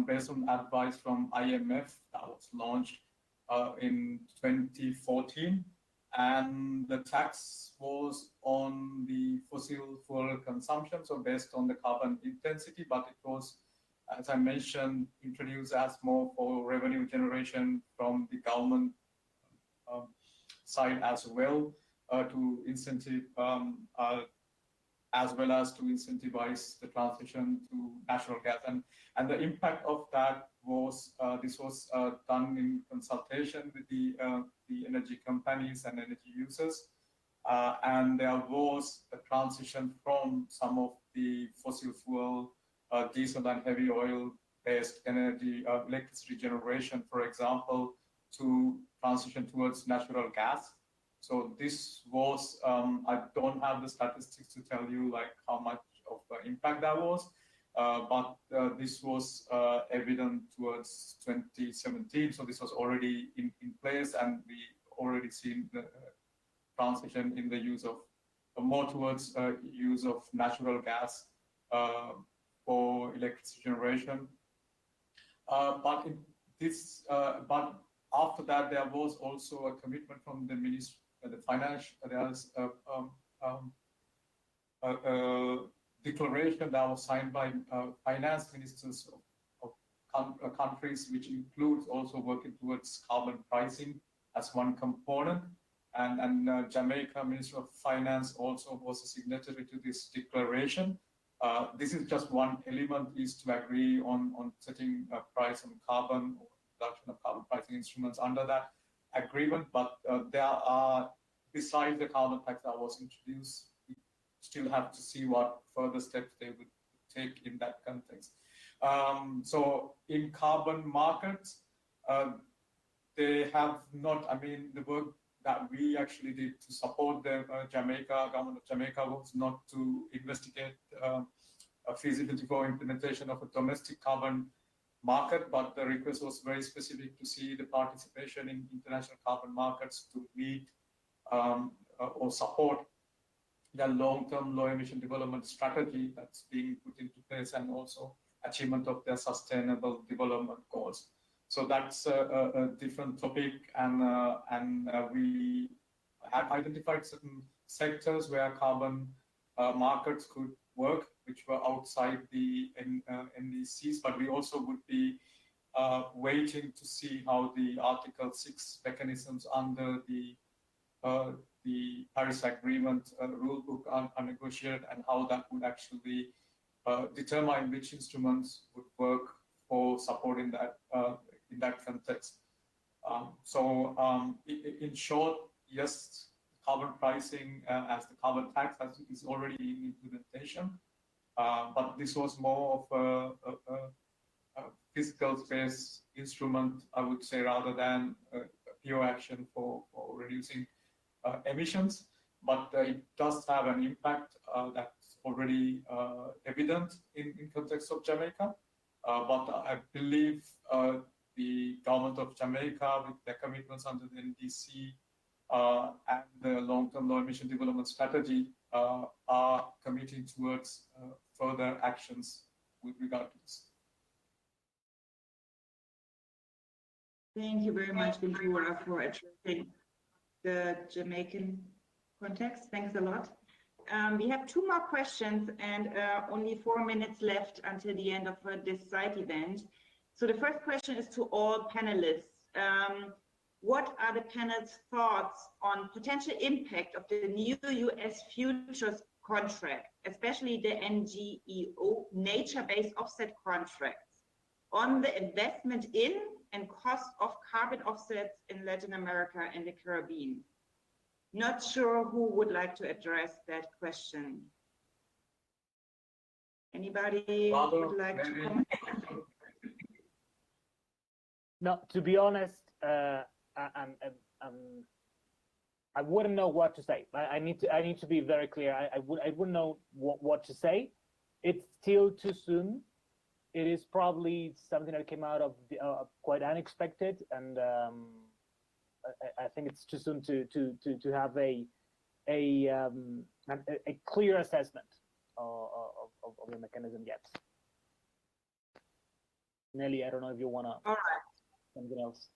based on advice from IMF that was launched in 2014. And the tax was on the fossil fuel consumption, so based on the carbon intensity, but it was, as I mentioned, introduced as more for revenue generation from the government side as well, to incentive, as well as to incentivize the transition to natural gas. And the impact of that was, this was done in consultation with the energy companies and energy users. And there was a transition from some of the fossil fuel, diesel and heavy oil-based energy, electricity generation, for example, to transition towards natural gas. So this was, I don't have the statistics to tell you like how much of the impact that was, but this was evident towards 2017. So this was already in place, and we already seen the transition in the use of, more towards use of natural gas for electricity generation. But in this, but after that, there was also a commitment from the ministry, the financial, there's a declaration that was signed by finance ministers of countries, which includes also working towards carbon pricing as one component. And Jamaica Minister of Finance also was a signatory to this declaration. This is just one element, is to agree on setting a price on carbon, or production of carbon pricing instruments under that agreement. But there are, besides the carbon tax that was introduced, we still have to see what further steps they would take in that context. So in carbon markets, they have not, I mean, the work that we actually did to support the government of Jamaica was not to investigate a feasibility for implementation of a domestic carbon market, but the request was very specific to see the participation in international carbon markets to meet or support the long-term low-emission development strategy that's being put into place, and also achievement of their sustainable development goals. So that's a different topic, and we have identified certain sectors where carbon markets could work, which were outside the NDCs, but we also would be waiting to see how the Article 6 mechanisms under the Paris Agreement rulebook are negotiated, and how that would actually determine which instruments would work for supporting that in that context. In short, yes, carbon pricing as the carbon tax is already in implementation, but this was more of a physical space instrument, I would say, rather than a pure action for reducing emissions. But it does have an impact that's already evident in context of Jamaica. But I believe the government of Jamaica, with their commitments under the NDC and the long-term low-emission development strategy, are committing towards further actions with regard to this. Thank you very much, Ventura, for addressing the Jamaican context. Thanks a lot. We have two more questions and only 4 minutes left until the end of this side event. So the first question is to all panelists. What are the panel's thoughts on potential impact of the new US futures contract, especially the NGEO, nature-based offset contracts, on the investment in and cost of carbon offsets in Latin America and the Caribbean? Not sure who would like to address that question. Anybody would like to comment? No, to be honest, I wouldn't know what to say. I need to be very clear. I wouldn't know what to say. It's still too soon. It is probably something that came out of quite unexpected, and I think it's too soon to have a clear assessment of the mechanism yet. Nelly, I don't know if you want to. All right. Something else.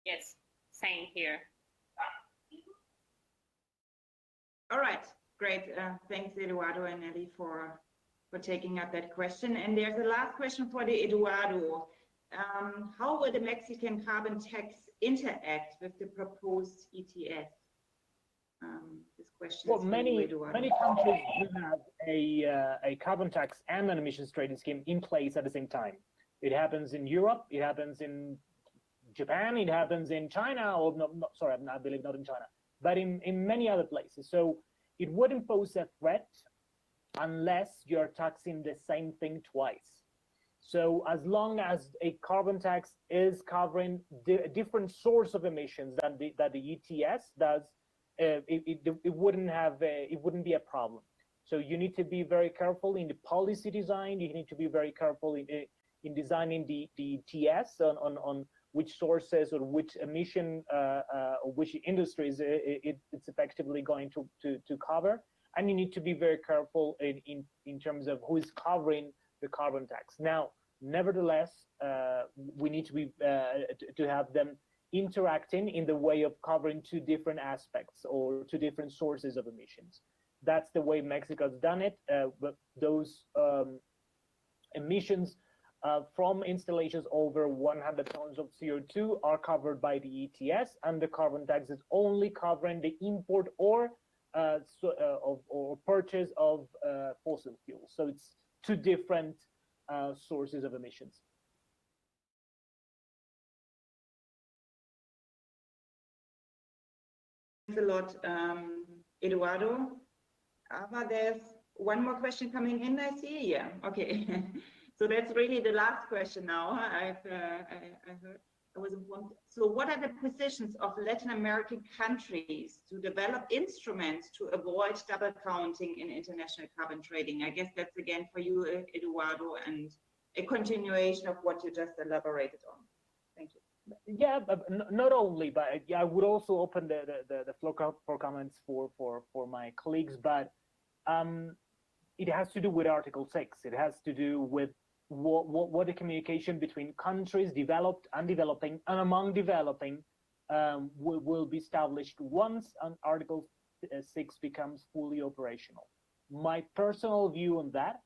Yes, same here. All right, great. Thanks, Eduardo and Nelly, for taking up that question. And there's a last question for the Eduardo. How will the Mexican carbon tax interact with the proposed ETS? This question Well, is for many you, Eduardo. countries do have a carbon tax and an emissions trading scheme in place at the same time. It happens in Europe, it happens in Japan, it happens in China, or sorry, I believe not in China, but in many other places. So it wouldn't pose a threat unless you're taxing the same thing twice. So as long as a carbon tax is covering a different source of emissions than the ETS does, it wouldn't be a problem. So you need to be very careful in the policy design. You need to be very careful in designing the ETS on which sources or which emission or which industries it's effectively going to cover. And you need to be very careful in terms of who is covering the carbon tax. Now, nevertheless, we need to be to have them interacting in the way of covering two different aspects or two different sources of emissions. That's the way Mexico's done it. But those emissions from installations over 100 tons of CO2 are covered by the ETS, and the carbon tax is only covering the import or purchase of fossil fuels. So it's two different sources of emissions. Thanks a lot, Eduardo. There's one more question coming in, I see. Yeah, okay. So that's really the last question now. I heard. I was informed. So what are the positions of Latin American countries to develop instruments to avoid double counting in international carbon trading? I guess that's again for you, Eduardo, and a continuation of what you just elaborated on. Thank you. Yeah, but not only, but I would also open the floor for comments for my colleagues, but it has to do with Article 6. It has to do with what the communication between countries, developed and developing, and among developing will be established once Article 6 becomes fully operational. My personal view on that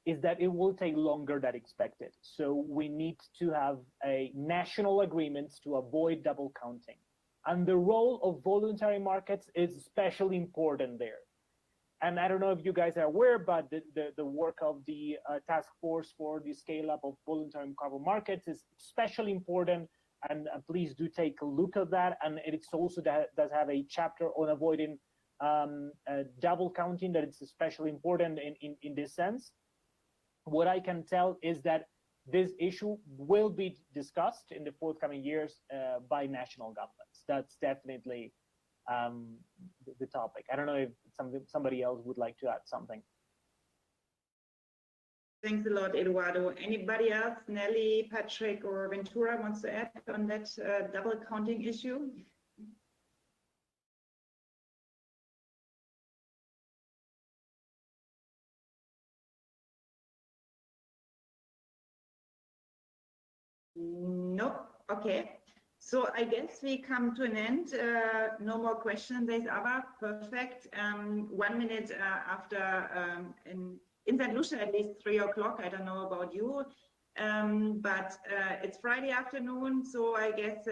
is that it will take longer than expected. So we need to have a national agreements to avoid double counting. And the role of voluntary markets is especially important there. And I don't know if you guys are aware, but the work of the task force for the scale up of voluntary carbon markets is especially important. And please do take a look at that. And it's also does have a chapter on avoiding double counting that it's especially important in this sense. What I can tell is that this issue will be discussed in the forthcoming years by national governments. That's definitely the topic. I don't know if somebody else would like to add something. Thanks a lot, Eduardo. Anybody else, Nelly, Patrick, or Ventura wants to add on that double counting issue? Nope. Okay. So I guess we come to an end. No more questions. There's Ava. Perfect. 1 minute after in St. Lucia, at least 3 o'clock. I don't know about you, but it's Friday afternoon, so I guess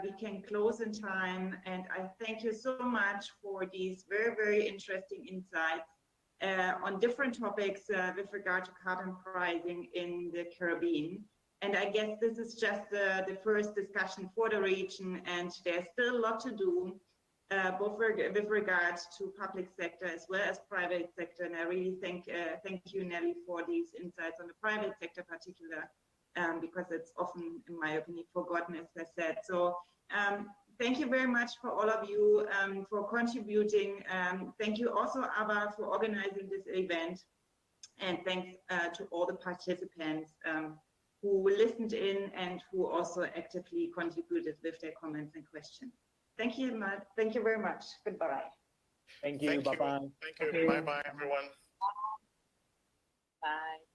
we can close in time. And I thank you so much for these very, very interesting insights on different topics with regard to carbon pricing in the Caribbean. And I guess this is just the first discussion for the region, and there's still a lot to do, both with regards to public sector as well as private sector. And I really thank you, Nelly, for these insights on the private sector particular, because it's often, in my opinion, forgotten, as I said. So thank you very much for all of you for contributing. Thank you also, Ava, for organizing this event. And thanks to all the participants who listened in and who also actively contributed with their comments and questions. Thank you, Matt. Thank you very much. Goodbye. Thank you. Bye-bye. Thank you. Bye-bye, everyone. Bye.